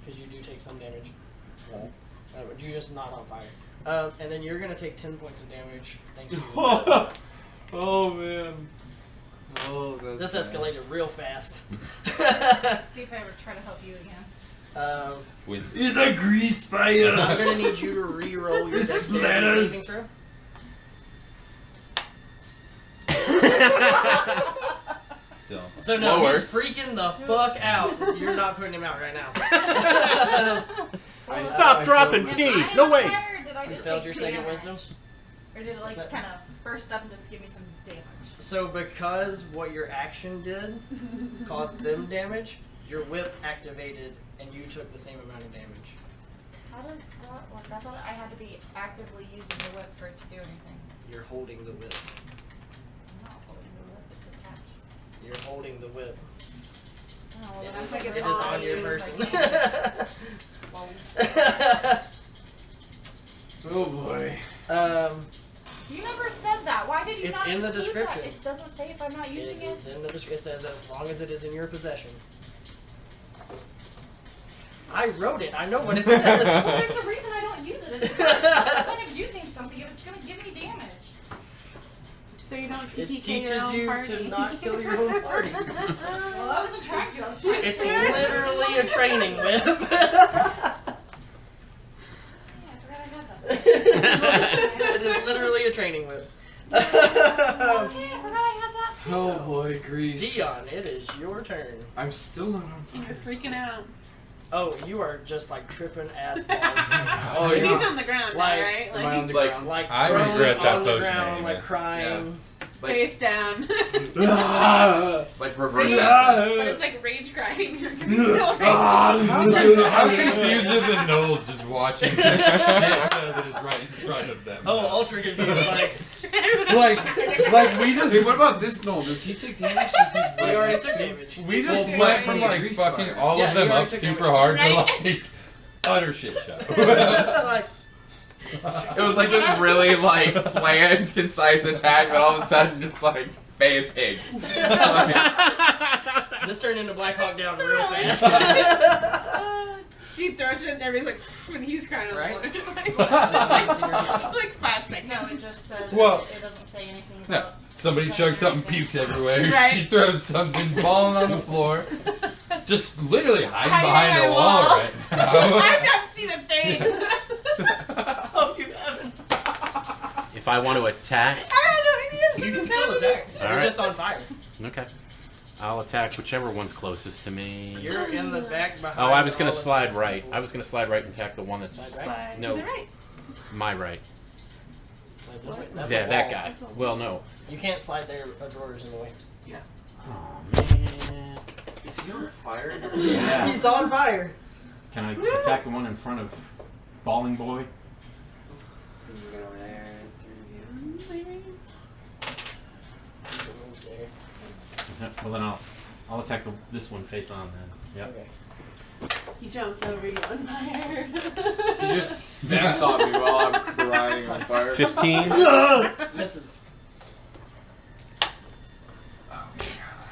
Because you do take some damage. But you're just not on fire. And then you're gonna take 10 points of damage. Thanks to Oh man. Oh, this that's escalated real fast. See if I ever try to help you again. It's a grease fire. I'm gonna need you to re-roll your This dexterity splatters. saving throw. Still. So no, Lower. he's freaking the fuck out. You're not putting him out right now. Stop, dropping, Am key. I No way. inspired, or did I You just failed take your second damage? wisdom. Or did it like Is that- kind of burst up and just give me some damage? So because what your action did caused them damage, your whip activated and you took the same amount of damage. How does that work? I thought I had to be actively using the whip for it to do anything. You're holding the whip. I'm not holding the whip, it's attached. You're holding the whip. Oh, well, It then I'm is, taking it is off on as your soon as person. I can. Oh boy. You never said that. Why did you It's not in the include description. That? It doesn't say if I'm not using it. It's in the description. It says as long as it is in your possession. I wrote it. I know what it says. Well, there's a reason I don't use it. It's the point of using something if it's going to give me damage. So you don't It TPK teaches your own you party. to not kill your own party. Well, I wasn't trying to. I was trying It's to. literally a training whip. Yeah, I forgot I had that. It is literally a training whip. Okay, I forgot I had that too. Oh boy, grease. Dion, it is your turn. I'm still not on And fire. you're freaking out. Oh, you are just like tripping ass balls. Oh, And yeah. he's on the ground now, Like- right? Am I on the Like- ground? Like I prone regret that on the potion ground, anyway. like crying. face down. Like reverse Rage- acid. but it's like rage crying. You're still raging. How confused are the Knolls just watching this shit that is right in front of them? Oh, ultra confused. like we just. Hey, what about this Gnoll? Does he take damage? We already took damage. We just Well, went from why? like Grease fucking fire. all Yeah, of them you up already took super damage. hard Right? to like utter shit show. Like, It was like this really like planned, concise attack, but all of a sudden just like Bay of Pigs. this turned into Black Hawk Down real fast. She throws it in there, he's like, when he's crying on Right? the floor. Right? like 5 seconds. No, it just says Well- it doesn't say anything No, about. somebody chugs something, pukes everywhere. Right. She throws something falling on the floor. Just literally hiding Hiding behind by a a wall wall. right now. I've not seen a face. Oh, you haven't. If I want to attack, I don't know any of You this can is still happening. attack. You're Alright. just on fire. okay. I'll attack whichever one's closest to me. You're in the back behind. Oh, I was gonna all of slide these right. people. I was gonna slide right and attack the one that's Slide Slide No. to the right. my right. Slide this way. That's Yeah, a that wall. guy. That's a Well, no. You can't slide there. A drawer's in the way. Oh man. Is he on fire? Yeah. He's on fire. Can I attack the one in front of Balling Boy? Get over there through you, maybe? Well then I'll attack this one face on then. Yep. Okay. He jumps over you on fire. He just steps on me while I'm crying on fire. 15. Misses.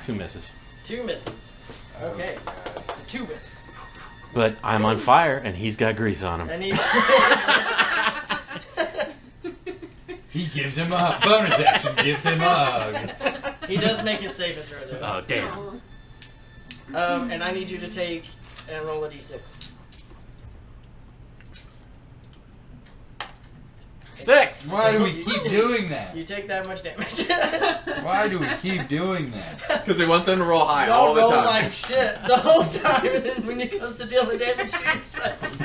2 misses. 2 misses. Okay. So 2 whiffs. But I'm on fire and he's got grease on him. And he. He gives him a bonus action, gives him a hug. He does make his save and throw though. Oh damn. And I need you to take and roll a d6. 6. Why do we keep doing that? You take that much damage. Why do we keep doing that? Because we want them to roll high Y'all all the roll time. like shit the whole time, and then when it comes to dealing damage to yourselves,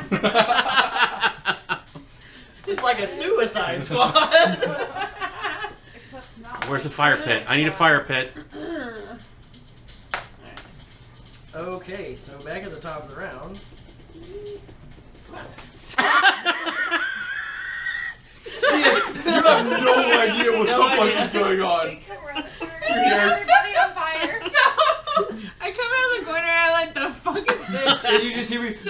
it's like a suicide squad. Except not Where's the like fire so pit? it's I need a not. fire pit. Okay, so back at the top of the round. You have no idea what No the fuck idea. is going on. Everybody on fire. So, I come out of the corner and I'm like, the fuck is this? And you just hear me. So-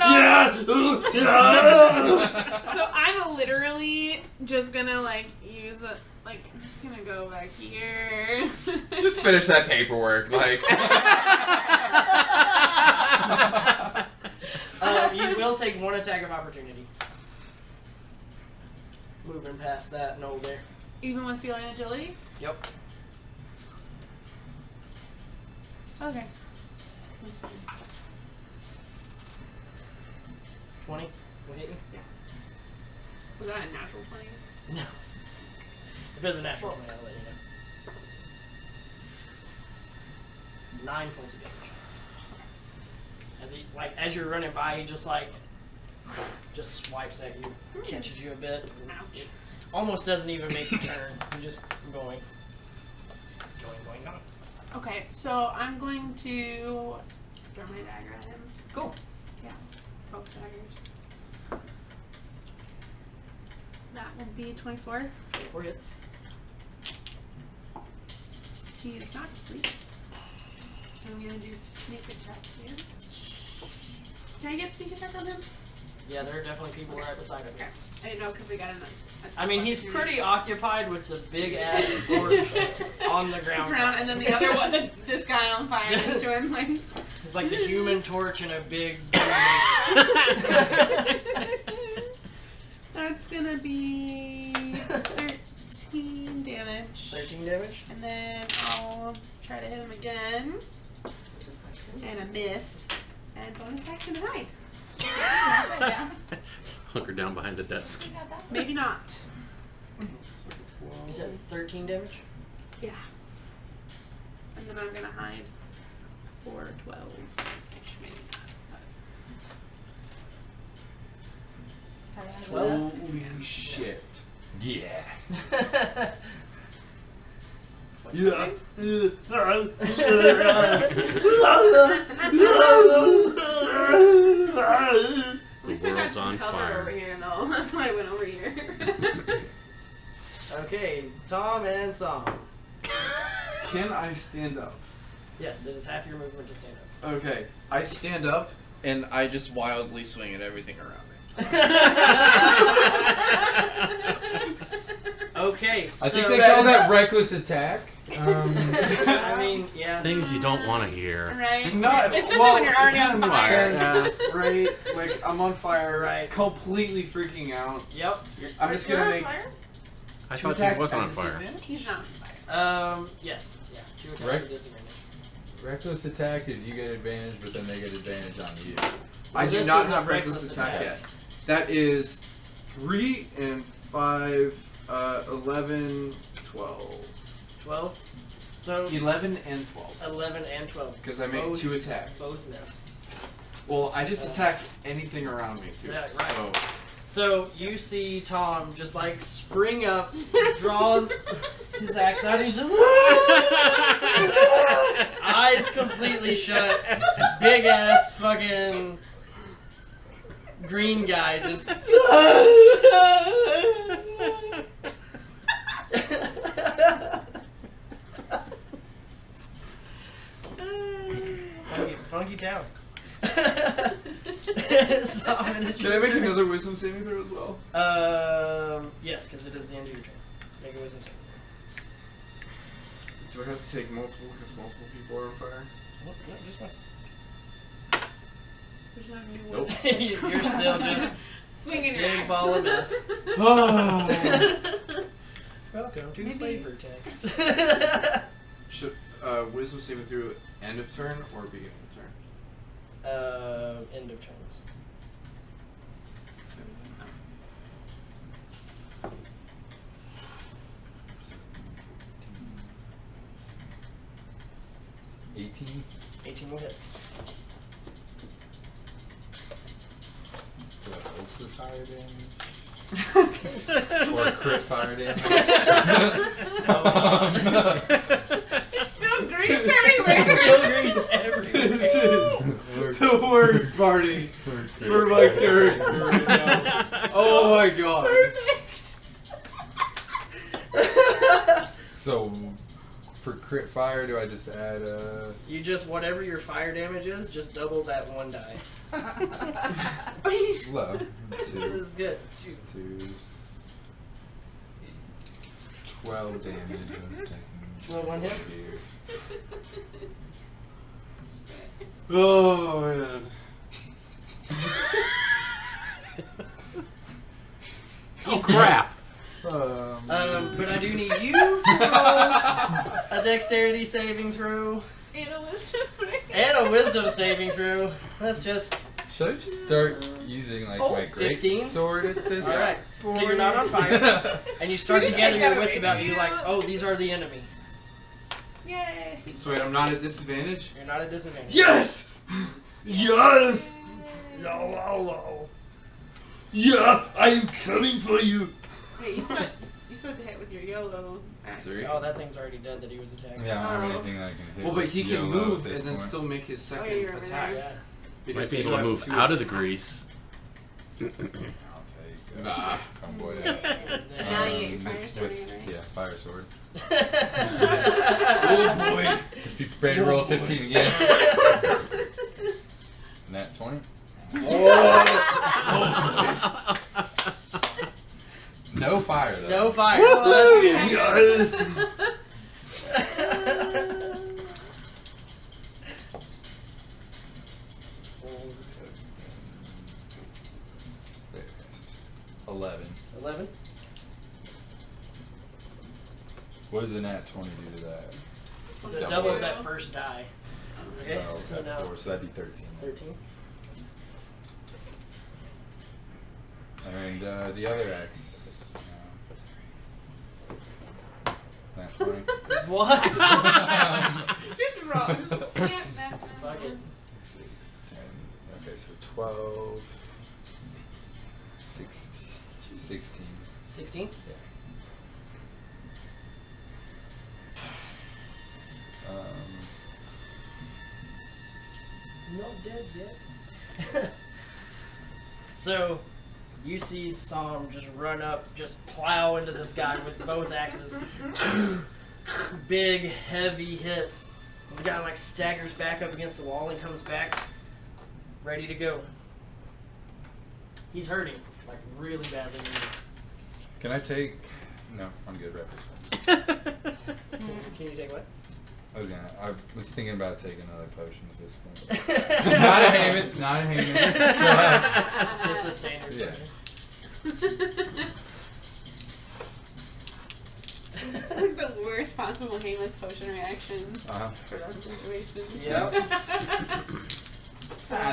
Yeah. So I'm literally just gonna like use a, like, I'm just gonna go back here. Just finish that paperwork, like. You will take 1 attack of opportunity. moving past that Gnoll there. Even with feline agility? Yep. Okay. 20 will hit you? Was that a natural 20? No. If it's a natural 20, I'll let you know. 9 points of damage. As you're running by, he just swipes at you, catches you a bit. Ouch. It almost doesn't even make a turn. You're just going. Okay, so I'm going to throw my dagger at him. Cool. Yeah, both daggers. That will be 24. 4 hits. He is not asleep. I'm gonna do sneak attack here. Can I get sneak attack on him? Yeah, there are definitely people right beside him. Okay. I didn't know because we got a I mean, he's pretty occupied with the big ass torch on the ground. And then the other one, this guy on fire next to him, like. It's like the human torch in a big. That's gonna be 13 damage. 13 damage. And then I'll try to hit him again. And a miss. And bonus action hide. Hunker down behind the desk. Maybe not. You said 13 damage? Yeah. And then I'm gonna hide for 12. Which maybe not. Holy shit. Yeah. Yeah. At least I got world's some on cover fire. over here, though. That's why I went over here. Okay, Tom and Song. Can I stand up? Yes, it is half your movement to stand up. Okay, I stand up and I just wildly swing at everything around me. Okay, so I think they call that reckless attack. I mean, yeah. Things you don't want to hear. Right? Not, Especially well, when you're already it on kinda makes fire. sense, right? Like, I'm on fire, Right. completely freaking out. Yep. I'm just gonna make I 2 thought attacks he wasn't on at fire. disadvantage? He's not on fire. Yes. Yeah. 2 attacks Right. at disadvantage. Reckless attack is you get advantage, but then they get advantage on you. I Well, do this not is a have reckless attack yet. That is 3 and 5, 11, 12. 12. So 11 and 12. 11 and 12. Because I make Both- 2 attacks. Both miss. Well, I just attack anything around me, too. Yeah, right. So, So you see Tom just like spring up, draws his axe out. He's just eyes completely shut, big ass fucking green guy just. funky town. So can I make another wisdom saving throw as well? Yes, because it is the end of your turn. Make a wisdom saving. Do I have to take multiple because multiple people are on fire? No, just one. There's not gonna be Nope. one. You're still just swinging your big axe. ball of mess. Oh. Welcome to Maybe- flavor text. Should wisdom saving through end of turn or beginning of turn? End of turns. 18. 18 will hit. Do I hope for fire damage? Or crit fire damage? There's still grease everywhere. Still grease everywhere. This is the worst party for my character right now. Oh my god. Perfect. So, for crit fire, do I just add You just, whatever your fire damage is, just double that one die. low? This 2, is good. 2. 2, 12 damage. I was taking 12 one hit? here. Oh man. Oh crap! dexterity saving throw. And a wisdom. And a wisdom saving throw. That's just... Should I just start using like my great 15? sword at this? Alright, so you're not on fire. And you start to just gather take your that wits away about from you you. like, oh, these are the enemy. Yay. So wait, I'm not at disadvantage? You're not at disadvantage. Yes! Yes! Yeah, I am coming for you. Wait, you still have to hit with your YOLO axe. Sorry? Oh, that thing's already dead that he was attacking. Yeah, I don't have Oh. anything that I can hit. Well, but with he can YOLO move at this and then point. still make his second Oh, you're over attack. Yeah. Might be you able to have move two out of the attacks. grease. I'll take it. Nah. Oh boy, yeah. Now you get fire It's sword, with- right? Yeah, fire sword. Oh boy. Just be prepared to roll 15 again. Nat 20. No fire though. No fire, so that's good. Yes. 11. 11. What does a nat 20 do to that? So it Double doubles it. that first die. Okay, so that's now 4, so that'd be 13. 13. And the other X. Nat 20. What? Just roll. Just, yeah, Fuck it. 10. Okay, so 12. 16. 16? Not dead yet. So, you see Psalm just run up, just plow into this guy with both axes. Big, heavy hits. The guy like staggers back up against the wall and comes back, ready to go. He's hurting, like really badly. Can I take? No, I'm good. Represent. Can you take what? I was thinking about taking another potion at this point. Not a Hammond. Not a Hammond. Go ahead. Just the standard. Yeah. like the worst possible Heyman potion reaction Uh-huh. for that situation. Yep.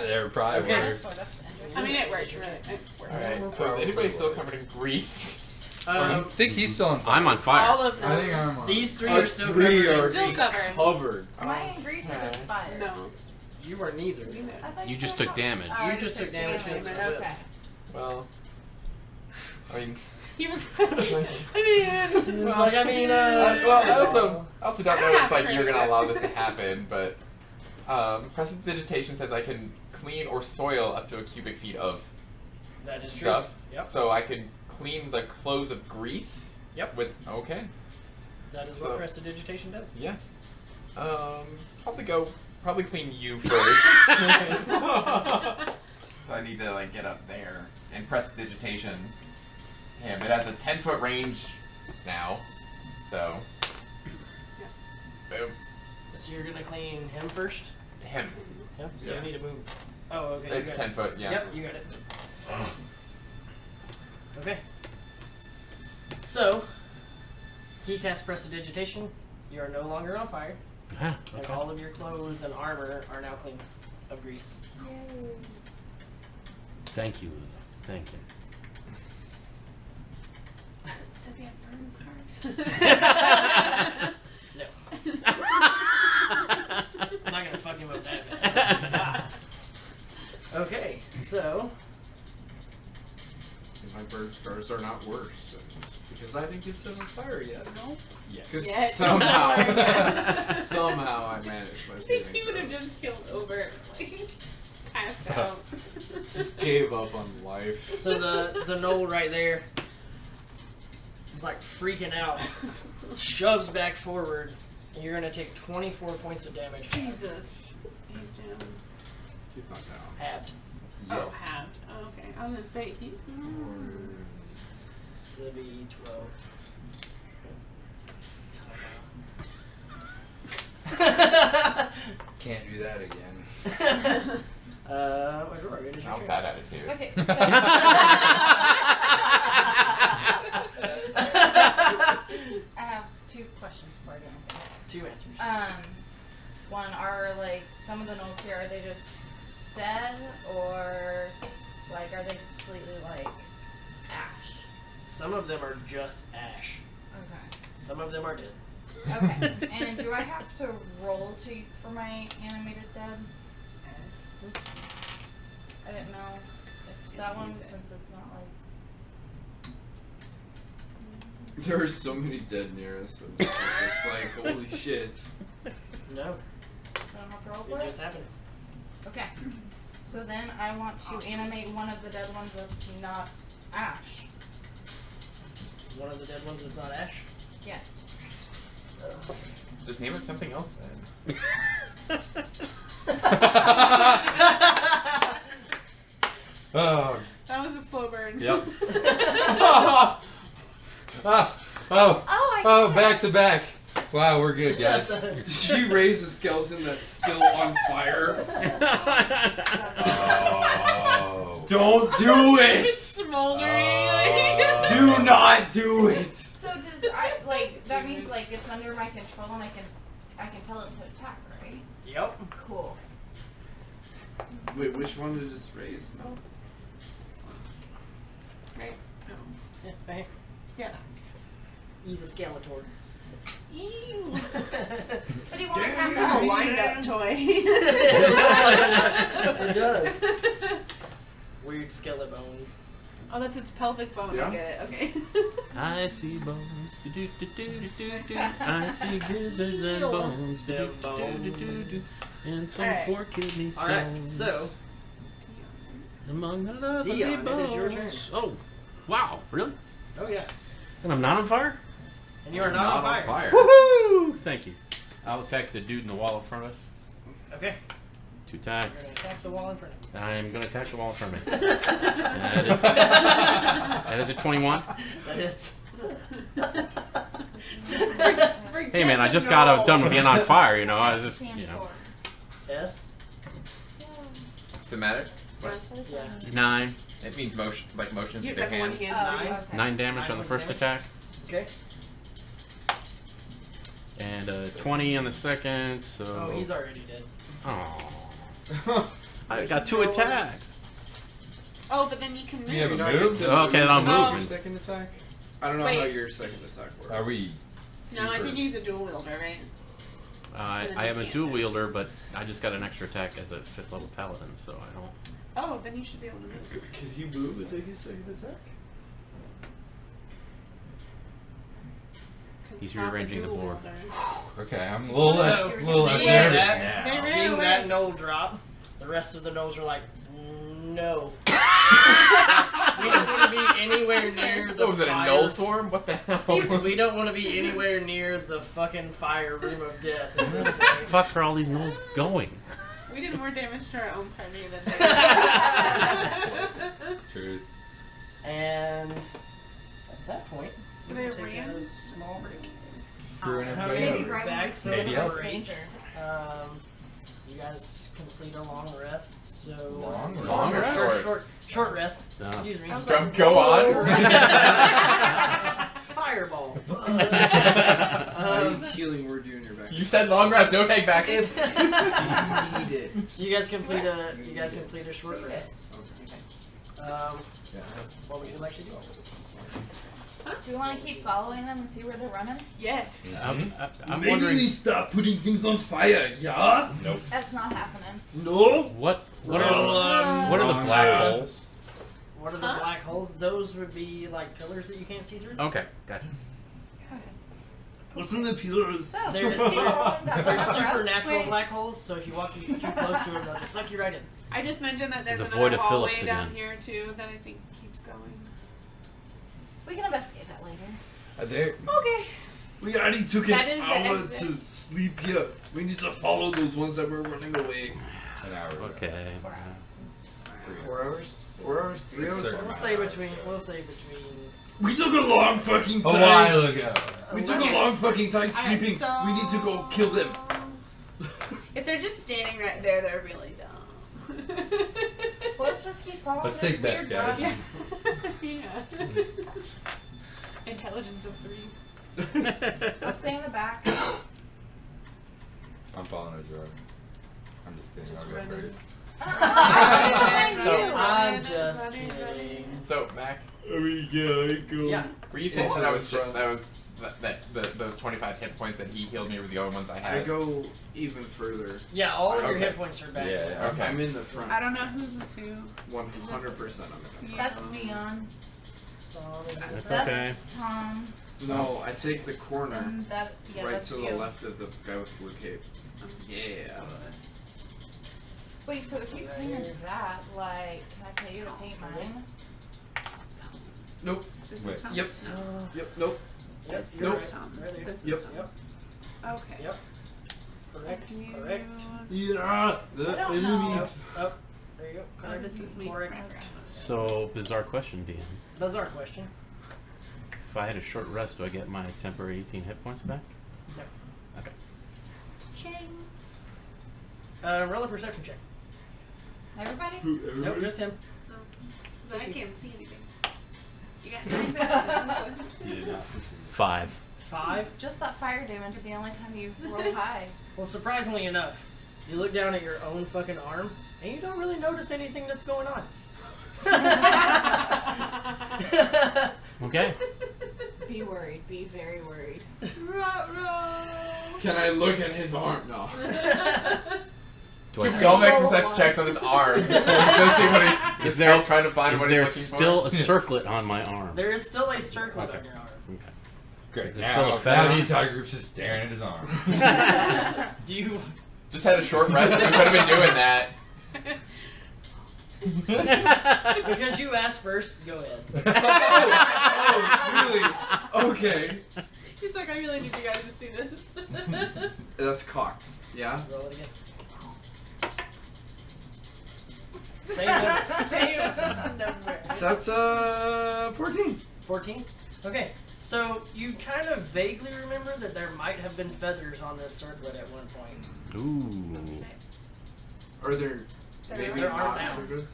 There probably Okay. works. I mean, it worked, really. It worked. Alright, so is anybody still covered in grease? I think he's still on fire. I'm on fire. All of them. I think I'm on. These three are Us still three covered. are Still covered. covered. Am I in grease or just fire? No. You are neither. You know. I thought You just said took no. damage. Oh, You I just took damage damage. against the whip. Okay. Well, I mean, He was. I mean. Well, like, I mean, well, I also don't I know don't if have like to you're trigger gonna it. allow this to happen, but prestidigitation says I can clean or soil up to a cubic feet of that is true. stuff. Yep. So I can clean the clothes of grease. Yep. With okay. That is So- what prestidigitation does. Yeah. Probably clean you first. So I need to like get up there and prestidigitation him. It has a 10-foot range now. So boom. So you're gonna clean him first? Him. Him? So Yeah. you need to move. Oh, okay. It's you got 10 it. foot, yeah. Yep, you got it. Okay. So, he casts prestidigitation. You are no longer on fire, Ah, and okay. all of your clothes and armor are now clean of grease. Thank you. Thank you. Does he have burns scars? No. I'm not gonna fuck him up that bad. Okay, so My burn scars are not worse. Because I didn't get set on fire yet. No. Yeah. Because Yet. somehow I managed my I think saving he would have throws. just killed over, like, passed out. Just gave up on life. so the Gnoll right there is like freaking out, shoves back forward, and you're gonna take 24 points of damage. Jesus. He's down. He's not down. Halved. Oh, halved. Oh, okay. I was gonna say, he. So it'd be 12. Can't do that again. Aurora, it is your I'm turn. bad at it too. Okay, so I have two questions before I go. Two answers. One, are like some of the gnolls here, are they just dead, or like are they completely like ash? Some of them are just ash. Okay. Some of them are dead. Okay. And do I have to roll for my animated dead? I didn't know. It's that one since it's not like. There are so many dead near us. It's just like, holy shit. No, I don't have to roll for it it? just happens. Okay. So then I want to animate one of the dead ones that's not ash. One of the dead ones is not ash. Yes. Just name it something else then. Oh. That was a slow burn. Yep. Oh, back to back. Wow, we're good, guys. Did she raise a skeleton that's still on fire? Oh. Don't do It's it! smoldering. Do not do it! So does that means like it's under my control and I can tell it to attack, right? Yep. Cool. Wait, which one did this raise? No. Right? No. Yeah, bang. Yeah. He's a Skeletor. Ew. But he won't attack It's like a us. wind-up toy. It does. Weird skeleton bones. Oh, that's its pelvic bone. Yeah. I get it. Okay. I see bones. Do, do, do, do, do, do. I see gizzards and bones. Do, do, do, do, do, do. And some Alright. 4 kidney stones. Alright, so Among the lovely Dion, it bones. is your turn. Oh, wow, really? oh yeah. And I'm not on fire? And you are not, on fire. Woohoo! Thank you. I'll attack the dude in the wall in front of us. Okay. 2 You're attacks. gonna attack the wall in front of I'm gonna attack the wall in front of me. you. That is a 21. That hits. Hey man, I just got done with being on fire, you know. I was just, you know. S. Somatic? Yeah. 9. It means motion, like motion You with have the one hand. hand. Nine. Okay. 9 damage on the first attack. Okay. And 20 on the second, so. Oh, he's already dead. Oh. I got 2 attacks. Oh, but then you can move. You have a Not move? yet. Okay, then I'll Oh. move. Second attack? I don't know Wait. how your second attack works. Are we? No, I super- think he's a dual wielder, right? So then I you am a can't. dual wielder, but I just got an extra attack as a 5th level paladin, so I don't. Oh, then you should be able to move. Can he move and take his second attack? 'Cause He's it's not rearranging the dual board. wielder. Okay, I'm a little less, So, little less seeing nervous that- now. They ran Seeing away. that Gnoll drop, the rest of the Gnolls are like, no. We don't want to be anywhere near the What was it, a fire. null swarm? What the hell? We don't want to be anywhere near the fucking fire room of death at this point. Fuck are all these gnolls going? We did more damage to our own party than they did. Truth. And at that point, So we they take ran? a small break. Screwing Maybe everybody Maybe over. right when back we so started Maybe the else. first danger. You guys complete a long rest, so Long Long rest? short rest. No. Excuse me. Go on. Fireball. Any healing word you in your back? You said long rest, no take backs. Do you need it? You guys complete a short rest. What would you like to do? Do we want to keep following them and see where they're running? Yes. I'm Maybe wondering we start putting things on fire, yeah? That's not happening. No? what Well, are the black holes? What are the black holes? Those would be like pillars that you can't see through. Okay, gotcha. What's in the pillars? So, There's, just keep following that They're route. supernatural Wait. black holes, so if you walk too close to them, they'll just suck you right in. I just mentioned that there's The another void of hallway Phillips down again. here too that I think keeps going. We can investigate that later. There. Okay. We already took That an is the hour exit. to sleep here. We need to follow those ones that were running away. An hour ago. Okay. 4 hours? 4 hours? 3 hours? Certain We'll amount say of between. We'll say between. We took a long fucking A time. while ago. We took Okay. a long fucking time Alright, sleeping. so- We need to go kill them. If they're just standing right there, they're really dumb. Well, let's just keep following Let's this take bets, weird guys. run. Yeah. Intelligence of 3. I'll stay in the back. I'm following a drug. I'm just kidding. Just I'll go running. first. I'm just kidding. So, Mac, I mean, yeah, I go. Yeah. were you saying Yes, that I was was just, those 25 hit points that he healed me were the only ones I had? I go even further. Yeah, all of your Okay. hit points are back. Yeah, yeah. Okay. I'm in the front. I don't know who's who. 100% I'm in the That's Dion. That's That's okay. Tom. front. No, I take the corner And that, yeah, right that's to you. the left of the guy with blue cape. Yeah. Wait, so if you painted that, like, can I pay you to paint mine? Nope. This Wait. is Tom. Yep. Yep. Nope. Yep, This you're is right. Tom. Right there. This Yep. is Tom. Yep. Okay. Yep. Correct. You- Correct. Yeah, the I don't enemies. Up. There you go. Oh, Correct. this is me. Correct. So, bizarre question, DM. Bizarre question. If I had a short rest, do I get my temporary 18 hit points back? Yep. Okay. Ching. Roll a perception check. Everybody? Who, Nope, everybody? just him. I can't see anything. You got 9 citizens. Yeah. 5. 5. Just that fire damage is the only time you roll high. Well, surprisingly enough, you look down at your own fucking arm, and you don't really notice anything that's going on. Okay. Be worried. Be very worried. Can I look at his arm? No. Do I Don't make perception checks on his arm. Let's see what he's Is there- trying to find Is what there he's looking still for. a circlet on my arm? There is still a circlet Okay. on your arm. Okay. Great. Is there still a Now feather? the entire group's just staring at his arm. Do you? Just had a short rest. We could have been doing that. Because you asked first, go ahead. Oh, really? Okay. He's like, I really need you guys to see this. That's cocked. Yeah. Roll it again. Same number. That's 14. 14? Okay, so you kind of vaguely remember that there might have been feathers on this circlet at one point. Ooh. Are there maybe There aren't not now. circles?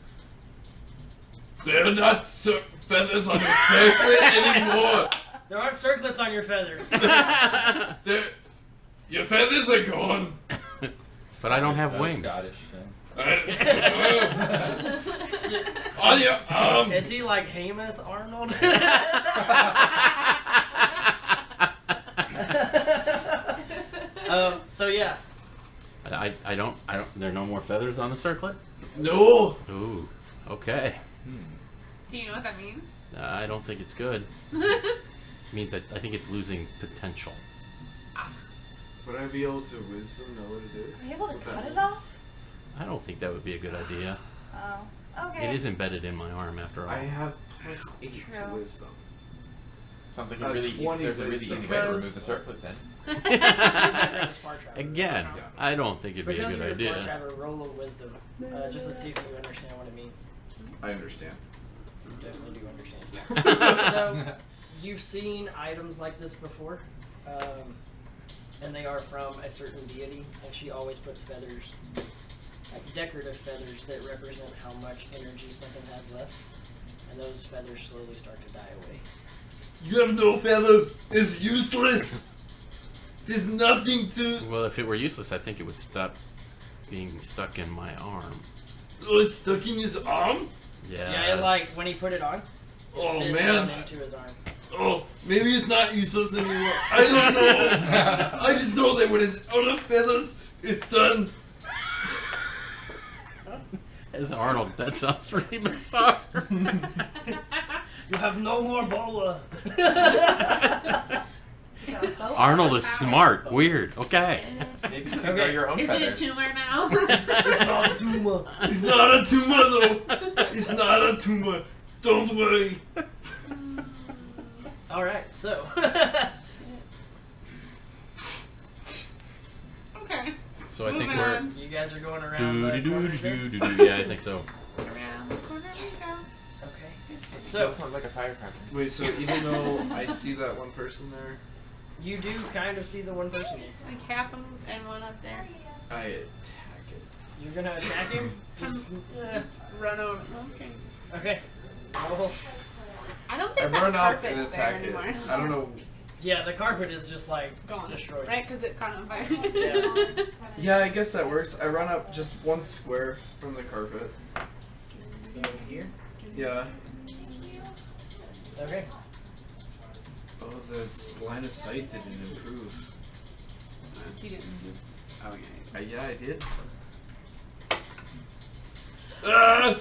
They're not feathers on the circlet anymore. There aren't circlets on your feathers. Your feathers are gone. But I don't have That's wings. Scottish thing. On your arm. Is he like Hamath Arnold? So yeah. I don't, there are no more feathers on the circlet? No. Ooh. Okay. Do you know what that means? I don't think it's good. Means that I think it's losing potential. Would I be able to wisdom know what it is? Are you able to What that cut it means? off? I don't think that would be a good idea. Oh. Okay. It is embedded in my arm after all. I have plus 8 to True. wisdom. Sounds like Uh, 20 there's a really wisdom. easy way to remove the circlet then. Again, Yeah. I don't think it'd be a Because good you're a idea. Traveler, roll of wisdom, just to see if you understand what it means. I understand. You definitely do understand. So, you've seen items like this before, and they are from a certain deity, and she always puts feathers, like decorative feathers that represent how much energy something has left, and those feathers slowly start to die away. You have no feathers. It's useless. There's nothing to. Well, if it were useless, I think it would stop being stuck in my arm. Oh, it's stuck in his arm. Yeah. Yeah, like when he put it on, it Oh fits man. down into his arm. Oh, maybe it's not useless anymore. I don't know. I just know that when it's out of feathers, it's done. As Arnold, that sounds really bizarre. You have no more boa. Arnold is smart. Weird. Okay. Maybe you can grow your own Is it a feathers. tumor now? It's not a tumor. It's not a tumor though. It's not a tumor. Don't worry. Alright, so. Okay. So I think Moving we're. on. You guys are going around the Do-do-do-do-do-do. corners there? Yeah, I think so. Around the corner we go. Okay. It So, still sounds like a firecracker. Wait, so even though I see that one person there, you do kind of see the one person. Like half them and one up there. I attack it. You're gonna attack him? Just, Just run over. Okay. okay. Roll. I don't I think run that up and carpet's there attack it. anymore. I don't know Yeah, the carpet is just like Gone. destroyed. Right? Because it caught on fire. Yeah. Yeah, I guess that works. I run up just 1 square from the carpet. So here. Yeah. Okay. Oh, the line of sight didn't improve. He didn't do. Oh yeah. Yeah, I did. Ah!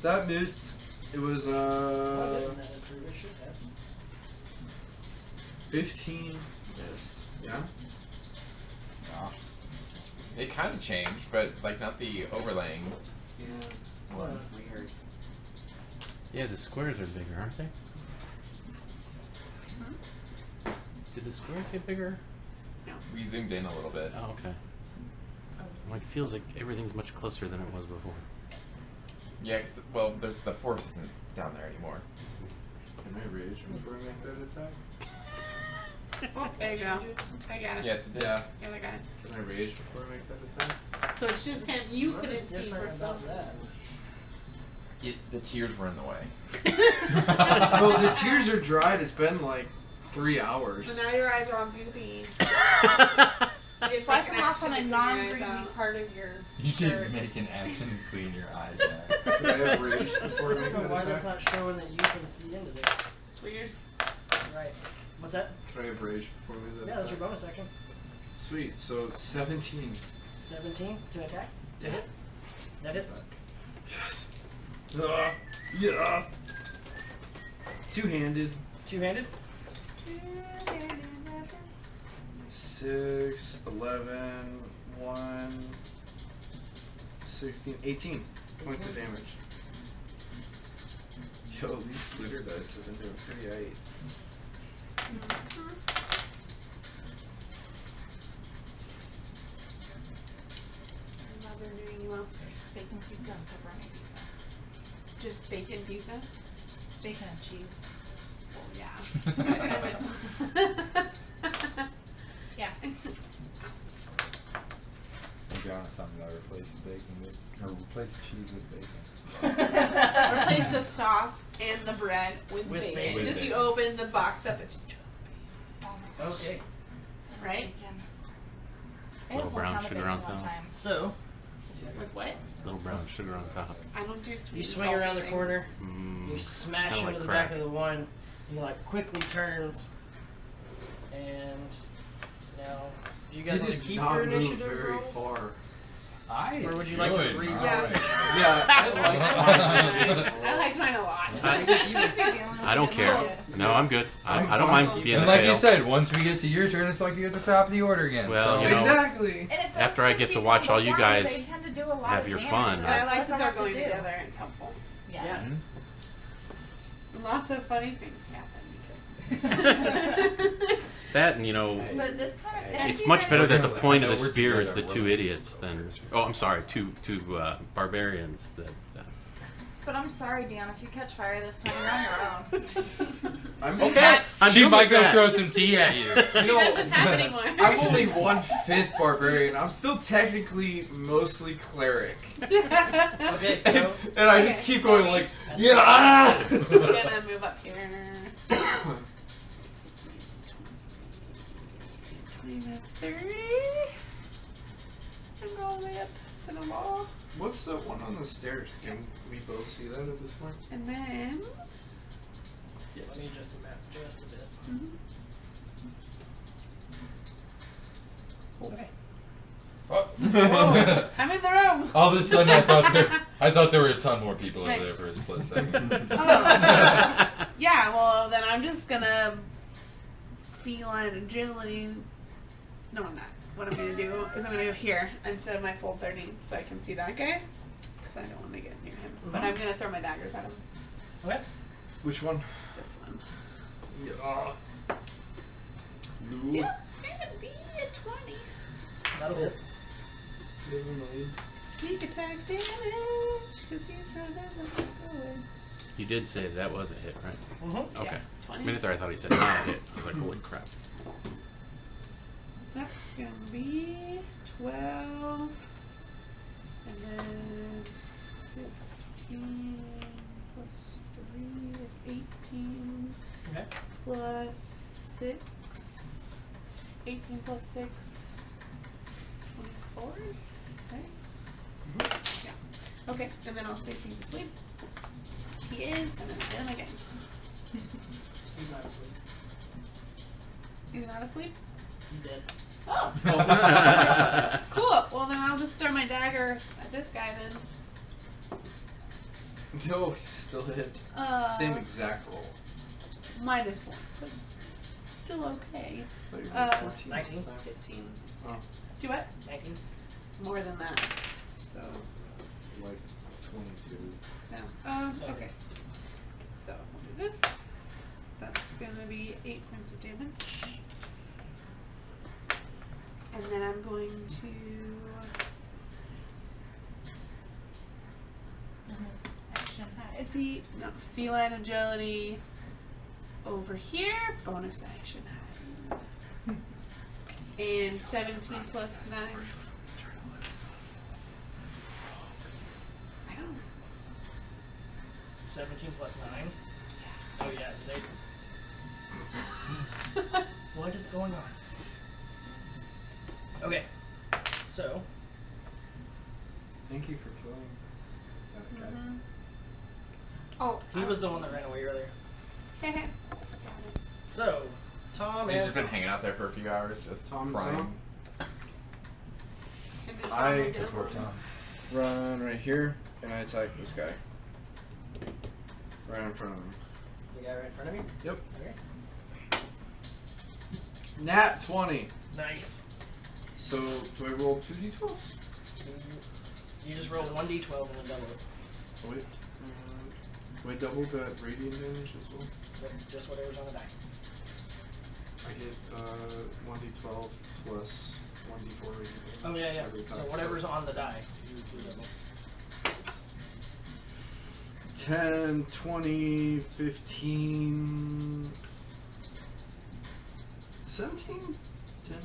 That missed. It was Why didn't that improve? It should have. 15 missed. Yeah. It kind of changed, but like not the overlaying. Yeah. What? Weird. Yeah, the squares are bigger, aren't they? Did the squares get bigger? We zoomed in a little bit. Oh, okay. Like, it feels like everything's much closer than it was before. Yeah, 'cause well, there's the forest isn't down there anymore. Can I rage before I make that attack? Oh, there you go. I got it. Yes, it did. Yeah. Yeah, I got it. Can I rage before I make that attack? So it's just him. You What couldn't is see different for some. about that? The tears were in the way. Well, the tears are dried. It's been like 3 hours. So now your eyes are all goopy. Wipe them off on a non-greasy part of your You shirt. should make an action and clean your eyes out. Can I have rage before I make that Why attack? that's not showing that you can see into there? It's weird. Right. What's that? Can I have rage before I make that Yeah, that's your attack? bonus action. Sweet. So 17. 17 to attack. To hit. That hits. Yes. Yeah. Two-handed. Two-handed. 6, 11, 1, 16, 18 points of damage. Yo, these glitter dice have been doing pretty aight. They're doing you well. Bacon pizza and pepperoni pizza. Just bacon pizza. Bacon and cheese. Oh yeah. Yeah. To be honest, I'm gonna replace the bacon with, or replace the cheese with bacon. Replace the sauce and the bread with With bacon. bacon. With Just you bacon. open the box up, it's just Oh my gosh. Okay. right. Bacon. Little I ate a whole brown pound of sugar bacon on one top. time. So With what? Little brown sugar on top. I don't do sweet. you and swing salty around the things. corner. Mm, You smash kinda into like the back crack. of the one. He like quickly turns. And now, do you guys want to keep not your move initiative very rolls? far. Or would you like to re-roll? Yeah. Yeah, I like I liked mine a lot. I don't care. No, I'm good. I don't mind being And the like tail. you said, once we get to your turn, it's like you're at the top of the order again. Well, so. you know, Exactly. And if After those I two get to people watch all you before me, guys they tend to do a lot have of your damage, fun. so And I that's like what that they're have to going do. together. It's helpful. Yes. Yeah. Lots of funny things happen. that and, you know, But this time, it's much better that the We're point of the together, spear is the we're two idiots than. Oh, I'm sorry, two barbarians that. But I'm sorry, Dion. If you catch fire this time, you're on your own. I'm Okay. I'm She good might with go that. throw some tea at you. She doesn't have anymore. I'm only 1/5 barbarian. I'm still technically mostly cleric. Okay, so And I just keep going like, yeah! I'm gonna move up here. 20 to 30. And go all the way up to the wall. What's the one on the stairs? Can we both see that at this point? And then. let me adjust the map just a bit. Okay. Whoa, I'm in the room. All of a sudden, I thought there were a ton more people over there for a split second. Oh. Yeah, well, then I'm just gonna feline agility. No, I'm not. What I'm gonna do is I'm gonna go here instead of my full 30 so I can see that guy. Because I don't want to get near him. But I'm gonna throw my daggers at him. Okay. Which one? This one. Yeah. Yeah, it's gonna be a 20. That'll hit. Sneak attack damage. Because he's running away. You did say that was a hit, right? Mm-hmm. Okay. Yeah, A 20. minute there, I thought he said not a hit. I was like, holy crap. That's gonna be 12. And then 15 plus 3 is 18. Okay. Plus 6. 18 plus 6. 24? Right? Yeah. Okay, and then I'll see if he's asleep. He is, and then hit him again. He's not asleep. He's not asleep? He's dead. Oh! Cool. Well, then I'll just throw my dagger at this guy then. No, still hit. Same exact roll. -1, but still okay. So you Uh, 14. 19. 15. Oh, Do what? 19. More than that. So, like 22. no. Okay. So, we'll do this. That's gonna be 8 points of damage. And then I'm going to... Action hide. feline agility over here. Bonus action hide. And 17 plus 9. I don't 17 plus 9. Oh yeah, what is going on? Okay, so Thank you for killing that guy. Oh, he was the one that ran away earlier. Got it. So, Tom He's and just been hanging out there for a few hours, just Tom and crying. Sam? And then I Tom will get go for along. Tom. Run right here, and I attack this guy. Right in front of him. the guy right in front of you. Yep. Okay. Nat 20. Nice. So, do I roll 2d12? You just roll 1d12 and then double it. Oh, wait. Do I double that radiant damage as well? Just whatever's on the die. I get 1d12 plus 1d4 radiant damage. Oh yeah, yeah. every So time. whatever's on the die, you double. 10, 20, 15, 17, 10,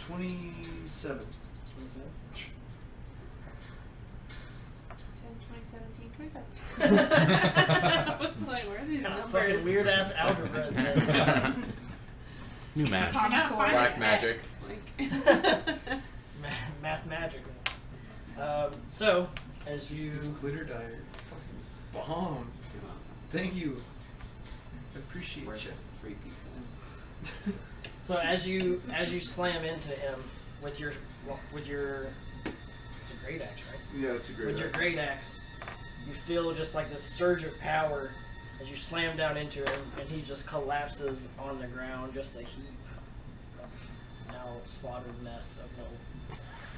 27. 10, 20, 17, 27. I was like, where are these Kind of numbers? fucking weird ass algebra is this? New match. I can't find Black it. magic. Like Math magical. So, as you This glitter dye are fucking bomb. Thank you. I appreciate you. Free pizza. so as you slam into him with your it's a great axe, right? Yeah, it's a great With your axe. great axe, you feel just like this surge of power as you slam down into him, and he just collapses on the ground, just a heap of now slaughtered mess of Gnoll.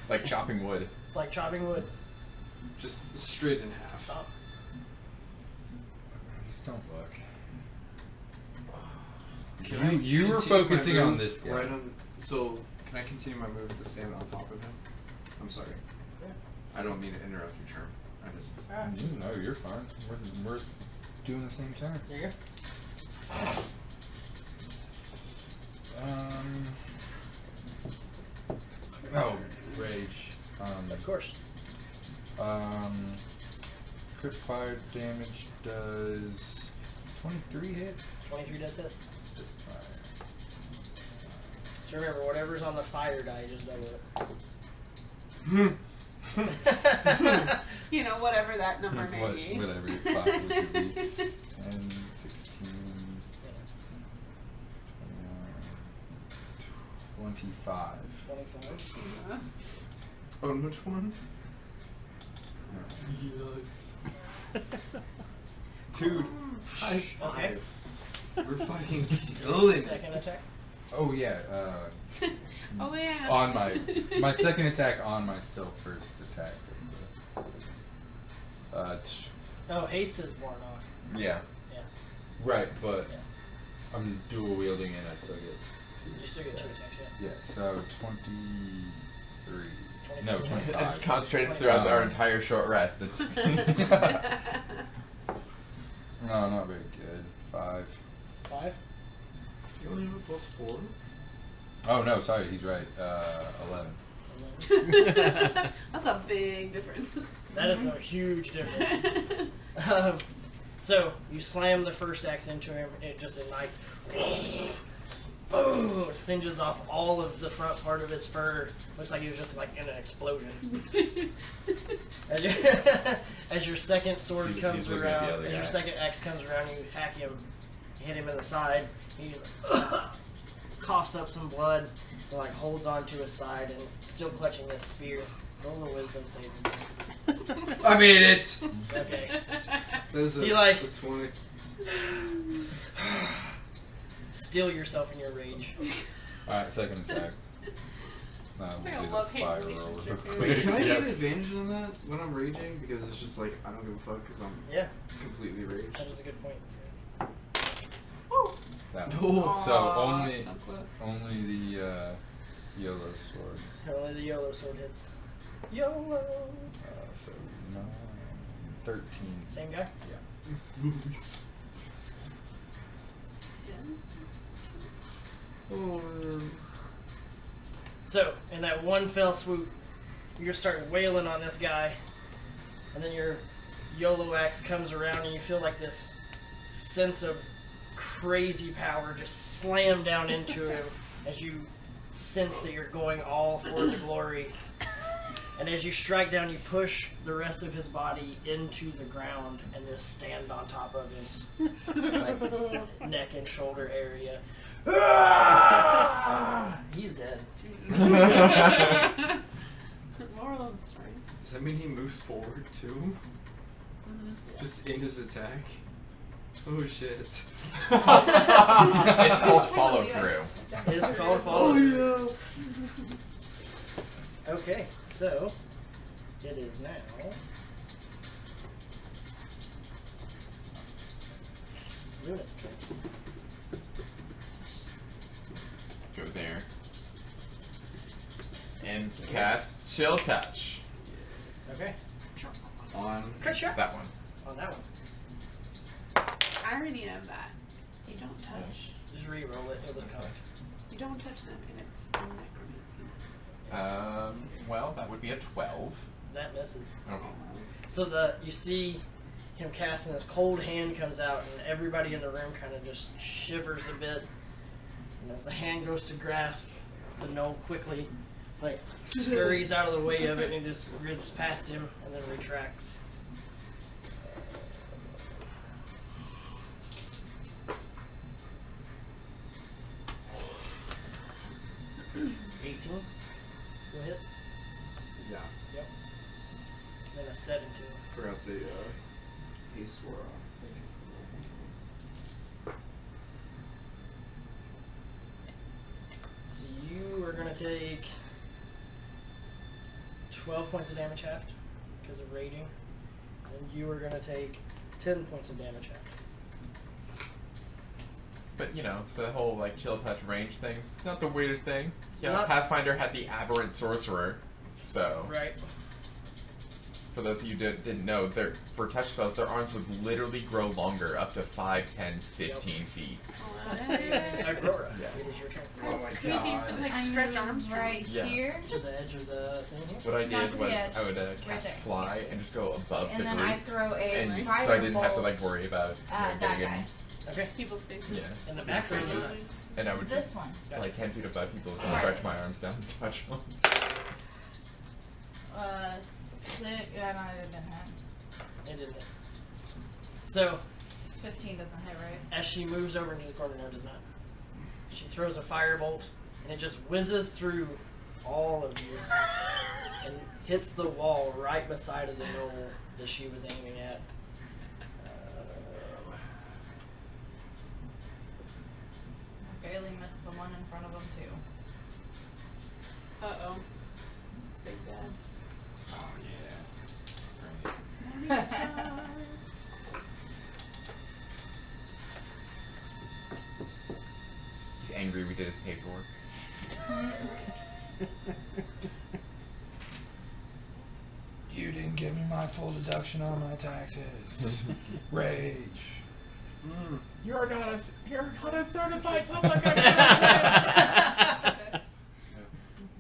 Like chopping wood. Like chopping wood. Just straight in half. Stop. Just don't look. Can I You were continue my focusing on move this guy. Right on, so, can I continue my move to stand on top of him? I'm sorry. Yeah. I don't mean to interrupt your turn. I just... No, you're fine. We're doing the same turn. There you go. Oh, rage. Of course. Crit fire damage does 23 hit. 23 does hit. Crit fire. So remember, whatever's on the fire die, just double it. you know, whatever that number may What- be. whatever your class would be. 10, 16, 25. 25. Yes. On which one? Yes. Dude. Okay. We're fucking killing it. Second attack. Oh yeah. Oh yeah. On my second attack on my still first attack. Oh, haste is worn off. Yeah. Yeah. Right, but Yeah. I'm dual wielding and I still get two. You still get 2 attacks, yeah. Yeah, so 23. No, 24. 25. I just concentrated throughout our entire short rest. It just No, not very good. 5. 5? You only have a +4? Oh no, sorry, he's right. 11. That's a big difference. That is a huge difference. So, you slam the first axe into him, it just ignites. boom, singes off all of the front part of his fur. Looks like he was just like in an explosion. As your second sword He's comes looking at the around, other as your guy. second axe comes around, you hack him, hit him in the side. He coughs up some blood, and like holds onto his side, and still clutching his spear. Roll a wisdom saving. I made it. Okay. This is You like- a 20. Still yourself in your rage. Alright, second attack. It's like We'll a do the love-hate fire roll relationship real here. quick. Can I Yep. get advantage on that when I'm raging? Because it's just like, I don't give a fuck because I'm Yeah, completely raged. that is a good point. That Ooh. one. So Aw, only so close. only the YOLO sword. Only the YOLO sword hits. YOLO! So 9, 13. Same guy? So, in that one fell swoop, you just start wailing on this guy, and then your YOLO axe comes around, and you feel like this sense of crazy power just slam down into him as you sense that you're going all for the glory. And as you strike down, you push the rest of his body into the ground and just stand on top of his like, neck and shoulder area. He's dead. Moral of the story. Does that mean he moves forward too? Just in his attack? Oh shit. It's called follow through. It's called follow. Okay, so it is now Luna's turn. Go there. And cast Chill Touch. Okay, On. crit shot That one. on that one. Irony of that. You don't touch. Just re-roll it. It was cocked. You don't touch them, and it's necromancy. Well, that would be a 12. That misses. Okay. So you see him cast, and his cold hand comes out, and everybody in the room kind of just shivers a bit. And as the hand goes to grasp, the gnoll quickly like scurries out of the way of it, and he just rips past him, and then retracts. 18. Go hit. Yeah. Yep. And then a 17. Forgot the haste wore off. So you are going to take 12 points of damage halved because of raging. And you are going to take 10 points of damage halved. But, you know, the whole, like, Chill Touch range thing, not the weirdest thing. You know, Not- Pathfinder had the Aberrant Sorcerer, so... Right. For those of you who didn't know, for touch spells, their arms would literally grow longer, up to 5, 10, 15 feet. Aurora, Yeah. it is your turn. Oh my Creepy, god. like I stretch moved arms right Yeah. here, To the edge of the thing here. What I Not did to was the edge. I would cast there. Fly and just go above and the then group, I throw a and so fire I didn't have to bolt like worry about at that getting guy. Okay. People's faces. Yeah, In the back room. and I would This just one. like 10 feet above people, just Right. stretch my arms down and touch them. 6. Yeah, no, it didn't hit. It didn't hit. So, 15 doesn't hit, right? as she moves over into the corner, no, it does not. She throws a firebolt, and it just whizzes through all of you and hits the wall right beside of the gnoll that she was aiming at. I barely missed the one in front of him, too. Uh-oh. Big bad. Oh He's angry we did his paperwork. You didn't give me my full deduction on my taxes. Rage. You're not a certified public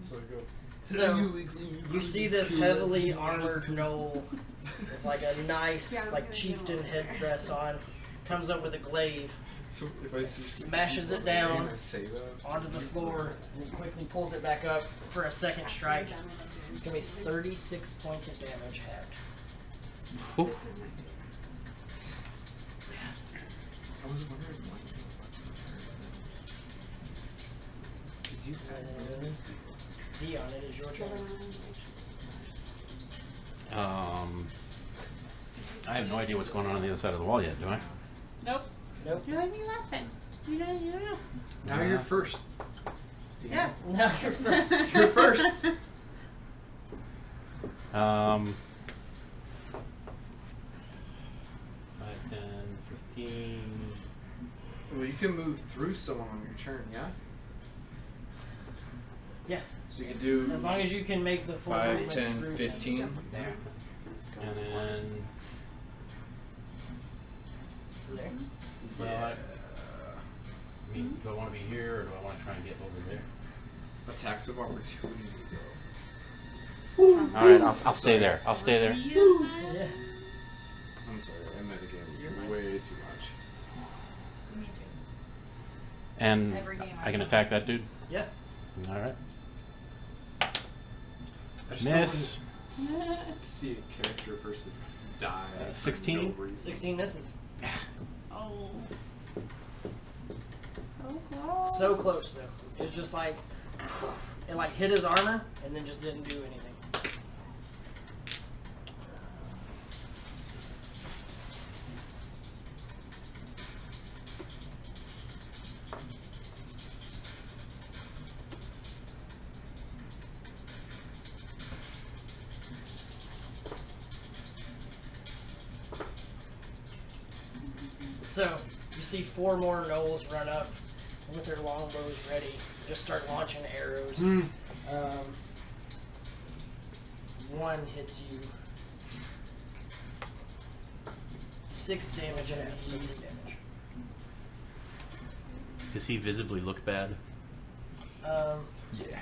So I go. So, you see this heavily armored gnoll with like a nice, Yeah, I'm like gonna chieftain do it. headdress on, comes up with a glaive, So if I Smashes it down I say that? onto the floor, and then quickly pulls it back up for a second strike. It's gonna be 36 points of damage halved. Ooh. I was wondering why. Dion, it is your turn. I have no idea what's going on the other side of the wall yet, do I? Nope. Nope. You're like me last time. You don't know. Now you're first. Yeah. Now you're first. You're first. 5, 10, 15. Well, you can move through someone on your turn, yeah? Yeah. So you can do As long as you can make the full 5, movement 10, through 15. There. And then, there. well, I mean, do I want to be here or do I want to try and get over there? Attacks of opportunity, All right, I'll stay there. I'll stay there. Yeah. I'm sorry, I You're metagaming fine. way too much. And Every game I can attack that dude. Yeah. All right. I just Miss. don't want to see a character person die. for 16? no reason. 16 misses. Oh. So close. So close though. It's just like it like hit his armor and then just didn't do anything. So you see 4 more gnolls run up with their longbows ready, just start launching arrows. One hits you 6 damage and 6 damage. Does he visibly look bad? Yeah.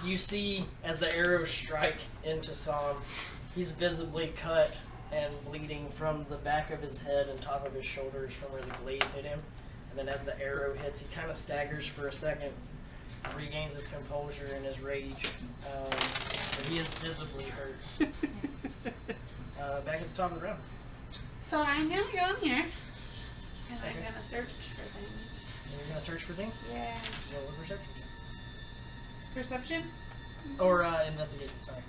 You see as the arrows strike into Sam, he's visibly cut and bleeding from the back of his head and top of his shoulders from where the blade hit him. And then as the arrow hits, he kind of staggers for a second, regains his composure and his rage. But he is visibly hurt. Back at the top of the round. So I'm gonna go in here, and I'm gonna search for things. And you're going to search for things? Yeah. Roll a perception check. Perception? Or investigation, sorry.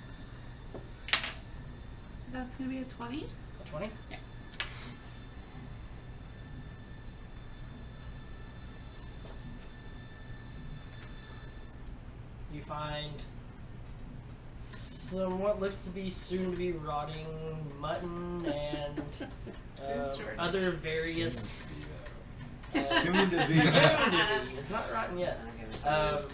That's gonna be a 20. A 20? Yeah. You find some what looks to be soon to be rotting mutton and other various Soon to be. soon to be. It's not rotten yet.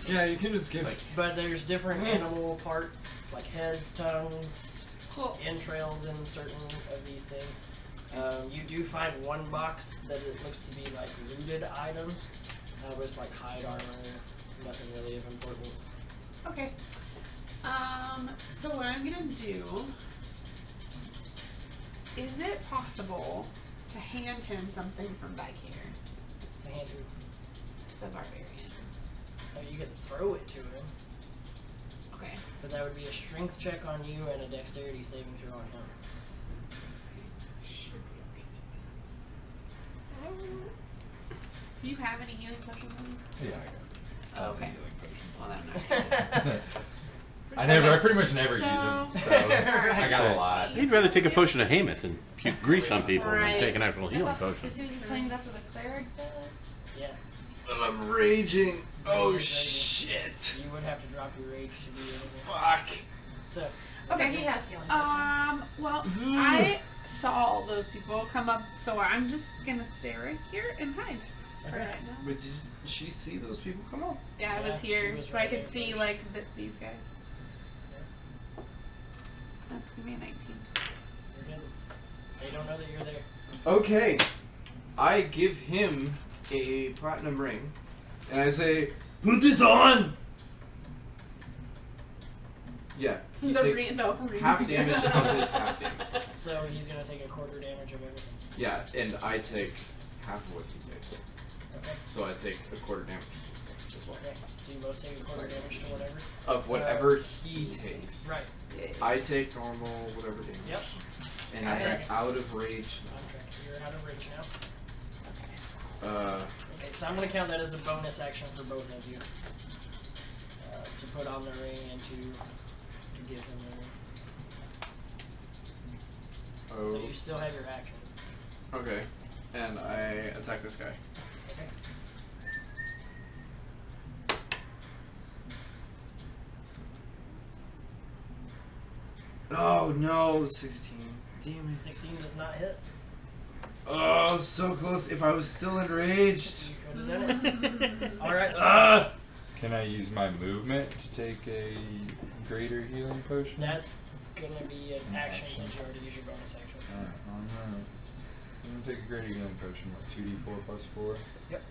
Yeah, you can just give it. But there's different animal parts like heads, tongues, Cool. entrails in certain of these things. You do find one box that it looks to be like looted items, but it's like hide armor, nothing really of importance. Okay. So what I'm gonna do, is it possible to hand him something from back here? To hand you, The barbarian. you could throw it to him, Okay. but that would be a strength check on you and a dexterity saving throw on him. Should be okay. Do you have any healing potions on you? Yeah, I got Oh, okay. healing potion. Well, then I'm not. I pretty much never use So- them. So I got a lot. He'd rather take a potion of Haemeth than puke grease on people Right. than take an actual healing potion. As soon as you explained that's what a cleric does. Yeah. I'm raging. Oh Raging. shit. You would have to drop your rage to do anything. Fuck. So, Okay, he has healing potion. Well, I saw all those people come up, so I'm just gonna stay right here and hide for Okay. right now. But did she see those people come up? Yeah, I was Yeah, she here, was so I right could there see first. like these guys. That's gonna be a 19. you're good. They don't know that you're there. Okay. I give him a platinum ring, and I say, "Put this on." Yeah, he takes half damage of his half damage. So he's gonna take a quarter damage of everything. Yeah, and I take half of what he takes. Okay. So I take a quarter damage as well. Okay. So you both take a quarter damage to whatever. Of whatever he takes. Right. I take normal whatever damage. Yep. And I'm out of rage. Okay. You're out of reach now. Okay. Okay, so I'm going to count that as a bonus action for both of you. To put on the ring and to give him the ring. Oh. So you still have your action. Okay. And I attack this guy. Okay. Oh no, 16. Damn it. 16 does not hit. Oh, so close. If I was still enraged. You could have done it. Alright, so Can I use my movement to take a greater healing potion? that's going to be an action since you already used your bonus action. Alright, I'm gonna take a greater healing potion. What, 2d4 plus 4? Yep.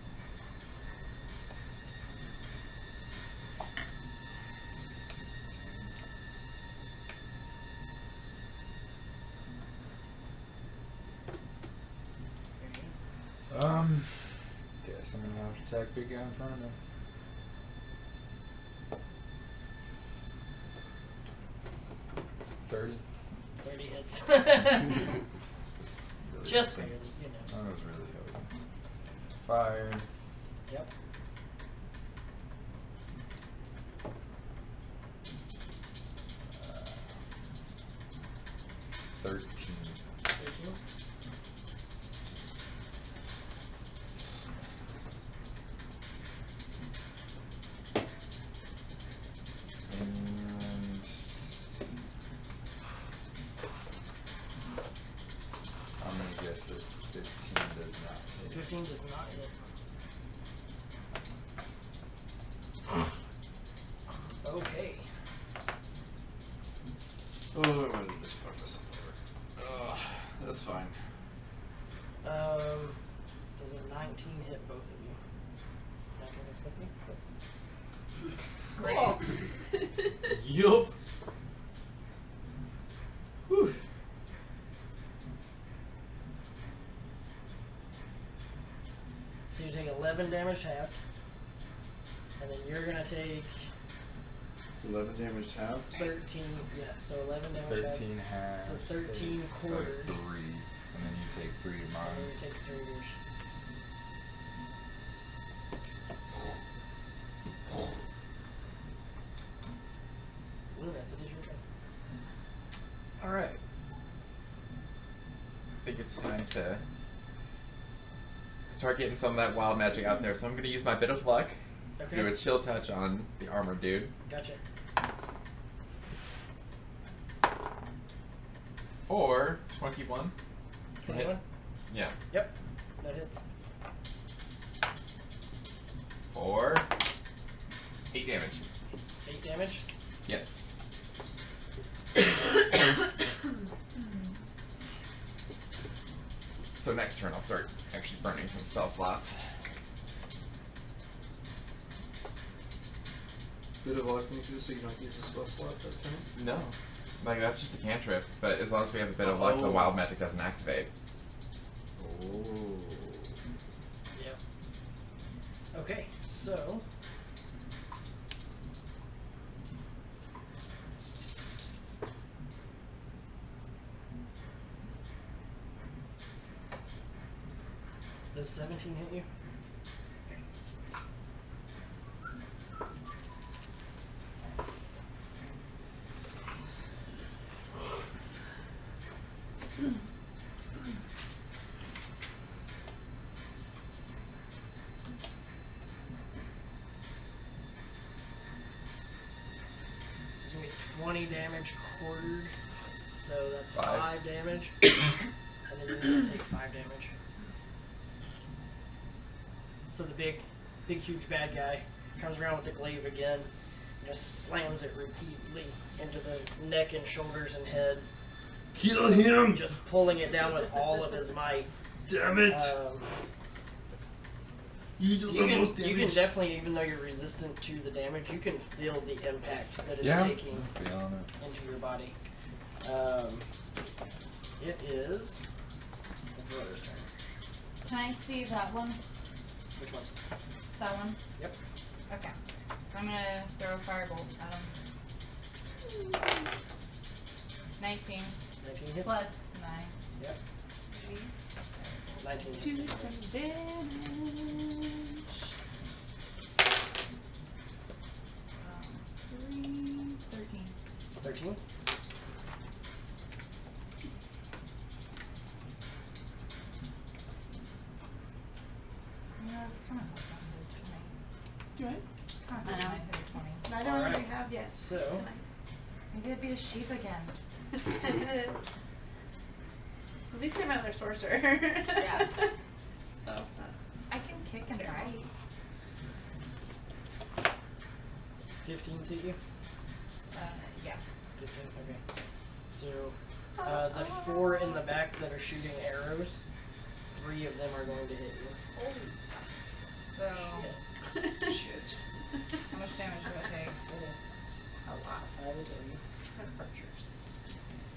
Guess I'm gonna have to attack big guy in front of me. $30. 30 hits. Just barely, you know. That was really heavy. Fire. Yep. Uh, 13. 13. And I'm gonna guess that 15 does not hit. 15 does not hit. Okay. Oh, I wanted to just fuck this up over. Ugh, that's fine. Does a 19 hit both of you? 19 hits with me? Great. Yup. Whew. So you take 11 damage half. And then you're going to take 11 damage half. 13, yes, so 11 damage half. 13 half. So 13 quarters. So 3. And then you take 3 of And mine. then you take 3 of yours. Blue method is your turn. Alright. I think it's time to start getting some of that wild magic out there. So I'm going to use my bit of luck. Okay. Do a chill touch on the armor dude. Gotcha. For 21. 21? Yeah. Yep, that hits. For 8 damage. 8 damage? Yes. So next turn I'll start actually burning some spell slots. Bit of luck makes it so you don't use a spell slot that turn. No. Like, that's just a cantrip, but as long as we have a bit of luck, the wild magic doesn't activate. Oh. Yep. Okay, so. Does 17 hit you? So you get 20 damage quartered, so that's 5 damage. And then you're gonna take 5 damage. So the big, huge bad guy comes around with the glaive again, and just slams it repeatedly into the neck and shoulders and head. Kill him! Just pulling it down with all of his might. Damn it! You do the most damage. You can definitely, even though you're resistant to the damage, you can feel the impact that it's taking into your body. It is the brother's turn. Can I see that one? Which one? That one? Yep. Okay. So I'm gonna throw a firebolt at him. 19. 19 hits. Plus 9. Yep. Nice. 19 hits. Do some damage. 3, 13. 13. Yeah, it's kind of hard Do it. to I know. hit a 20. Neither one Alright. we have yet. So, Maybe I'd be a sheep again. At least we have another sorcerer. Yeah. So. I can kick and bite. 15 to you? Yeah. 15, okay. So, the 4 in the back that are shooting arrows, 3 of them are going to hit you. So, Shit. how much damage do I take? A lot. I will tell you. Archers.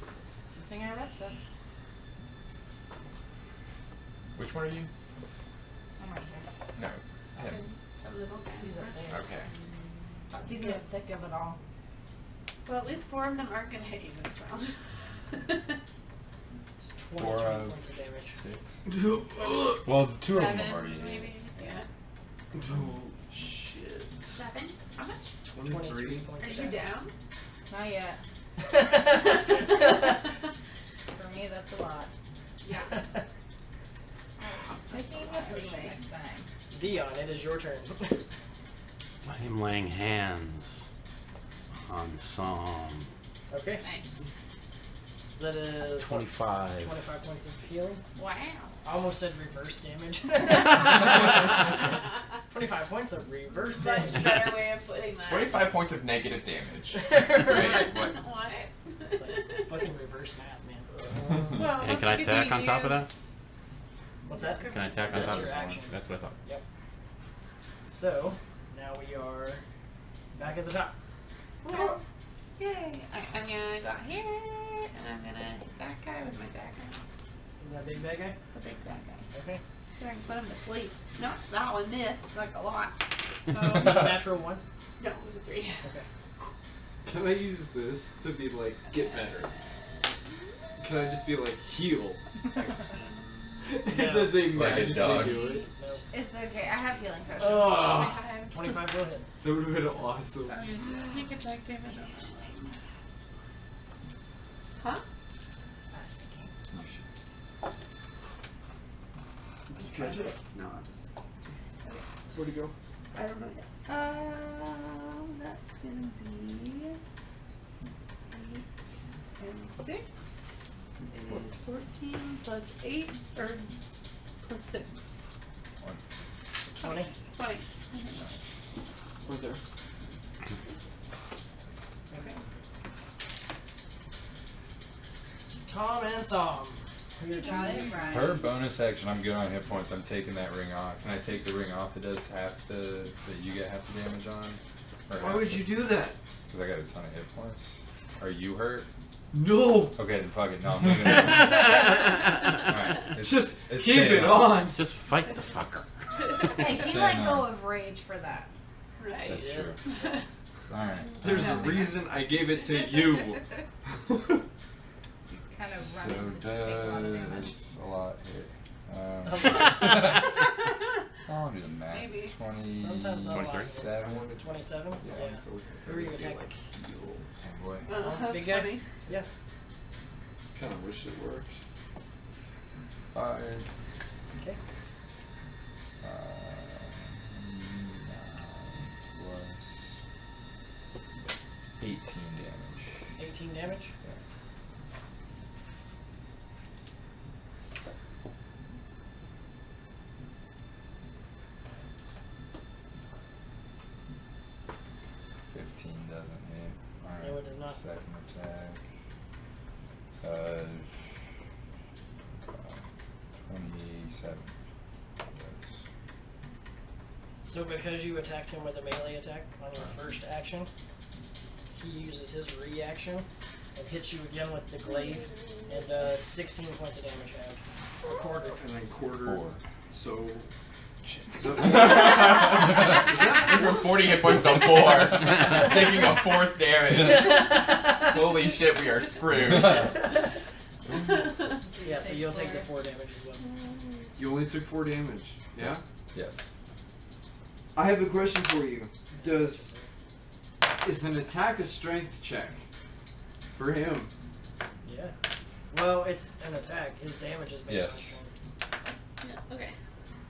Good thing I read stuff. Which one are you? I'm right here. No. Him. A little guy. He's up there. Okay. He's in the thick of it all. Well, at least 4 of them aren't gonna hit you this round. It's 23 4 out of points of damage. 6. Well, 2 of them 7, have already hit. maybe. Yeah. Oh, shit. 7? How much? 23 points Are of you damage. down? Not yet. For me, that's a lot. Yeah. Taking a push next time. Dion, it is your turn. I am laying hands on some Okay. Nice. So that is 25. 25 points of healing. Wow. I almost said reverse damage. 25 points of reverse Much damage. better way of putting that. 25 points of negative damage. Right. What? What? It's like fucking reverse math, man. Well, And can I if attack you on top of that? use- What's that? Can I attack on That's top your of action. that? That's what I thought. Yep. So, now we are back at the top. Yay! I'm gonna go here, and I'm gonna hit that guy with my dagger. Is that big bad guy? The big bad guy. Okay. So I can put him to sleep. No, that one missed. It's like a lot. Is that a natural 1? No, it was a 3. Okay. Can I use this to be like, get better? Can I just be like, heal? And then they Like a magically dog. do it? No. It's okay. I have healing potions. Oh, 25 will hit. that would have been awesome. So I'm gonna do sneak attack damage on that. Huh? Catch it. No, I'll just. Where'd he go? I don't know yet. That's gonna be 8 and 6 is 14 plus 8 or plus 6. 20. 20. Right there. Okay. Tom and Tom. Who are your Got it two? right. Per bonus action, I'm good on hit points. I'm taking that ring off. Can I take the ring off? It does half the that you get half the damage on. Why would you do that? Because I got a ton of hit points. Are you hurt? No! Okay, then fuck it. No, I'm leaving it. Alright, Just it's keep staying it on! Just fight the fucker. Hey, he Staying let go on. of rage for that. Right. That's Yeah. true. Alright. There's a reason I gave it to you. Kind of So run into take a lot of damage. does a lot hit. I'll do the math. Maybe. Sometimes I'll 27. 27? Yeah. Yeah. So Who are you attacking? oh boy. That's Big guy? funny. Yeah. Kind of wish it worked. 5. Okay. 9 plus 18 damage. 18 damage? Yeah. Doesn't hit. Alright. No, it does not. Second attack. 27. So because you attacked him with a melee attack on your first action, he uses his reaction and hits you again with the glaive, and 16 points of damage added. A quarter. And then quarter. 4. So Went from 40 hit points to 4, taking a 4th damage. Holy shit, we are screwed. Yeah, so you'll take the 4 damage as well. You only took 4 damage. Yeah? Yes. I have a question for you. Is an attack a strength check? For him? Yeah. Well, it's an attack. His damage is based on Yes. strength. Yeah, okay.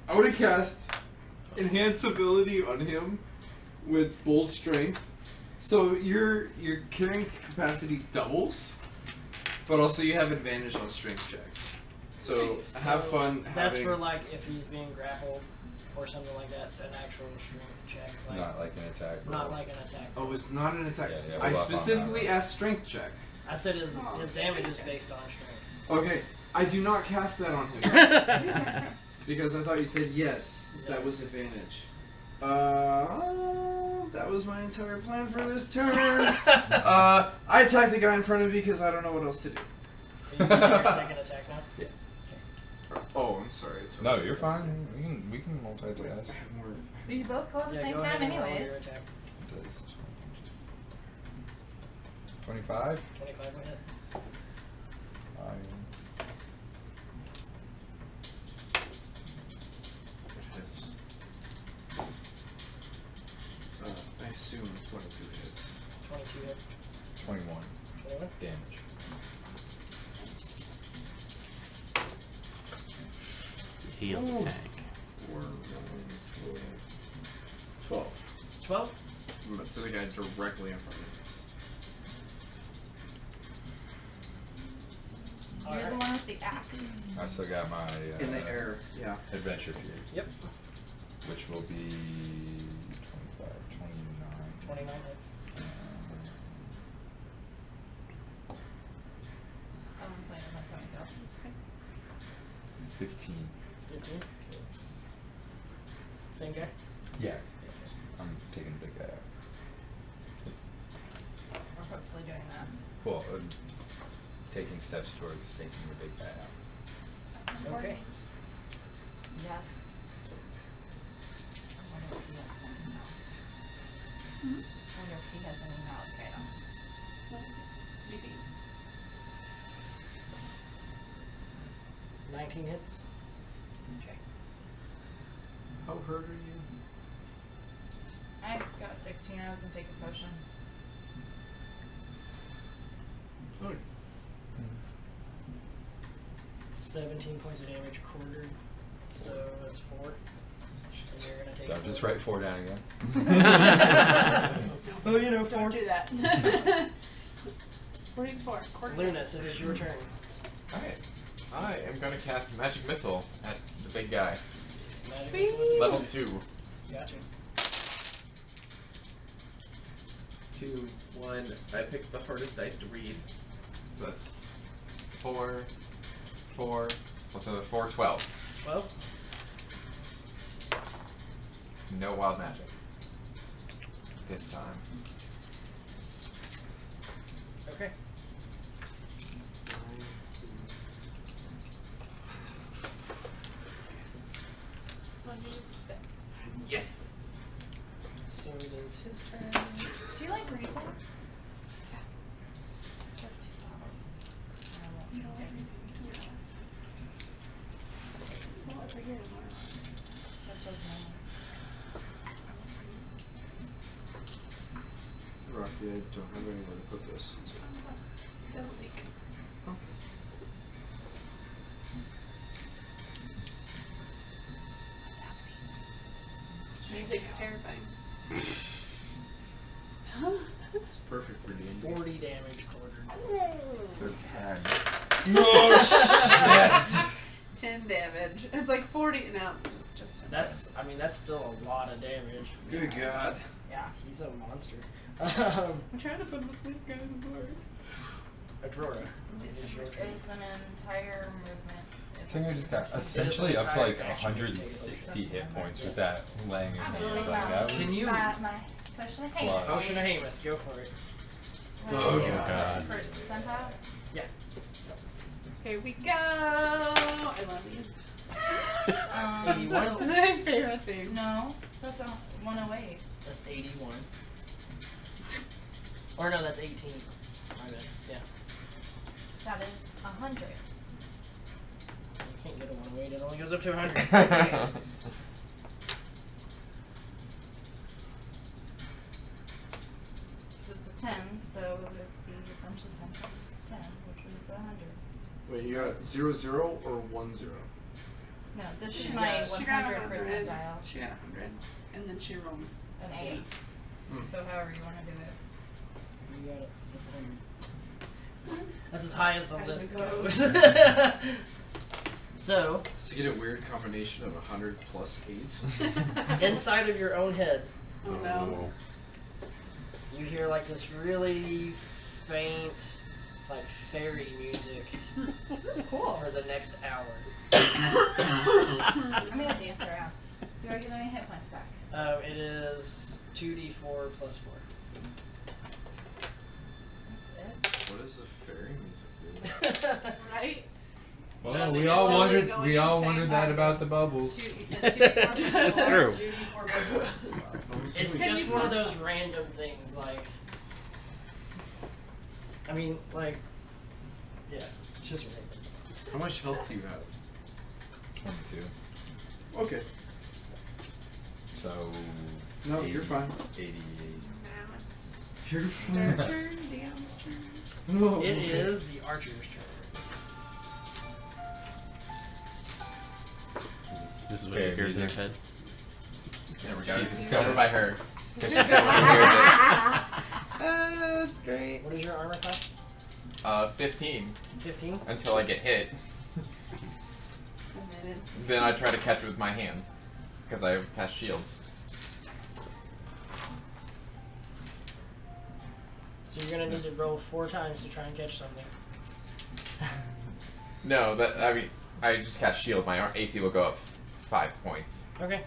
I would have cast enhance ability on him with bull strength. So your carrying capacity doubles, but also you have advantage on strength checks. So have fun That's having. for like if he's being grappled or something like that, an actual strength check. Like, Not like an attack. not roll. like an attack. Oh, it's not an attack. Yeah, yeah, I we'll up on that specifically one. asked strength check. I said his damage is based on strength. Okay, I do not cast that on him because I thought you said yes. That was advantage. That was my entire plan for this turn. I attack the guy in front of me because I don't know what else to do. Are you doing your second attack now? Yeah. Oh, I'm sorry. No, you're fine. We can multitask. We both go at the Yeah, same go time ahead and roll anyways. your attack. 25. 25 will hit. It hits. I assume 22 hits. 22 hits. 21 21? damage. Heal the tank. 4, 9, 12. 12? To the guy directly in front of me. You're the Alright. one with the axe. I still got my In the air, yeah. adventure period, Yep. which will be 25, 29. 29 hits. I'm playing with my ponytail. 15. 15? Same guy? Yeah. I'm taking the big guy out. We're hopefully doing that. Well, taking steps towards taking the big guy out. Okay. Yes. I wonder if he has something now. I wonder if he has any now. Okay, no. Maybe. 19 hits? Okay. How hurt are you? I got a 16. I was gonna take a potion. Oh, 17 points of damage quartered. So that's 4. And you're going to take I'll just write 4 down again. Oh, you know, 4. Don't do that. 44. Quarter. Luneth, it is your turn. Alright. I am gonna cast Magic Missile at the big guy. Magic Bing. missile. Level 2. Gotcha. 2, 1. I picked the hardest dice to read. So that's 4, 4, plus another 4, 12. 12? No wild magic. This time. Okay. Why don't you just keep it? Yes! So it is his turn. Do you like Riesling? You know everything to your chest. Well, over here tomorrow. That's what's name. Rocky, I don't have anywhere to put this. That'll make. Music's terrifying. It's perfect for D&D. 40 damage quartered. They're 10. No shit! 10 damage. It's like 40. No, it's just. That's still a lot of damage. Good God. Yeah, he's a monster. I'm trying to put him to sleep, guys. I'm bored. Adrora. It is your turn. It's an entire movement. I think I just got essentially up to like 160 hit points with that laying in hands. Like that was Can you- My potion of haste. Plus. Potion of Hamath, go for it. Oh, God. For Senpai? Yeah. Here we go. I love these. 81? That's my favorite thing. No, that's 108. That's 81. Or no, that's 18. My bad. Yeah. That is 100. You can't get a 108. It only goes up to 100. So it's a 10, so it would be essentially 10 times 10, which was 100. Wait, you got 0, 0 or 1, 0? No, this She is my got- 100 percentile. She got 100, and then she rolled An 8. So however you want to do it. You got it. That's 100. That's as high as the As list it goes. goes. So, So you get a weird combination of 100 plus 8. inside of your own head, Oh no. you hear like this really faint, like fairy music Cool. for the next hour. I'm gonna dance around. Do I get any hit points back? It is 2d4 plus 4. That's What is the fairy music do? Right? Well, That's we the all only wondered. going We all insane. wondered that about the bubbles. Shoot, you said 2 4 That's true. 2d4 plus 4. It's just one of those random things, like, I mean, like, yeah, it's just random. How much health do you have? 22. Okay. So. No, you're fine. 88. Now it's You're their fine. turn, Dion's turn. No. It is the archer's turn. This is what Fair she hears in her music. head. There we go. Jesus It's over by her. 'Cause she's over here. That's great. What is your armor class? 15 15? until I get hit. And then it's Then I try to catch it with my hands because I have cast shield. So you're gonna need to roll 4 times to try and catch something. No, I mean I just cast shield. My AC will go up 5 points. Okay.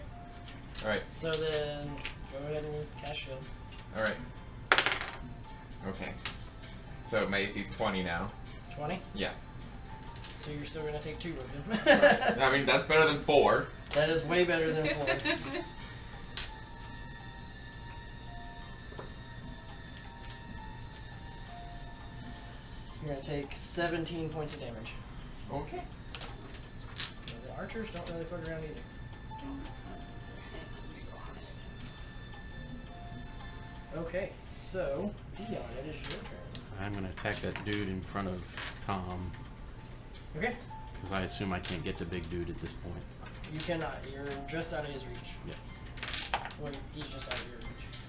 All right. So then, go ahead and cast shield. All right. Okay. So my AC is 20 now. 20? Yeah. So you're still gonna take 2 of them. I mean that's better than 4. That is way better than 4. You're gonna take 17 points of damage. Okay. Yeah, the archers don't really fuck around either. Okay, so Dion, it is your turn. I'm gonna attack that dude in front of Tom, Okay. because I assume I can't get the big dude at this point. You cannot. You're just out of his reach. Yeah. Well, he's just out of your reach.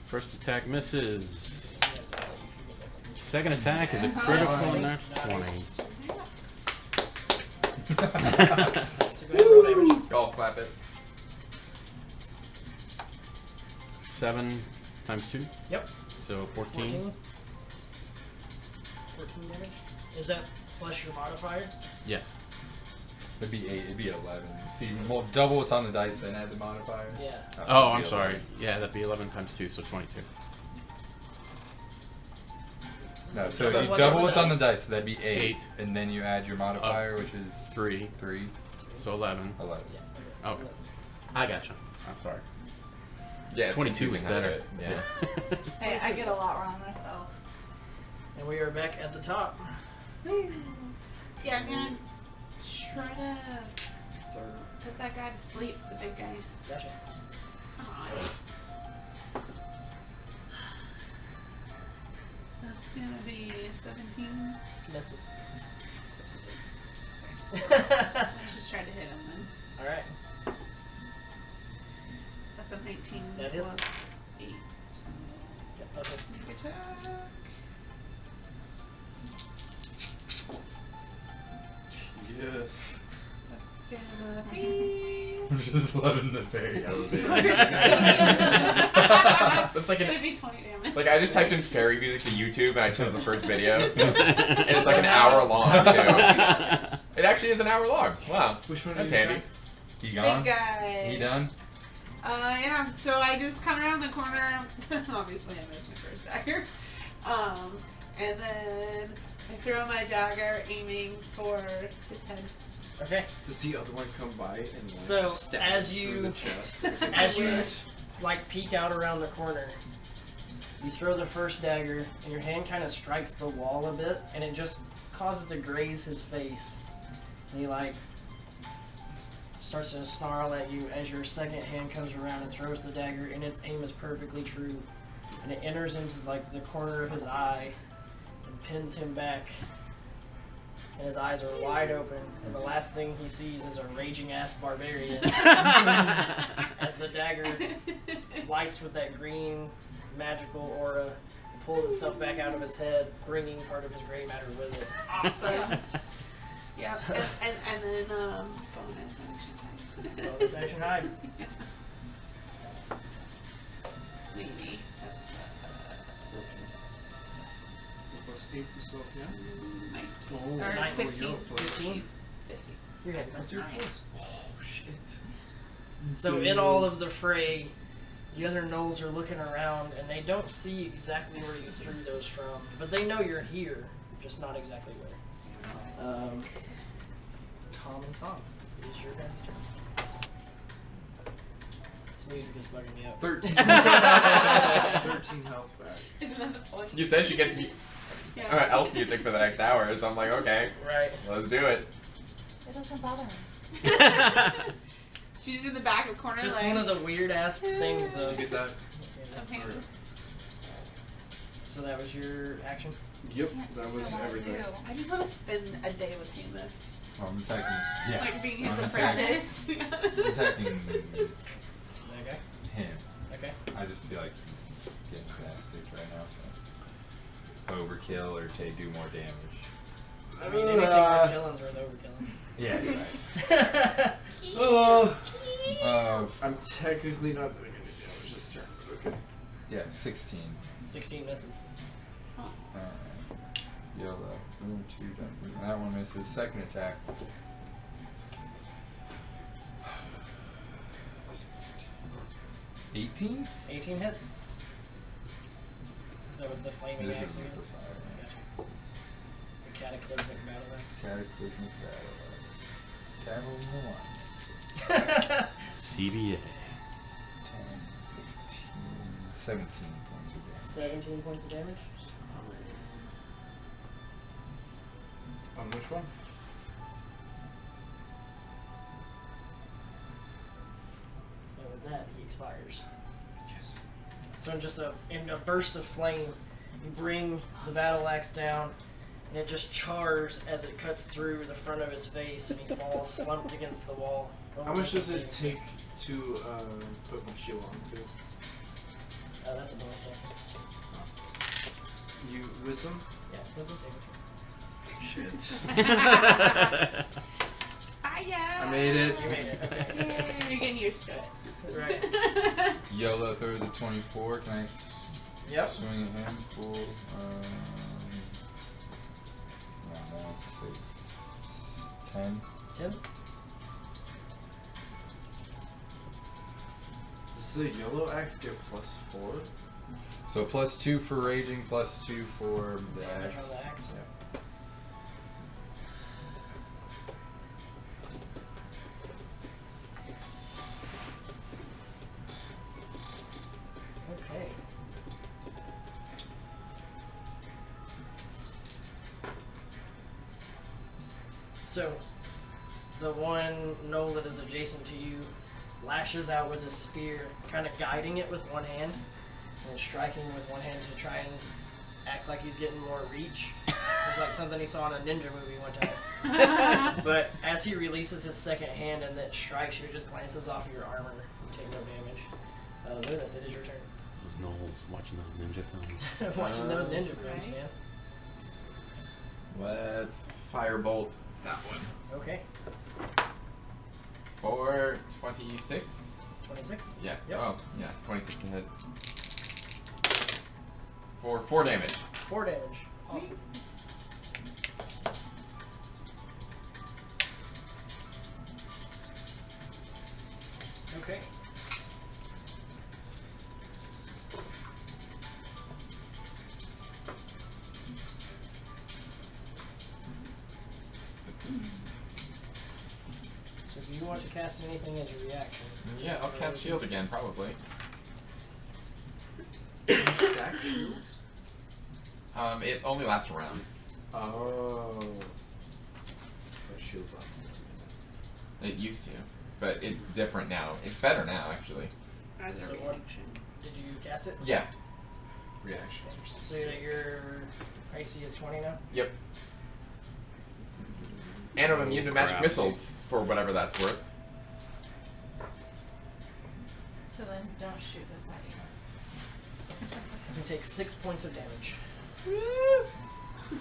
First attack misses. Yes, I'll let you forget that. Second attack is a critical, and that's 20. Nice. So go ahead and roll damage. Golf clap it. 7 times 2, Yep. so 14. 14 damage. Is that plus your modifier? Yes. It'd be 8. It'd be 11. So you double what's on the dice, then add the modifier. Yeah. So Oh, it'd I'm be sorry. 11. Yeah, that'd be 11 times 2, so 22. No, So so you what's double on the what's on the dice? dice, so that'd be 8. And then you add your modifier, which is 3. 3. So 11. 11. Yeah. Okay. I gotcha. I'm sorry. Yeah. it's 22 is confusing how to better. do it. Yeah. Hey, I get a lot wrong myself. And we are back at the top. Yeah, I'm gonna try to put that guy to sleep, the big guy. Gotcha. Come on. That's gonna be 17. Misses. Let's just try to hit him then. Alright. That's a 19 That plus hits. 8. Okay. Sneak attack. Yes. That's gonna be. I'm just loving the fairy elevator. That's like It's an gonna be 20 damage. Like I just typed in fairy music to YouTube and I chose the first video, and it's like an hour long too. It actually is an hour long. Wow, Which one that's are you handy. He Big gone? guy. He done? Yeah, so I just come around the corner. Obviously, I missed my first dagger. And then I throw my dagger, aiming for his head. Okay. Does the other one come by and like So, stab as him you- through the chest? As you like peek out around the corner, you throw the first dagger, and your hand kind of strikes the wall a bit, and it just causes to graze his face. And he like starts to snarl at you as your second hand comes around and throws the dagger, and its aim is perfectly true, and it enters into like the corner of his eye and pins him back. And his eyes are wide open, and the last thing he sees is a raging ass barbarian as the dagger lights with that green magical aura and pulls itself back out of his head, bringing part of his gray matter with it. Awesome. Yep. And then bonus action. Bonus action hide. Maybe. That's Plus 8 to self, yeah? 19. Oh, Or 19. 15. 15? 50. You're heading. What's your Nine. plus? Oh, shit. So in all of the fray, the other gnolls are looking around, and they don't see exactly where you threw those from, but they know you're here, just not exactly where. Tom and Song, it is your guys' turn. This music is bugging me up. 13. 13 health back. Isn't that the point? You said she gets me elf music for the next hour, so I'm like, okay, Right. let's do it. It doesn't bother me. She's in the back of the corner, Just like. one of the weird ass things Did of. you get that? Okay. So that was your action? Yep, that was everything. I just want to spend a day with Hamish. I'm attacking. Yeah. Like being his I'm apprentice. attacking Okay. him. Okay. I just feel like he's getting his ass kicked right now, so overkill or do more damage. I mean, anything worth killing's worth overkilling. Yeah, you're right. I'm technically not doing any damage this turn, but okay. Yeah, 16. 16 misses. Yellow. Boom, 2 done. That one misses. Second attack. 18? 18 hits. Is that with the flaming This axe is again? with the fire. The cataclysmic battle axe. Cataclysmic battle axe. Capital 1. CBA. 10, 15, 17 points of damage. 17 points of damage. On which one? And with that, he expires. Yes. So in a burst of flame, you bring the battle axe down, and it just chars as it cuts through the front of his face, and he falls slumped against the wall. How much does it take to put my shield on too? That's a bonus action. You wisdom? Yeah, wisdom saving Shit. I made it. throw. You made it. Okay. You're getting used to it. Right. Yellow throws a 24. Can I Yep. swing at him for 6, 10? 10. Does the yellow axe get plus 4? So plus 2 for raging, plus 2 for the Damage axe. on the axe. Okay. So, the one gnoll that is adjacent to you lashes out with his spear, kind of guiding it with one hand, and striking with one hand to try and act like he's getting more reach. It's like something he saw in a ninja movie one time. But as he releases his second hand and that strikes you, it just glances off of your armor. You take no damage. Lilith, it is your turn. Those gnolls watching those ninja films. Watching those ninja films, man. Let's firebolt that one. Okay. For 26? 26? Yeah. Yep. Oh, yeah. 26 to hit. For 4 damage. 4 damage. Awesome. Okay. So do you want to cast anything as a reaction? Yeah, I'll cast shield again, probably. Stack shields? It only lasts a round. Oh. That shield lasts. It used to, but it's different now. It's better now, actually. As a So what- reaction. Did you cast it? Yeah. Reactions are So sick. your AC is 20 now? Yep. And I'm immune to magic crap. missiles for whatever that's worth. So then don't shoot this at you. You take 6 points of damage.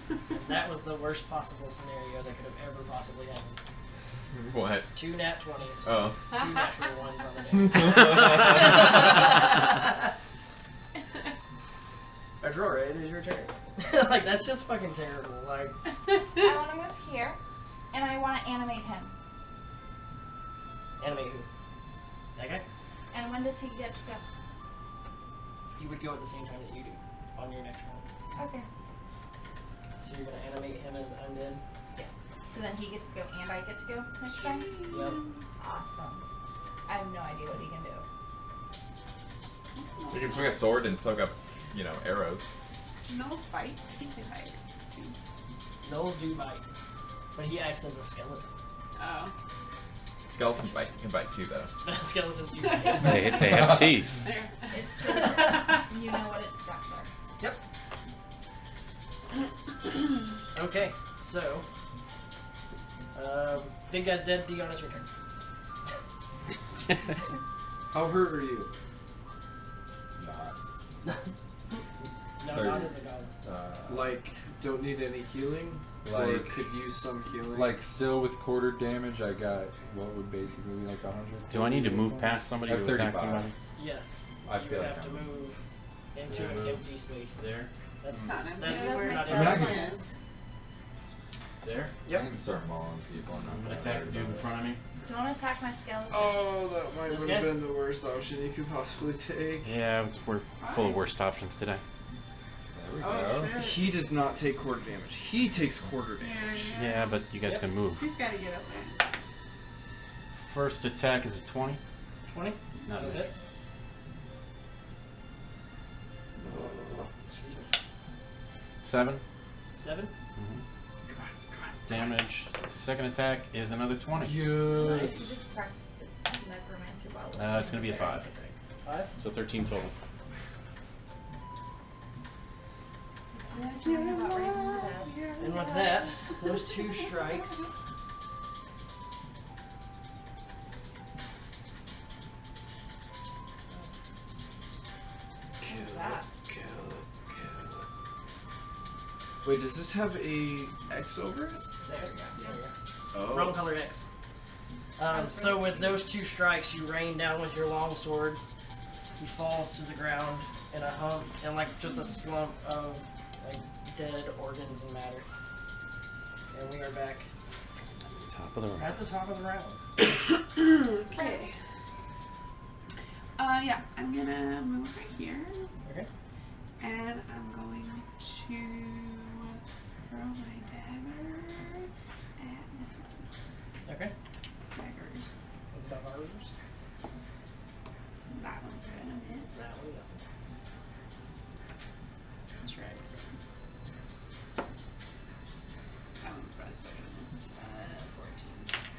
And that was the worst possible scenario that could have ever possibly happened. What? 2 nat 20s. Oh. 2 natural ones on the damage. Aurora, it is your turn. Like, that's just fucking terrible. Like, I want to move here, and I want to animate him. animate who? That guy? And when does he get to go? He would go at the same time that you do on your next round. Okay. So you're gonna animate him as undead? Yes. So then he gets to go, and I get to go next time? Yep. Awesome. I have no idea what he can do. You can swing a sword and soak up, arrows. Gnolls bite. I think they bite. Gnolls do bite, but he acts as a skeleton. Oh. Skeletons can bite too, though. Skeletons do bite. They have teeth. There. It says you know what its stats are. Yep. Okay, so big guy's dead. Dion, it's your turn. How hurt are you? Not. No, not as a god. Like, don't need any healing? Or Like- could use some healing? Like, still with quarter damage, I got what would basically be like 100. Do I need to move past somebody At to attack 35. somebody? Yes. I you feel like have to I'm- move into Yeah, an move. empty space. There. That's Not empty. that's Yeah, you're that's not my in spell. it. There. I Yep. can start mauling people. I'm gonna attack the dude in front of me. Don't attack my skeleton. Oh, that might This have guy? been the worst option you could possibly take. Yeah, we're full of worst options today. There we Oh, go. shit. He does not take quarter damage. He takes quarter damage. Yeah, but you guys Yep. can move. He's gotta get up there. First attack is a 20. 20. Not That's bad. it. Excuse me. 7. 7. Damage. Second attack is another 20. You should Nice. just practice necromancy while It's gonna be a 5. 5. So 13 total. And with that, those 2 strikes. That. Wait, does this have a X over it? There you go. There you go. Oh. Wrong color X. So with those 2 strikes, you rain down with your longsword. He falls to the ground in a hump, and like just a slump of like dead organs and matter. And we are back Top of the round. at the top of the round. Okay. Yeah, I'm gonna move right here. Okay. And I'm going to throw my dagger at this one. Okay. Daggers. With the barbers. That one's gonna hit. That one misses. That's right. That one's probably still gonna miss.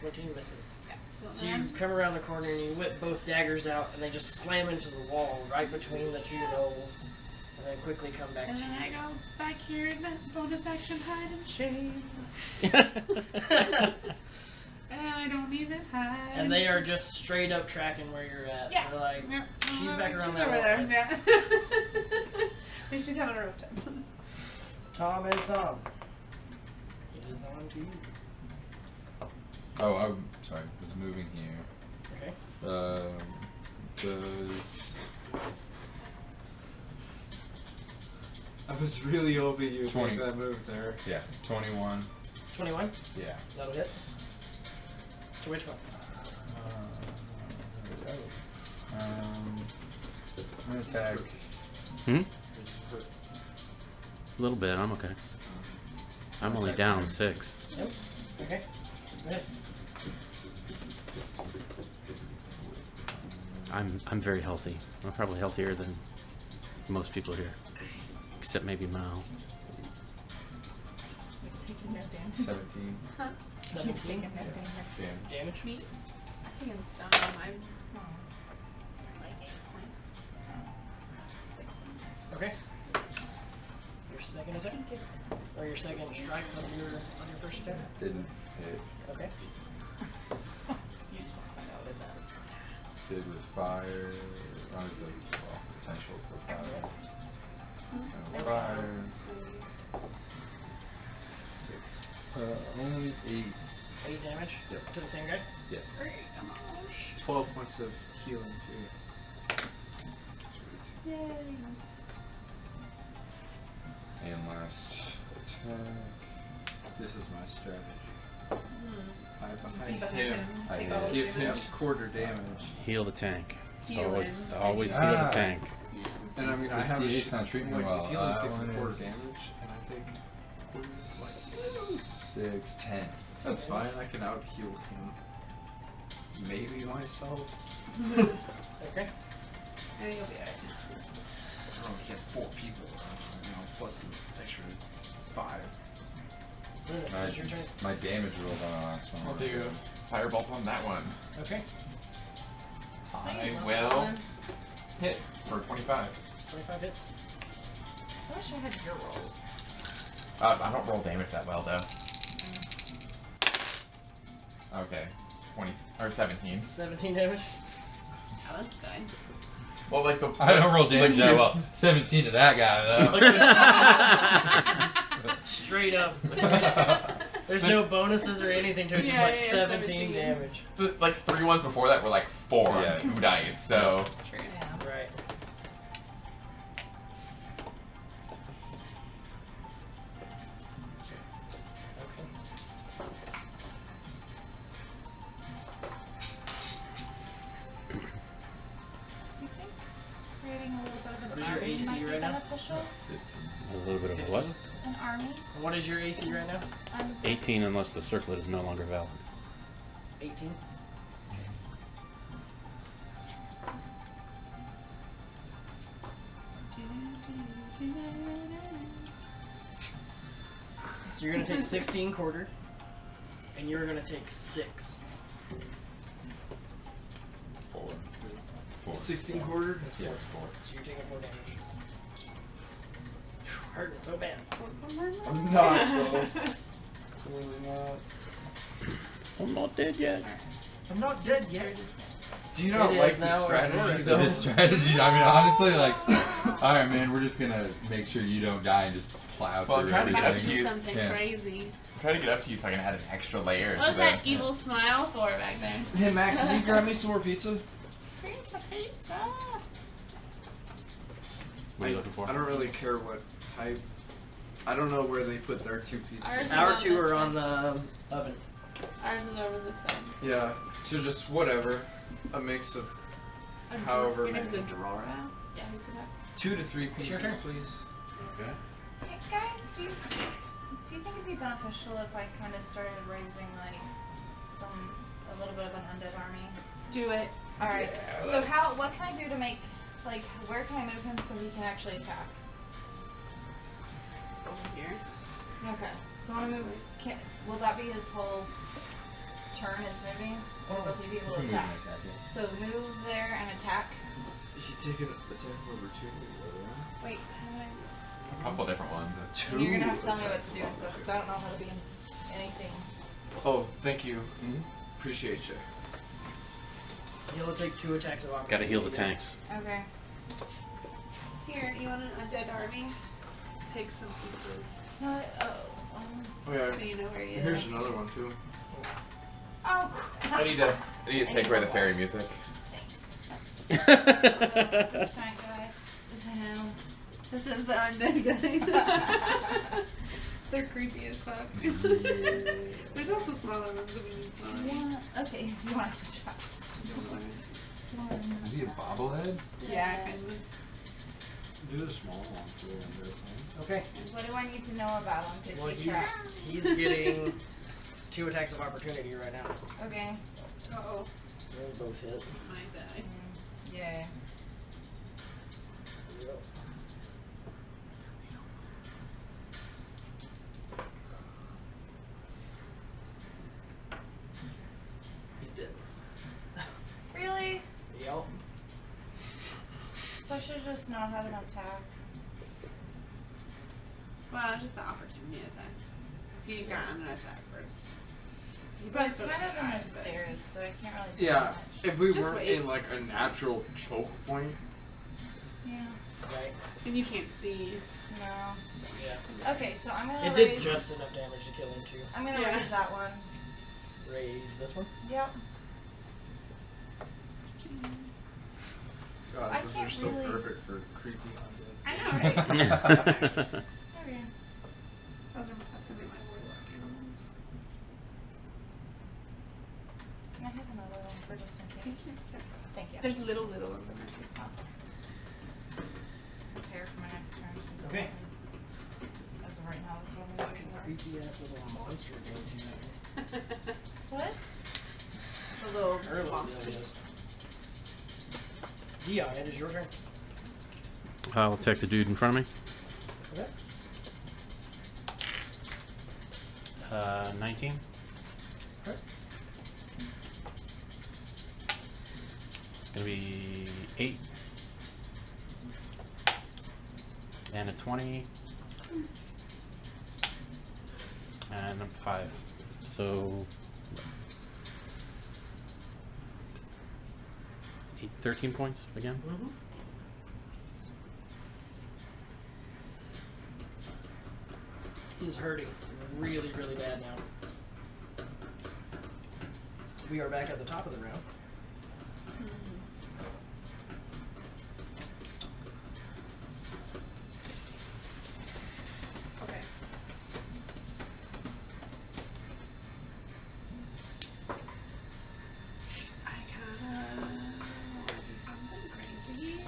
14. 14 misses. Yeah. So you come around the corner and you whip both daggers out, and they just slam into the wall right between the 2 gnolls, and then quickly come back And to then I you. go back here and then bonus action hide and shame. And I don't even hide. And they are just straight up tracking where you're at. Yeah. They're like, Yep. she's back around she's that over wall, there. guys. Yeah. And she's having a rough time. Tom and Sam. It is on to you. Oh, I'm sorry. I was moving here. Okay. Does I was really hoping you would 20. make that move there. yeah 21? 21. Yeah. That'll hit. To which one? There we go. I'm gonna attack. Hmm? A little bit. I'm okay. I'm only down 6. Yep. Okay. ahead. I'm very healthy. I'm probably healthier than most people here, except maybe Mao. He's taking no damage. 17. 17 Taking no damage. damage. Me? I'm taking some. I'm like 8 points. 6 points. Okay. Your second attack? Or your second strike on your first attack? Didn't hit. Okay. You just don't quite know what it does. Did with fire. Well, potential for fire. And fire. 6. Only 8. 8 damage? Yep. To the same guy? Yes. 12 points of healing too. Yay. And last attack. This is my strategy. I Be behind behind him. him, I take all the Give him damage. quarter damage. Heal the tank. It's Heal always him. always Ah. heal the tank. And I mean, I This have a D8's sh- not treating me like, well. If he only takes That a one quarter is- damage, and I take quarters, like 6, 10. that's fine. I can out heal him. Maybe myself. Okay. And you'll be alright. I don't know. He has 4 people around, plus an extra 5. It's your turn. My damage roll on the last one. I'll do firebolt on that one. Okay. I Thank you. will hit for 25. 25 hits. I wish I had your rolls. I don't roll damage that well though. Okay, 20 or 17. 17 damage. Oh, that's good. Well, like the I don't roll damage that you- well. 17 to that guy though. Straight up. There's no bonuses or anything to it, just Yeah, like yeah, 17 17. damage. The, like 3 ones before that were like 4 Yeah. on 2 dice. So True. Yeah. Right. You think creating a little bit of What an is your army AC might be right now? beneficial? A little bit of what? An army? What is your AC right now? 18, unless the circlet is no longer valid. 18. So you're gonna take 16 quarter, and you're gonna take 6. 4. 16 quarter? That's Yeah, 4. it's 4. So you're taking 4 damage. Hurting so bad. I'm not, though. Clearly not. I'm not dead yet. I'm not dead yet. Do you not It like is the now or strategy, it's though? This strategy, I mean, honestly, like, alright, man, we're just gonna make sure you don't die and just plow Well, I'm through trying to get up everything. to you. Something Yeah. crazy. try to get up to you so I can add an extra layer. What was to that the, evil smile for back there? Hey, Mac, can you grab me some more pizza? Pizza, pizza. What are you looking for? I don't really care what type. I don't know where they put their 2 pizzas. Ours is Our on 2 this are side. on the oven. Ours is over this side. Yeah, so just whatever. A mix of however Your name's a many. drawer out? Yeah, you see that? 2 to 3 It's your pieces, turn. please. Okay. Hey guys, do you think it'd be beneficial if I kind of started raising like a little bit of an undead army? Do it. All right. So what can I do to make like where can I move him so he can actually attack? Over here. Okay. So I want to move. Will that be his whole turn? Is moving, or will he be able to attack? So move there and attack. Is he taking attack number 2? Wait. How do I? a couple different ones. 2. And you're gonna have to tell me what to do and stuff because I don't know how to be anything. Oh, thank you. Appreciate you. He'll take 2 attacks of opportunity. Gotta heal the tanks. Okay. Here, you want an undead army? Take some pieces. No. Oh, yeah. So you know where he is. Here's another one, too. Oh. I need to take away the fairy music. Thanks. This giant guy. This is him. This is the undead guy. They're creepy as fuck. There's also smaller ones if we need smaller. Yeah. Okay. You want to switch up? Is he a bobblehead? Yeah, kind of. Do the small one for the Okay. What do I need to know about him to Well, keep track? he's getting 2 attacks of opportunity right now. Okay. Uh-oh. They'll both hit. Might die. Yeah. Yep. He's dead. Really? Yep. So I should just not have an attack. Well, just the opportunity attacks. If you got an attack first. You But probably it's sort kind of in tried, the but- stairs, so I can't really do Yeah, much. if we Just weren't wait. in like a natural choke point. Yeah. Right. And you can't see. No. Yeah. Okay, so I'm gonna It did raise. just enough damage to kill him too. I'm gonna Yeah. raise that one. Raise this one. Yep. God, I those are can't so really- perfect for creepy undead. I know, right? Okay. That's gonna be my warlock animals. Can I have another one for just in case? Thank you. There's little ones in there. Prepare for my next turn. since Okay. As of right now, that's what I'm Fucking using. creepy ass little monster going to What? The little Early monsters. Dion, it is your turn. I'll attack the dude in front of me. Okay. 19. Okay. It's gonna be 8. And a 20. And a 5. So 13 points again. Mm-hmm. He's hurting really, really bad now. We are back at the top of the round. Okay. I kinda wanna do something crazy.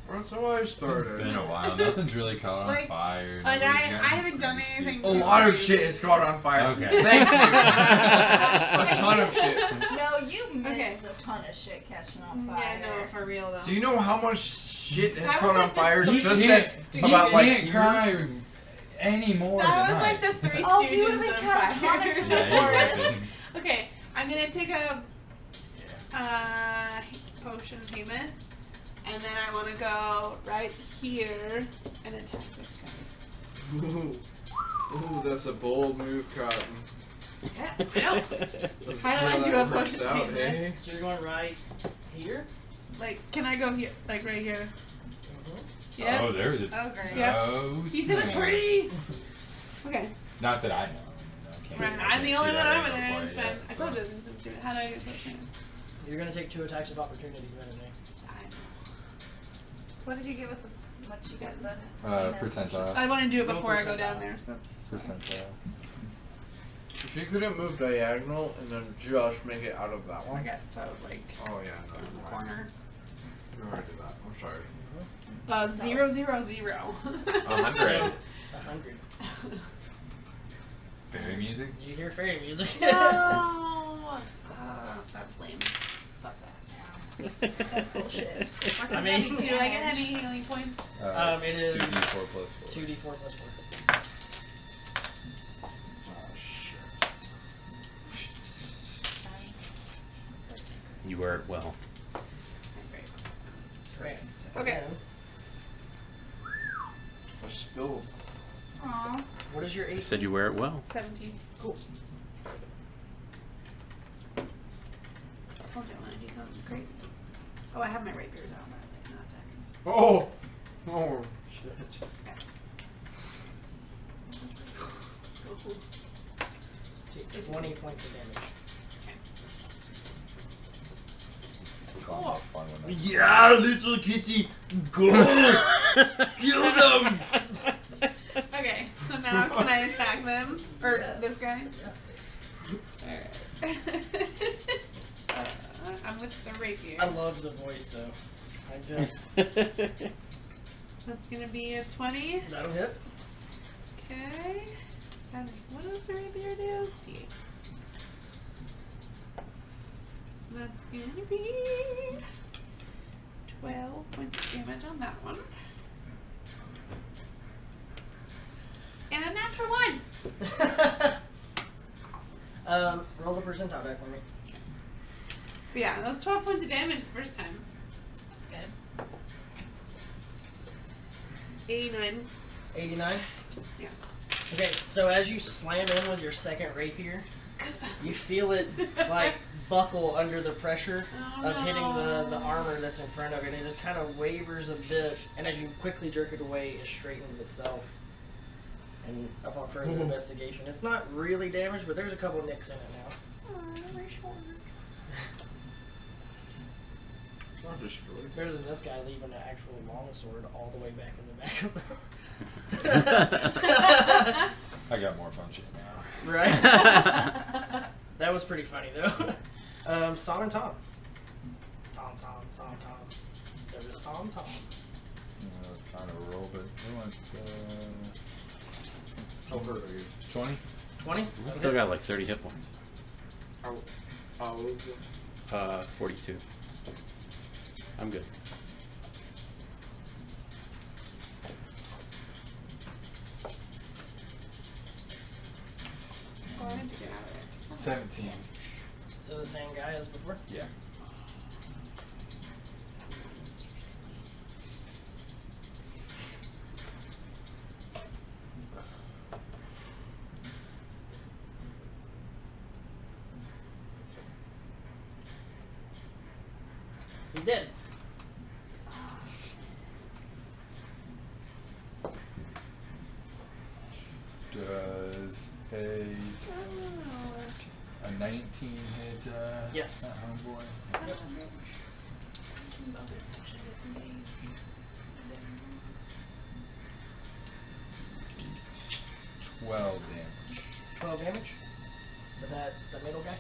That's how I started. It's been a while. Nothing's really caught on Like- fire. like Nobody's I gotten haven't done crazy. anything. A lot of shit has caught on fire. Okay. Thank you. A ton of shit. No, you missed Okay. a ton of shit catching on fire. Yeah, no, for real though. Do you know how much shit has That caught was on like the fire Three just Stooges. that about like can't here? cry any more That than was I. like the Three Oh, he would've Stooges been of fire. catatonic in the Yeah, you would've forest. been. Okay, I'm gonna take a potion of human, and then I want to go right here and attack this guy. Ooh. Ooh, that's a bold move, Cotton. Yeah, I know. Let's How see do I how do that a works potion of out, human? eh? So you're going right here. Like, can I go here? Like right here? Mhm. Yeah. Oh, there's a. Oh, great. Yeah. Oh, He's in a snap. tree. Okay. Not that I know. I can't- Right, I I'm can't the see only that one angle over there. quite It's yet, fine. I so. told you this is stupid. How do I get potion? You're gonna take 2 attacks of opportunity, right? What did you get with the what you got the Percentile. I want to do it Go before I go percentile. down there, so that's Percentile. If you couldn't move diagonal and then just make it out of that I one. got so like Oh yeah, no. in the corner. You already did that. I'm sorry. 0, 0, 0. 100. 100. Fairy music. You hear fairy music? No. That's lame. Fuck that. That's bullshit. I mean, Do I get any healing points? It is 2d4 plus 4. 2d4 plus 4. Oh shit. You wear it well. Great. Okay. I spilled. Aw. What is your I AC? said you wear it well. 17. Cool. I told you I want to do something crazy. Oh, I have my rapiers out, but I cannot attack. Oh! Oh shit. Take 20 points of damage. Cool. Fun one. Yeah, little kitty, go! Kill them! Okay, so now can I attack them? Or this guy? Alright. I'm with the rapier. I love the voice though. I just. That's gonna be a 20. That'll hit. Okay. That is, what does the rapier do? D8. So that's gonna be 12 points of damage on that one. And a natural 1! Roll the percentile die for me. But yeah, that was 12 points of damage the first time. That's good. 89. 89? Yeah. Okay, so as you slam in with your second rapier, you feel it like buckle under the pressure of hitting the armor that's in front of it. It just kind of wavers a bit, and as you quickly jerk it away, it straightens itself. And upon further investigation, it's not really damaged, but there's a couple nicks in it now. It's not destroyed. It's better than this guy leaving an actual longsword all the way back in the back of the... I got more punchy now. Right? That was pretty funny, though. Tom and Tom. Tom. There was Tom. That was kind of a roll, but we went, How hurt are you? 20? 20? I still got like 30 hit points. How old is it? 42. I'm good. Oh, I had to get out of there. It's not 17. Still the same guy as before? Yeah. He did. Does a 19 hit Yes. that homeboy? Yep. 12 damage. 12 damage? To that, the middle guy?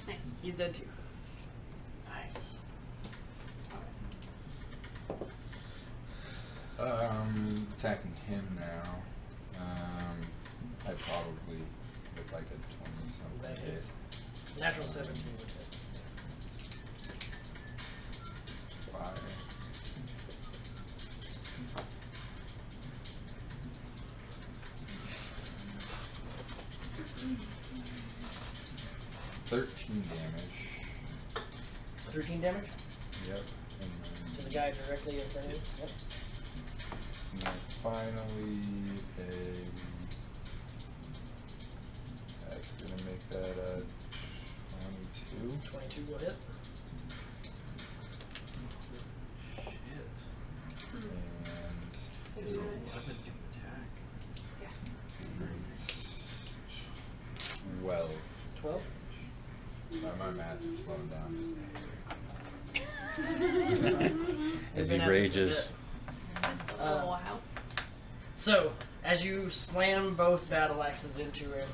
Nice. He's dead too. Nice. Attacking him now. I'd probably with like a 20 That something hits. hit. Natural 17 would hit. Fire. $13 damage. 13 damage? Yep. To the guy directly in front of you? Yep. And then finally that's gonna make that a 22. 22 will hit. And Is a weapon to attack? 12. 12? My math is slowing down. As Been he at this a rages. bit. It's just a little while. So, as you slam both battle axes into him,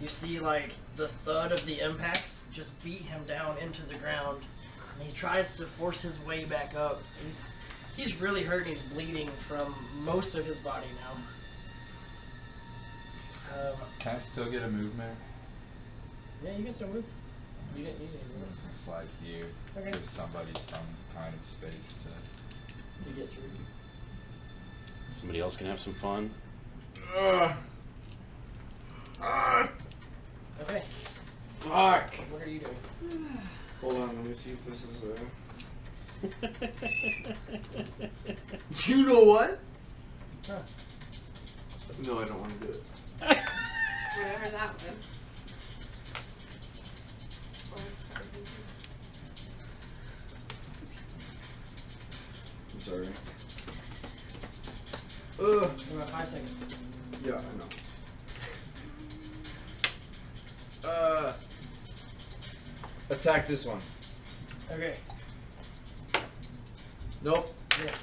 you see like the thud of the impacts just beat him down into the ground, and he tries to force his way back up. He's really hurt. And he's bleeding from most of his body now. Can I still get a movement? Yeah, you can still move. You didn't need any I'm movement just gonna slide here. Okay. Give somebody some kind of space to. to get through. Somebody else can have some fun. Okay, Fuck! what are you doing? Hold on, let me see if this is You know what? Huh. No, I don't want to do it. Whatever that was. I'm sorry. In about 5 seconds. Yeah, I know. Attack this one. Okay. Nope. Yes.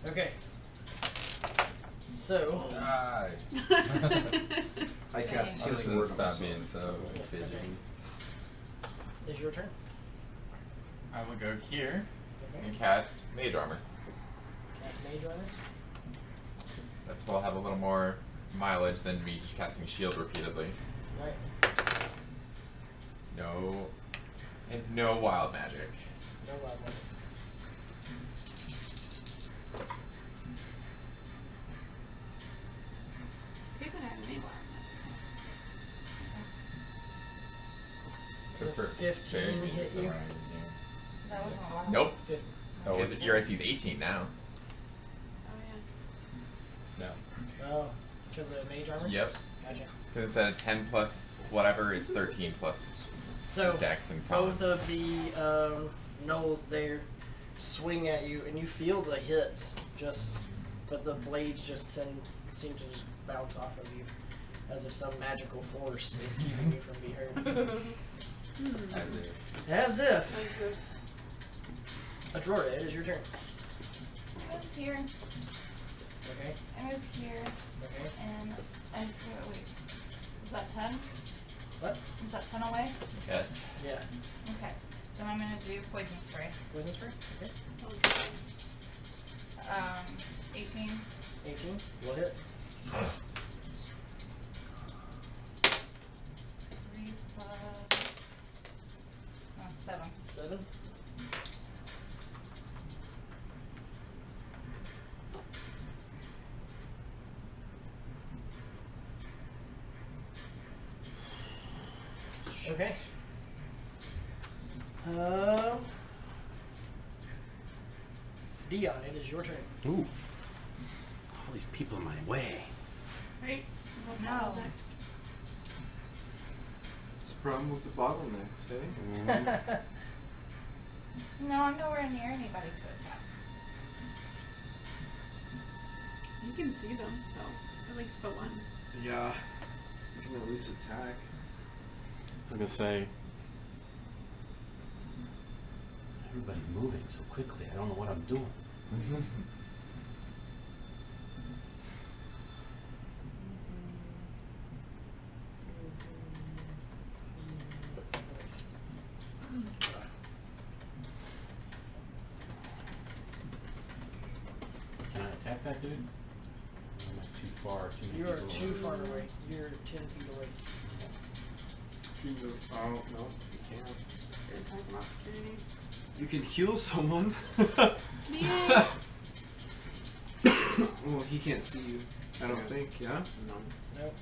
Okay. So, Die. I cast Dang. healing word on myself. Being so fidgety. is your turn. I will go here Okay. and cast Mage Armor. Cast Mage Armor. That's will have a little more mileage than me just casting Shield repeatedly. Right. No, and no wild magic. No wild magic. You could have any wild So for 15 fairy hit music, you? yeah. That wasn't a lot. Nope. Oh, Because your IC is 18 now. Oh yeah. No. Oh, because of Mage Armor? Yep. Gotcha. Because instead of 10 plus whatever, it's 13 plus So, Dex and Con. both of the gnolls there swing at you, and you feel the hits, but the blades just seem to just bounce off of you, as if some magical force is keeping you from being hurt. As if. As if. Aurora, it is your turn. I was here. Okay. I was here. Okay. And I forgot, wait. Is that 10? What? Is that 10 away? Yes. Yeah. Okay. Then I'm gonna do poison spray. Poison spray? Okay. 18. 18. Will hit. 3 plus... Oh, 7. 7. Okay. Dion, it is your turn. Ooh. All these people in my way. Right? No. It's the problem with the bottlenecks, eh? No, I'm nowhere near anybody to attack. You can see them, so at least the one. Yeah. You can at least attack. I was gonna say. Everybody's moving so quickly. I don't know what I'm doing. Can I attack that dude? Or am I too far? Too many You are people too over? far away. You're 10 feet away. Oh, no, you can't. Good attack of opportunity. You can heal someone. Yeah. Well, he can't see you. I don't think, yeah? No. Nope.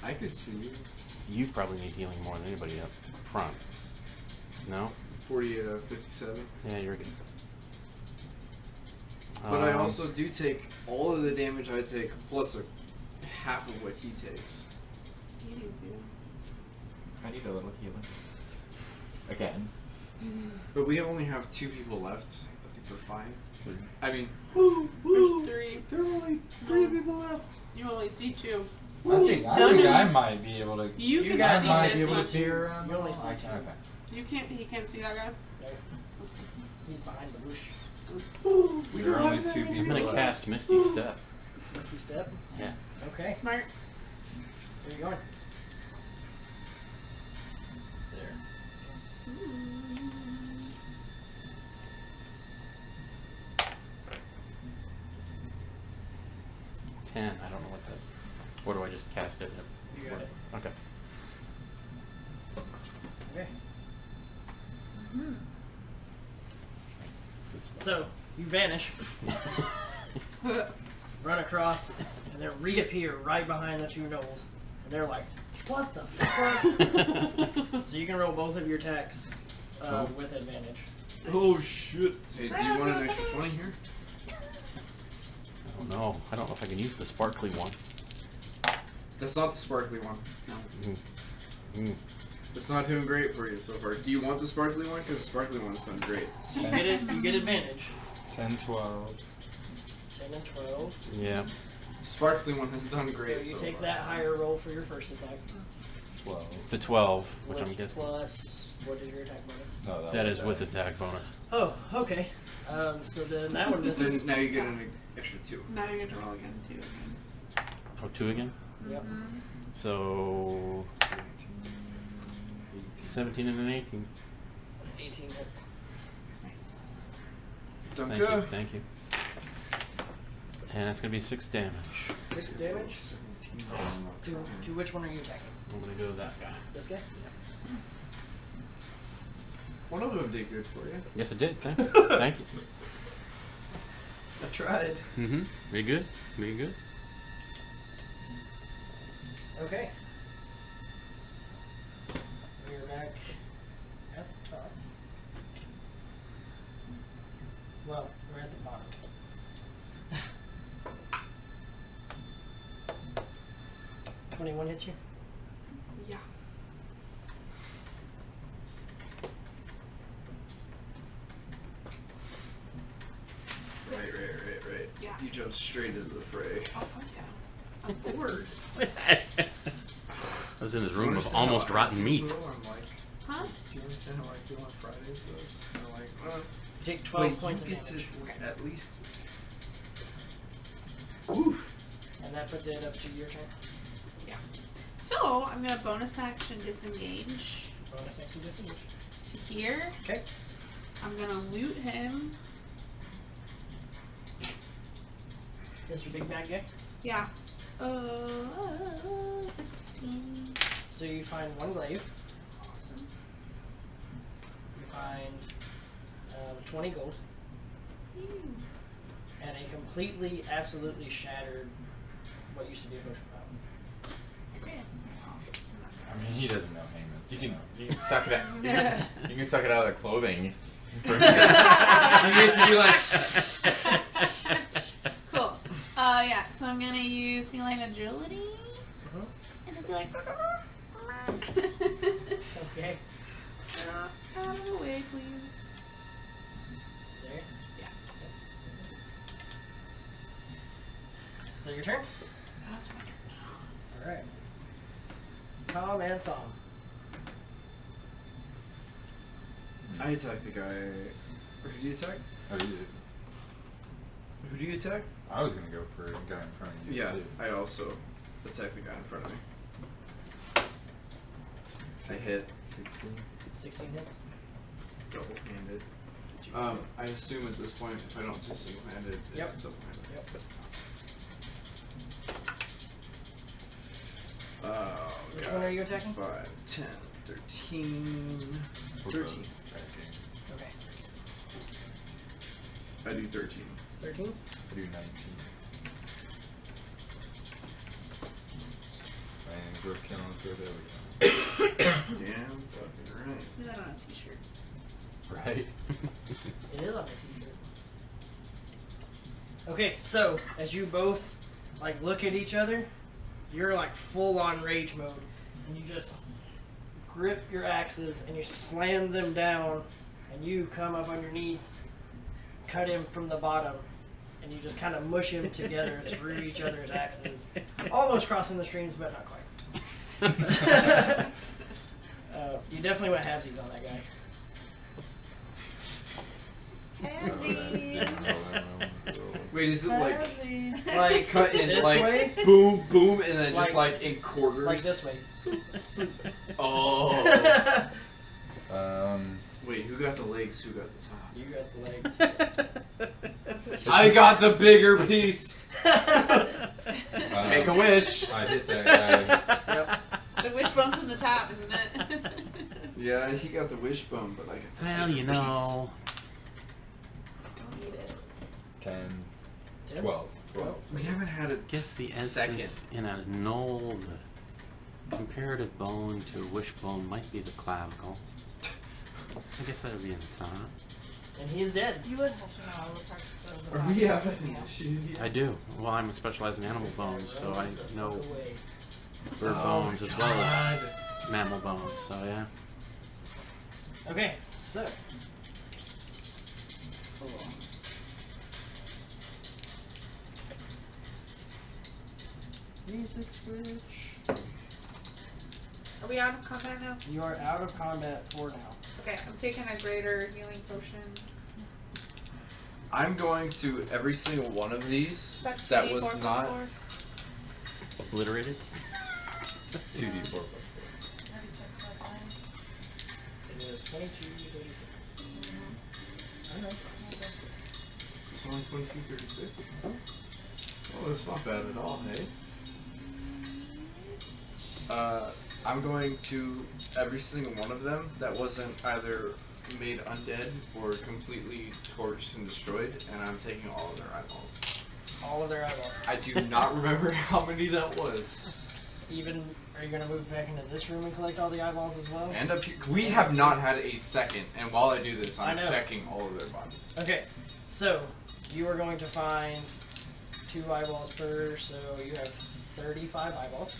I could see you. You probably need healing more than anybody up front. No? 48 out of 57. Yeah, you're good. But I also do take all of the damage I take, plus half of what he takes. You need to. I need a little healing. Again. But we only have 2 people left. I think we're fine. I mean, There's 3. there are only 3 people left. You only see 2. I think I might be able to. You can I see might this be able one. to peer around. You only see I two. can, okay. You can't. He can't see that guy. Nope. He's behind the bush. There are only 2 I'm people gonna left. cast Misty Step. Misty Step? Yeah. Okay. Smart. Where are you going? There. 10. I don't know what that. Where do I just cast it? You got it. Okay. Okay. So, you vanish, run across, and then reappear right behind the 2 gnolls. And they're like, what the fuck? So you can roll both of your attacks with advantage. Oh shit. Hey, do you want an extra 20 here? I don't know. I don't know if I can use the sparkly one. That's not the sparkly one. No. It's not doing great for you so far. Do you want the sparkly one? Because the sparkly one's done great. So you get it. You get advantage. 10, 12. 10 and 12. Yeah. Sparkly one has done great So you so take far. that higher roll for your first attack. 12. The 12, which I'm guessing. Plus, what is your attack bonus? No, That is with attack bonus. Oh, okay. So then that one misses. Then now you get an extra 2. Now you're going to roll again, 2 again. Oh, 2 again? Yep. Mhm. So 17 and an 18. 18 hits. Nice. Thank you, Danke. thank you. And that's gonna be 6 damage. 6 damage? To which one are you attacking? I'm gonna go to that guy. This guy? One of them did good for you. Yes, it did. Thank you. Thank you. I tried. Mm-hmm. Very good. Very good. Okay. We're back at the top. Well, we're at the bottom. 21 hit you? Yeah. Right. Yeah. You jumped straight into the fray. Oh, fuck yeah. I'm bored. I was in his room of almost rotten meat. Huh? Do you understand how I feel on Fridays though? Kind of like, You take 12 points of you get damage. to at least. Woo. And that puts it up to your turn. So, I'm going to bonus action disengage Bonus action disengage. to here. Okay. I'm going to loot him. Mr. Big Bad Guy. Yeah. 16. So you find one glaive. Awesome. You find 20 gold. And a completely, absolutely shattered, what used to be a potion bottle. Okay. I mean, he doesn't know Heyman. You can suck it out. You can suck it out of the clothing. You get to be like. Cool. Yeah, so I'm gonna use Feline Agility. And just be like. Okay. Out of the way, please. There. Yeah. So your turn? That's my turn. Alright. Tom and Sam. I attack the guy. Or who do you attack? Oh, you did. Who do you attack? I was gonna go for a guy in front of you. Yeah, too. I also attack the guy in front of me. I hit. 16. 16 hits. Double-handed. I assume at this point, if I don't see single-handed, Yep. it's double-handed. Yep. Which God. one are you attacking? 5, 10, 13. 13. Okay. I do 13. 13? I do 19. And we're killing through there we Damn fucking right. Do that on a t-shirt. go. Right? It is on a t-shirt. Okay, so as you both like look at each other, you're like full on rage mode, and you just grip your axes and you slam them down, and you come up underneath, cut him from the bottom, and you just kind of mush him together through each other's axes, almost crossing the streams, but not quite. You definitely went halvesies on that guy. Wait, is it like Like cut in this like way? boom, boom, and then just Like- like in quarters? Like this way. Oh. Wait, who got the legs? Who got the top? You got the legs. I got the bigger piece. Make a wish. I hit that guy. Yep. The wishbone's in the top, isn't it? Yeah, he got the wishbone, but I got the Well, bigger you know. Don't need it. 10, 10? 12. 12. piece. We haven't had it. Guess the second. essence in a gnoll, the comparative bone to a wishbone might be the clavicle. I guess that would be in the top. And he is dead. You would have to know all the parts of the Are body. we having an issue here? I do. Well, I'm specialized in animal bones, so I know Away. bird Oh bones my as well as God. mammal bones. So yeah. Okay, so. Hold on. Music switch. Are we out of combat now? You are out of combat for now. Okay, I'm taking a greater healing potion. I'm going to every single one of these That that 2d4 was plus not 4? Obliterated? 2d4 plus 4. It is 22:36. Alright. It's only 22:36. Oh, that's not bad at all, hey? I'm going to every single one of them that wasn't either made undead or completely torched and destroyed, and I'm taking all of their eyeballs. All of their eyeballs. I do not remember how many that was. Even, are you gonna move back into this room and collect all the eyeballs as well? And up here, we have not had a second, and while I do this, I'm I know. checking all of their bodies. Okay, so you are going to find 2 eyeballs per, so you have 35 eyeballs.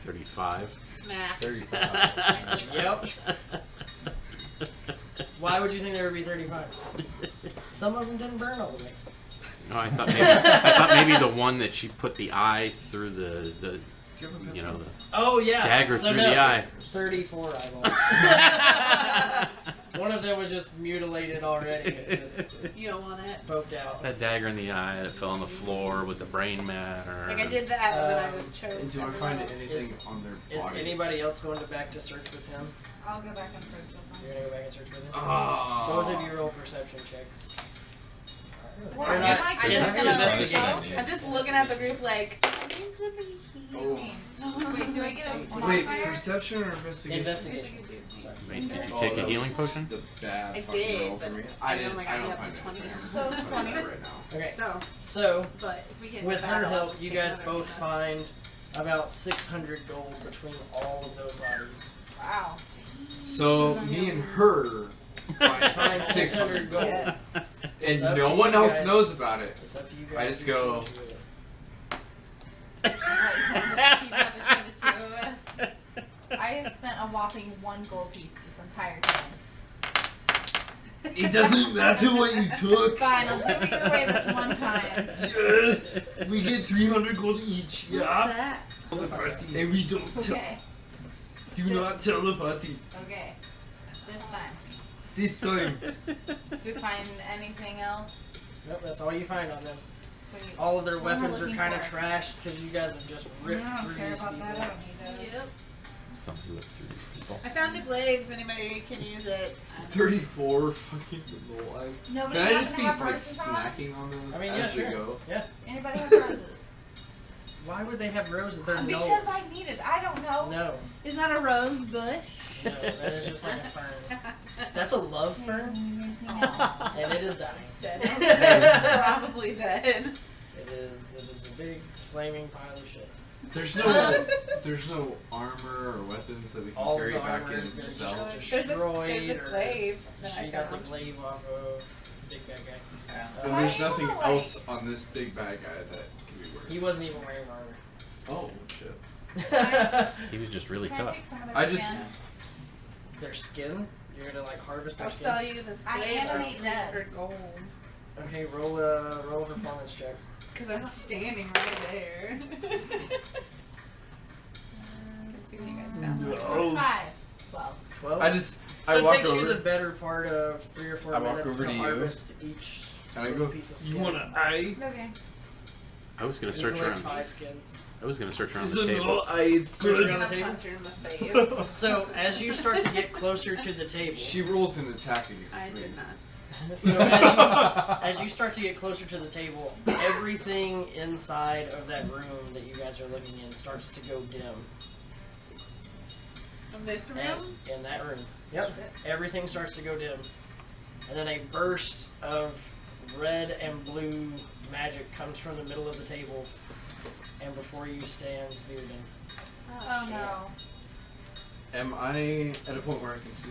35. Snack. 35. Yep. Why would you think there would be 35? Some of them didn't burn all the way. No, I thought maybe the one that she put the eye through the you know, the Oh yeah. dagger so through no, the eye. 34 eyeballs. One of them was just mutilated already. It just You don't want it. poked out. That dagger in the eye that fell on the floor with the brain matter. Like I did that, and then I just choked. And do I everyone find else. anything on their Is bodies? anybody else going to back to search with him? I'll go back and search with You're gonna go back and search with him? Oh. Both of you roll perception checks. Well, Or I'm not- just it's gonna- investigation. I'm just looking at the group like, I need to be Oh. healed. Wait, do I get a Wait, modifier? perception or investigation? Investigation. Sorry. Wait, did you Oh, take a that healing was potion? just a bad I fucking did, roll for but me. I I only got don't me up find to it. 20. So 20. right now. Okay, So, so but if we get with the her battle, I'll help, just you take guys another both minute. find about 600 gold between all of those bodies. Wow. So me and her Find 600 gold. Yes. It's And up no to one you else guys. knows about it. It's up to you guys. I just to go- choose with it. I have spent a whopping 1 gold piece this entire time. It doesn't matter what you took. Fine, I'll do it your way this one time. Yes, we get 300 gold each. What's that? And we don't Okay. do not tell the party Okay. This time. this time. Do we find anything else? Nope, that's all you find on them. Wait, All of their what am I weapons are looking kind of for? trashed because you guys have just I ripped don't through care these about people. that. I don't need those. Yep. Something look through these people. I found a glaive if anybody can use it. 34 fucking Gnoll eyes. Nobody Can I just happen be to have like roses on? snacking on those I mean, as yeah, we sure. go? Yeah. Anybody have roses? Why would they have roses? They're Because gnolls. I need it. I don't know. No, Isn't that a rose bush? no, that is just like a fern. That's a love fern, and it is dying. It's dead. It's probably dead. It is a big flaming pile of shit. There's no armor or weapons that we can All carry the back armor and has been sell. There's a destroyed. or glaive that I she got the found. glaive off of Big Bad Guy. And Why there's do you nothing wanna, else on this big bad guy that can be worse. He wasn't even wearing armor. Oh shit. He was just really Can I tough. take some of I their just- skin? Their skin. You're gonna like harvest their I'll skin. sell you this I glaive am for already dead. 300 gold. Okay, roll a performance check. Because I'm standing right there. Let's see what you guys found. No. 5. 12. 12. I So it walk takes you over the better part of 3 or 4 I walk minutes over to to you. harvest each and I go, piece of you skin. want an eye? Okay. I was gonna So you search collect around. 5 skins. I was gonna search around Is the it table. no eye? It's Search good. around the I'll table. punch her in the face. So as you start to get closer to the table, She rolls an attack against I me. did not. so as you start to get closer to the table, everything inside of that room that you guys are looking in starts to go dim. In this And room? in that room. Yep. Everything starts to go dim. And then a burst of red and blue magic comes from the middle of the table. And before you stands Bearden. Oh no. Am I at a point where I can see?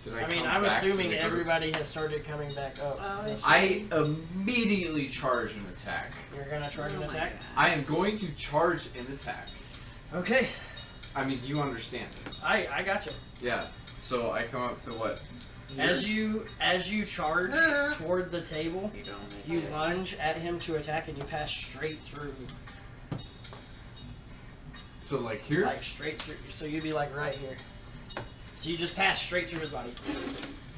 Did I mean, come I'm back to assuming the group? everybody has started coming back up. Oh, That's- I immediately charge an attack. You're gonna charge Oh an my attack? gosh. I am going to charge an attack. Okay. I mean, you understand this. I got you. Yeah. So I come up to what? As you charge toward the table, You don't make you it. lunge at him to attack, and you pass straight through, So like here? like straight through. So you'd be like right here. So you just pass straight through his body.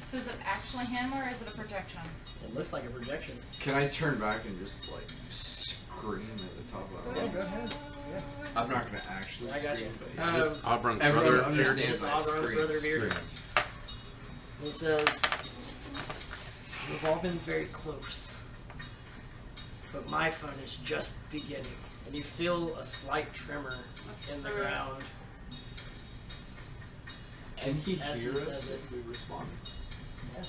So is it actually him or is it a projection? It looks like a projection. Can I turn back and just like scream at the top of my Yeah, lungs? go ahead. Yeah. I'm not gonna actually I got you. scream, but just Oberon's everyone brother understands I Oberon's scream. brother Beard. He says, "We've all been very close, but my fun is just beginning." And you feel a slight tremor in the ground. Can as- he as hear says us it. if we respond? Yeah.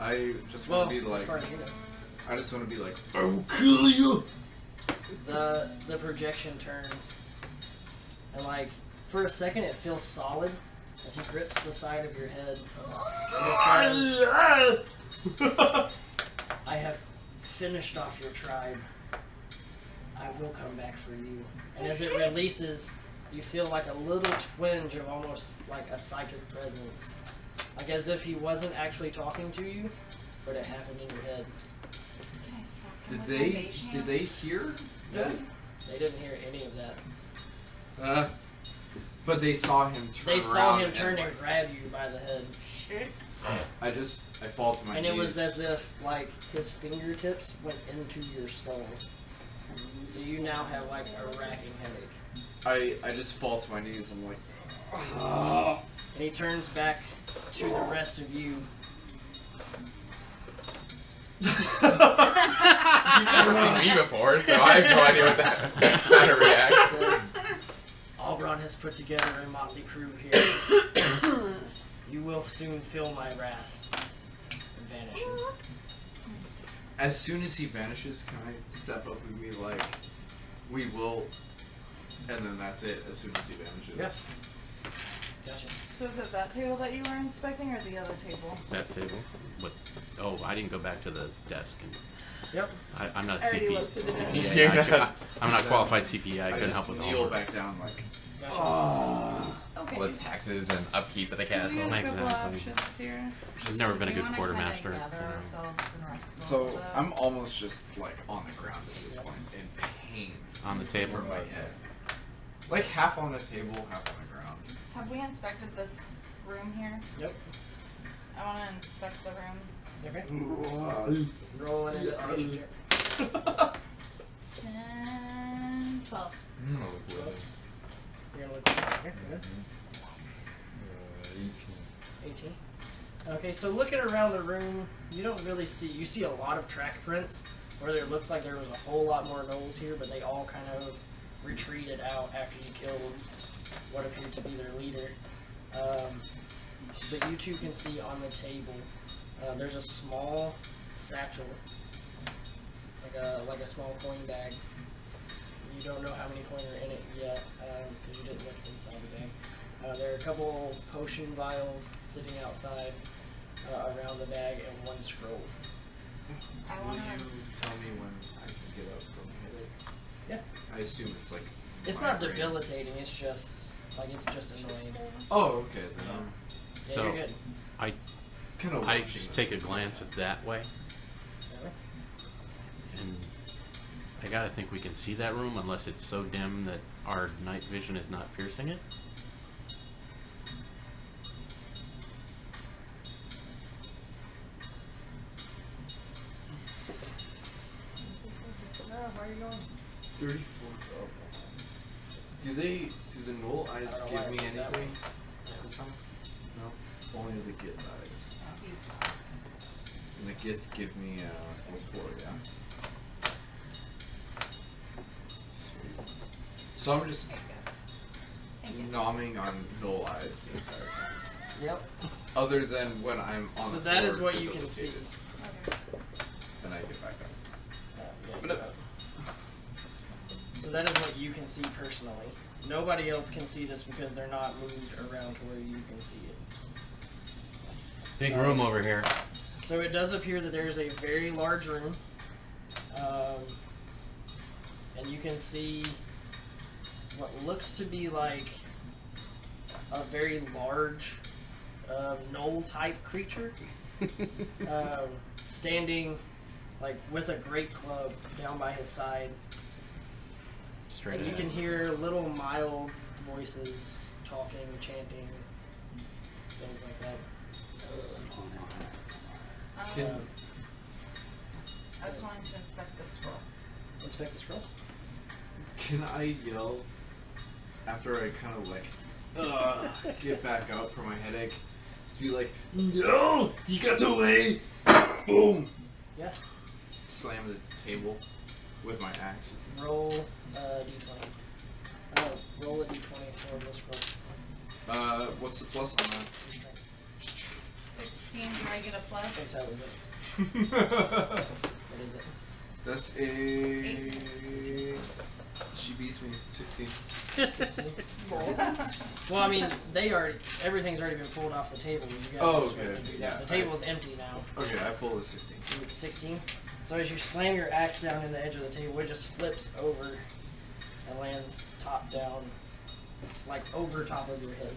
I just Well, want to be like. as far as you know. I just want to be like, I will kill you. The projection turns, and like for a second it feels solid as he grips the side of your head. And it says, "I have finished off your tribe. I will come back for you." And as it releases, you feel like a little twinge of almost like a psychic presence, like as if he wasn't actually talking to you, but it happened in your head. Can I smack him with my mage hand? Did they hear that? They didn't hear any of that. But they saw him turn They saw around him turn and like, grab you by the head. Shit. I fall to my And knees. it was as if, like, his fingertips went into your skull. So you now have, like, a racking headache. I just fall to my knees. I'm like, And he turns back to the rest of you. You've never seen me before, so I have no idea what how to react. Says, Oberon has put together a motley crew here. You will soon feel my wrath. It vanishes. as soon as he vanishes, can I step up and be like, we will, and then that's it, as soon as he vanishes. Yeah. Gotcha. So is it that table that you were inspecting or the other table? That table. What? Oh, I didn't go back to the desk. And Yep. I'm not a I already CP. looked at the desk. Yeah, I'm not qualified CPA. I couldn't just help with kneel homework. back down like, Gotcha. Okay. All the taxes and upkeep of the So we castle. have a couple Exactly. options here. I've never been a We good wanna quartermaster. kinda gather you know. ourselves and rest a so little bit. I'm almost just like on the ground at this point, in pain. On the table. From my head. Like half on the table, half on the ground. Have we inspected this room here? Yep. I want to inspect the room. Okay. Roll an investigation check. 10, 12. You're gonna look okay, good. 18. Okay, so looking around the room, you don't really see, you see a lot of track prints where it looked like there was a whole lot more gnolls here, but they all kind of retreated out after you killed what appeared to be their leader. But you two can see on the table, there's a small satchel, like a small coin bag. You don't know how many coin are in it yet, because you didn't look inside the bag. There are a couple potion vials sitting outside around the bag and one scroll. I Will want you to. tell me when I can get up from the headache? Yeah. I assume it's like. It's not migraine. debilitating, it's just annoying. Oh, okay. Then Yeah, So you're good. I kind of. I just take a glance at that way, Really? and I gotta think we can see that room unless it's so dim that our night vision is not piercing it. Where are you going? 34. Oh. Do the Gnoll eyes I don't know give why me I did that anything? No. Only the Gith eyes. And the Gith give me +4, yeah. Sweet. So I'm just nomming on Gnoll eyes the entire time. Yep. Other than when I'm on So the that floor is what you can see. debilitated. And I get back up. Yeah, But, you got it. So that is what you can see personally. Nobody else can see this because they're not moved around to where you can see it. Big room over here. So it does appear that there's a very large room. And you can see what looks to be like a very large Gnoll type creature standing like with a great club down by his side. Straight And you ahead. can hear little mild voices talking, chanting, things like that. Can- I was wanting to inspect the scroll. Inspect the scroll. Can I yell after I kind of like get back up from my headache? Just be like, no, he got away! Boom! Yeah. Slam the table with my axe. Roll d20. Roll a d20 for the scroll. What's the plus on that? Your strength. 16, do I get a plus? That's how it looks. What is it? That's a. She beats me. 16. 16. Well, I mean, everything's already been pulled off the table. You guys Oh, just went okay. and do that. Yeah, The table is empty now. Okay, I pulled a 16. You get 16. So as you slam your axe down in the edge of the table, it just flips over and lands top down, like over top of your head.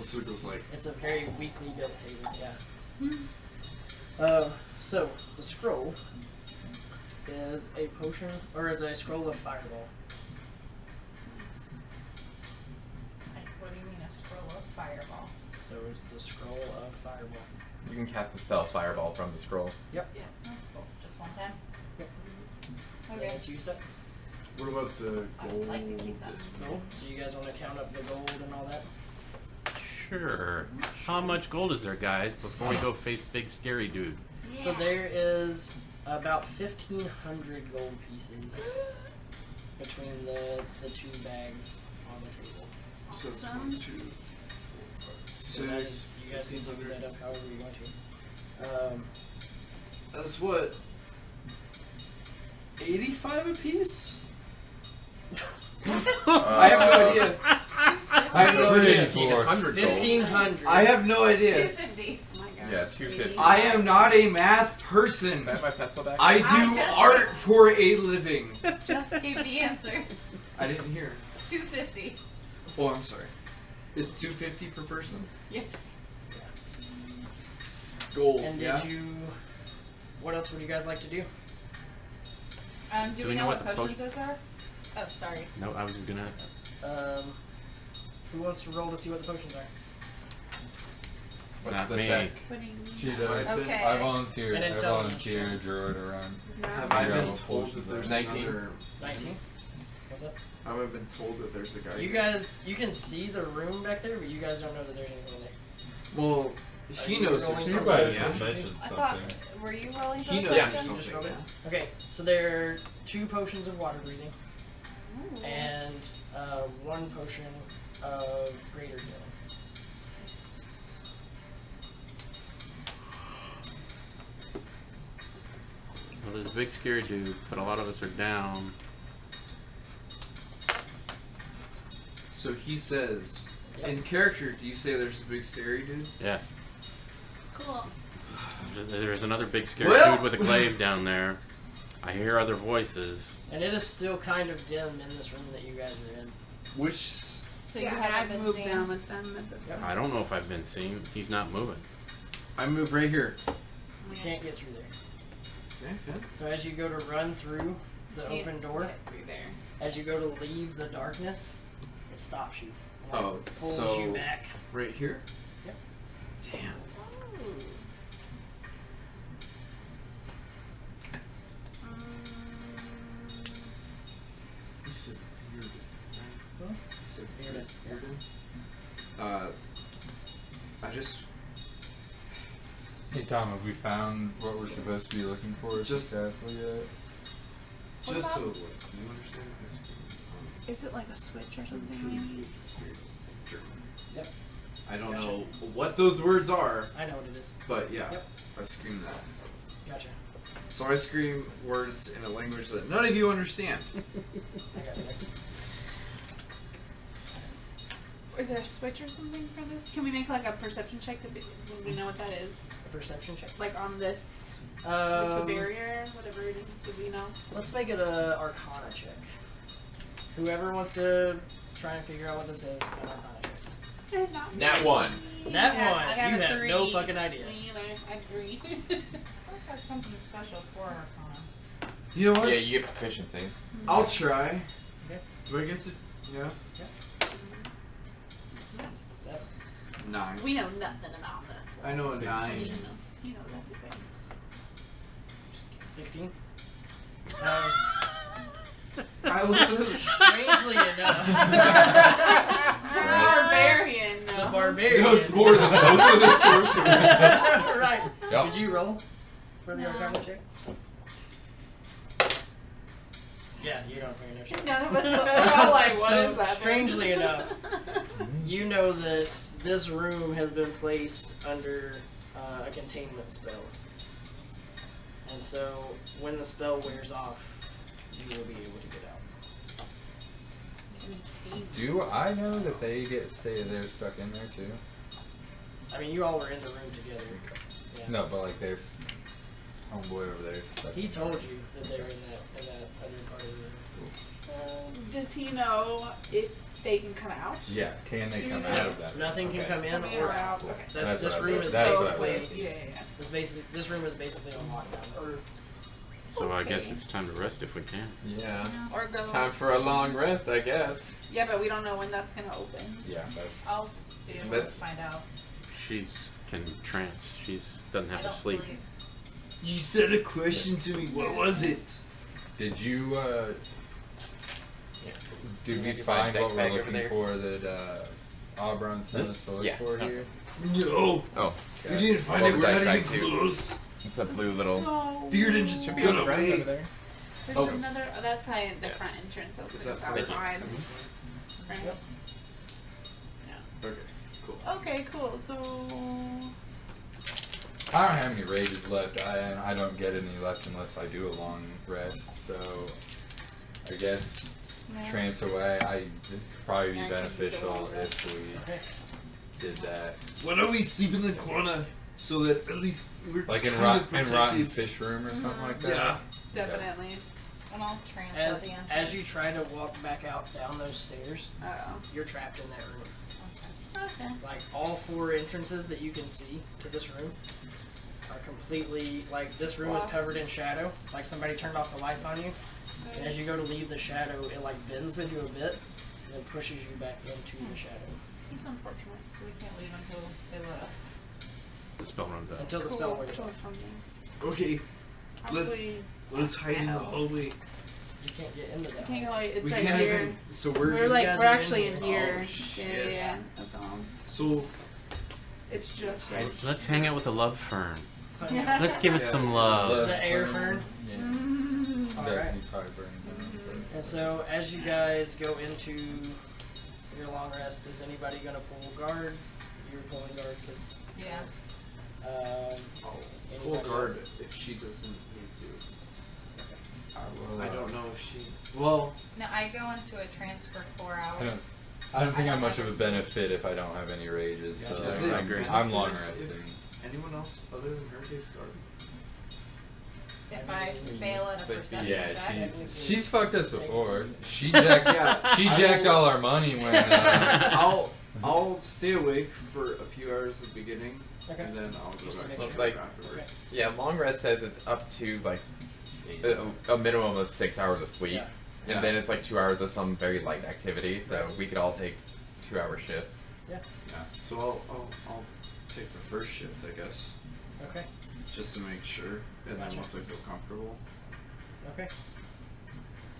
So it goes like. It's a very weakly built table, yeah. So the scroll is a potion, or is a scroll of fireball. What do you mean a scroll of fireball? So it's the scroll of fireball. You can cast the spell Fireball from the scroll. Yep. Yeah, that's cool. Just one time. Yep. Okay. Yeah, it's used up. What about the I gold? would like to keep that. Gold. So you guys want to count up the gold and all that? Sure. How much gold is there, guys, before we go face big scary dude? So there is about 1,500 gold pieces between the two bags on the table. So it's Awesome. 1, 2, 4, 5, So that 6. is, you guys can divvy that up however you want to. That's what? 85 a piece? I have no idea. I have no idea. 1,500 gold. 1,500. I have no idea. 250. Oh my god. Yeah, 250. I am not a math person. Can I have my pencil back? I I do just- art for a living. Just gave the answer. I didn't hear. 250. Oh, I'm sorry. Is 250 per person? Yes. Gold, And yeah? did you? What else would you guys like to do? Do we know what potions those are? Oh, sorry. No, I was gonna. Who wants to roll to see what the potions are? What's Not the me. check? She does. Okay. I volunteer. An I intelligence volunteer check. Druid around. Have I been Yeah. told that there's 19. another... 19. What's up? Have I been told that there's a guy You here? guys, you can see the room back there, but you guys don't know that there's anything in there. Well, he you knows rolling there's She something? probably yeah? mentioned I thought. something. Were you rolling He those knows Yeah. there's You just something. rolled it? Okay, so there are 2 potions of water breathing Ooh. and 1 potion of greater healing. Well, there's a big scary dude, but a lot of us are down. So he says, in character, do you say there's a big scary dude? Yeah. Cool. There's another big scary Well- dude with a glaive down there. I hear other voices. And it is still kind of dim in this room that you guys are in. Which... So Yeah, you and haven't I've been moved seen? down with them at this point. I don't know if I've been seen. He's not moving. I move right here. You can't get through there. Okay. So as you go to run through the Can't open door, get through there. as you go to leave the darkness, it stops you. Oh, Pulls so... you back. Right here? Yep. Damn. You said bearded, right? Huh? You said Bearded, yeah. bearded? I just... Hey Tom, have we found what we're supposed to be looking for at Just- the castle yet? What Just so, about- like, you understand this? Is it like a switch or something? maybe? German. Yep. I don't Gotcha. know what those words are, I know what it is. but yeah, Yep. I scream that. Gotcha. So I scream words in a language that none of you understand. I got it. Is there a switch or something for this? Can we make like a perception check to be, when we know what that is? A perception check. Like on this, like the Um, barrier, whatever it is, would we know? let's make it a Arcana check. Whoever wants to try and figure out what this is, an Arcana check. Not Nat 1. That I one, got you a have 3. no fucking idea. Me either. I have 3. I feel like that's something special for Arcana. You know what? Yeah, you get proficiency. I'll try. Okay. Do I get to? Yeah. 7. 9. We know nothing about this. I know a 9. He knows everything. 16. Strangely enough, Barbarian. the knows. barbarian knows more than both of the sorcerers. Right. Yep. Did you roll for the No. Arcana check? Yeah, you don't really know shit. None of us are all like, what So, is that? strangely enough, you know that this room has been placed under a containment spell. And so, when the spell wears off, you will be able to get out. Do I know that they they're stuck in there too? I mean, you all were in the room together. Yeah. No, but like there's homeboy over there stuck. He told you that they were in that other part of the room. Does he know if they can come out? Yeah, can they come out of that? Nothing can Okay. come in Come in or or out. out, okay. This what I room was- is that's what I was basically asking. this room is basically on lockdown. So I guess Okay. it's time to rest if we can. Yeah. Or go. Time for a long rest, I guess. Yeah, but we don't know when that's gonna open. Yeah, that's. I'll be able Let's- to find out. She's can trance. Doesn't I have to don't sleep. You said a question to me. What was it? Did you Yeah. did we Have your find dice what we're bag over looking there? for that Auburn sent us to look Yeah. for here? No. Oh. We didn't find Well, it. the We're dice not bag even too. close. It's a blue little. So Feared and just Should be got on the ground away. over there. there's Oh. another. Oh, that's probably in the Yeah. front entrance. Over Is the that south right? side. Right. Yep. Okay, cool. Okay, cool. So I don't have any rages left. I don't get any left unless I do a long rest. So I guess trance away. It'd probably be Yeah, I can use a beneficial long rest. if we Okay. did that. Why don't we sleep in the corner so that at least we're Like in, kind of rotten protected? fish room or something like that. Yeah. definitely. And I'll transfer As the answer. as you try to walk back out down those stairs, Oh. you're trapped in that room. Okay. Like all 4 entrances that you can see to this room are completely like this room is covered in shadow. Like somebody turned off the lights on you, and as you go to leave the shadow, it like bends with you a bit, and then pushes you back into the shadow It's unfortunate. So we can't leave until they let us. The spell runs out. until the Cool. spell wears Cool off. from you. Okay, let's Actually, hide in the Ow. hallway. You can't get into that. can't go. hole. It's We right can't here. even- So We're just like guys we're are in actually here. in here. Oh, Yeah, shit. yeah. That's all. So It's just right. Let's hang out with the love fern. Yeah. Let's give it Yeah. some love. The air fern. Yeah. Mm. All That right. you probably burned down, And so as you guys go into your long rest, is anybody gonna pull guard? You're pulling guard because. Yeah. I'll pull Anybody guard else? if she doesn't need to. but- I don't know if she. Well, No, I go into a trance for 4 hours. I don't think I I'm don't much of a have benefit if I don't have any rages. So Does it I'm benefit long us if- resting. anyone else other than her takes guard? If I fail at a But perception Yeah, check. she's fucked us before. She jacked Yeah, she I jacked will- all our money when. I'll stay awake for a few hours at the beginning, Okay. and then I'll go Just to back make to sure. sleep afterwards. Yeah, long rest says it's up to like a minimum of 6 hours of sleep, Yeah. Yeah. and then it's like 2 hours of some very light activity. So we could all take 2-hour shifts. Yeah. So I'll take the first shift, I guess, Okay. just to make sure, and Gotcha. then once I feel comfortable. Okay.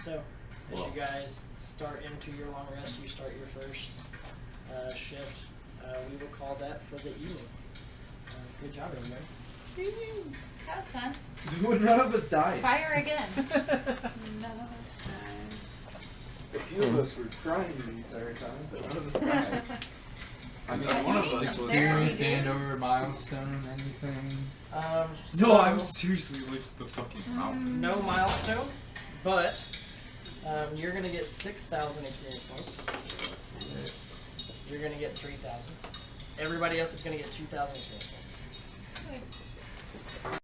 So, as Well. you guys start into your long rest, you start your first shift. We will call that for the evening. Good job, everybody. That was fun. None of us died. Fire again. No. A few of us were crying the entire time, but none of us died. I mean, Yeah, one you of need us some was. therapy, Experience and or milestone, anything? No, I'm seriously like the fucking mountain. No milestone, but you're gonna get 6,000 experience points. You're gonna get 3,000. Everybody else is gonna get 2,000 experience points.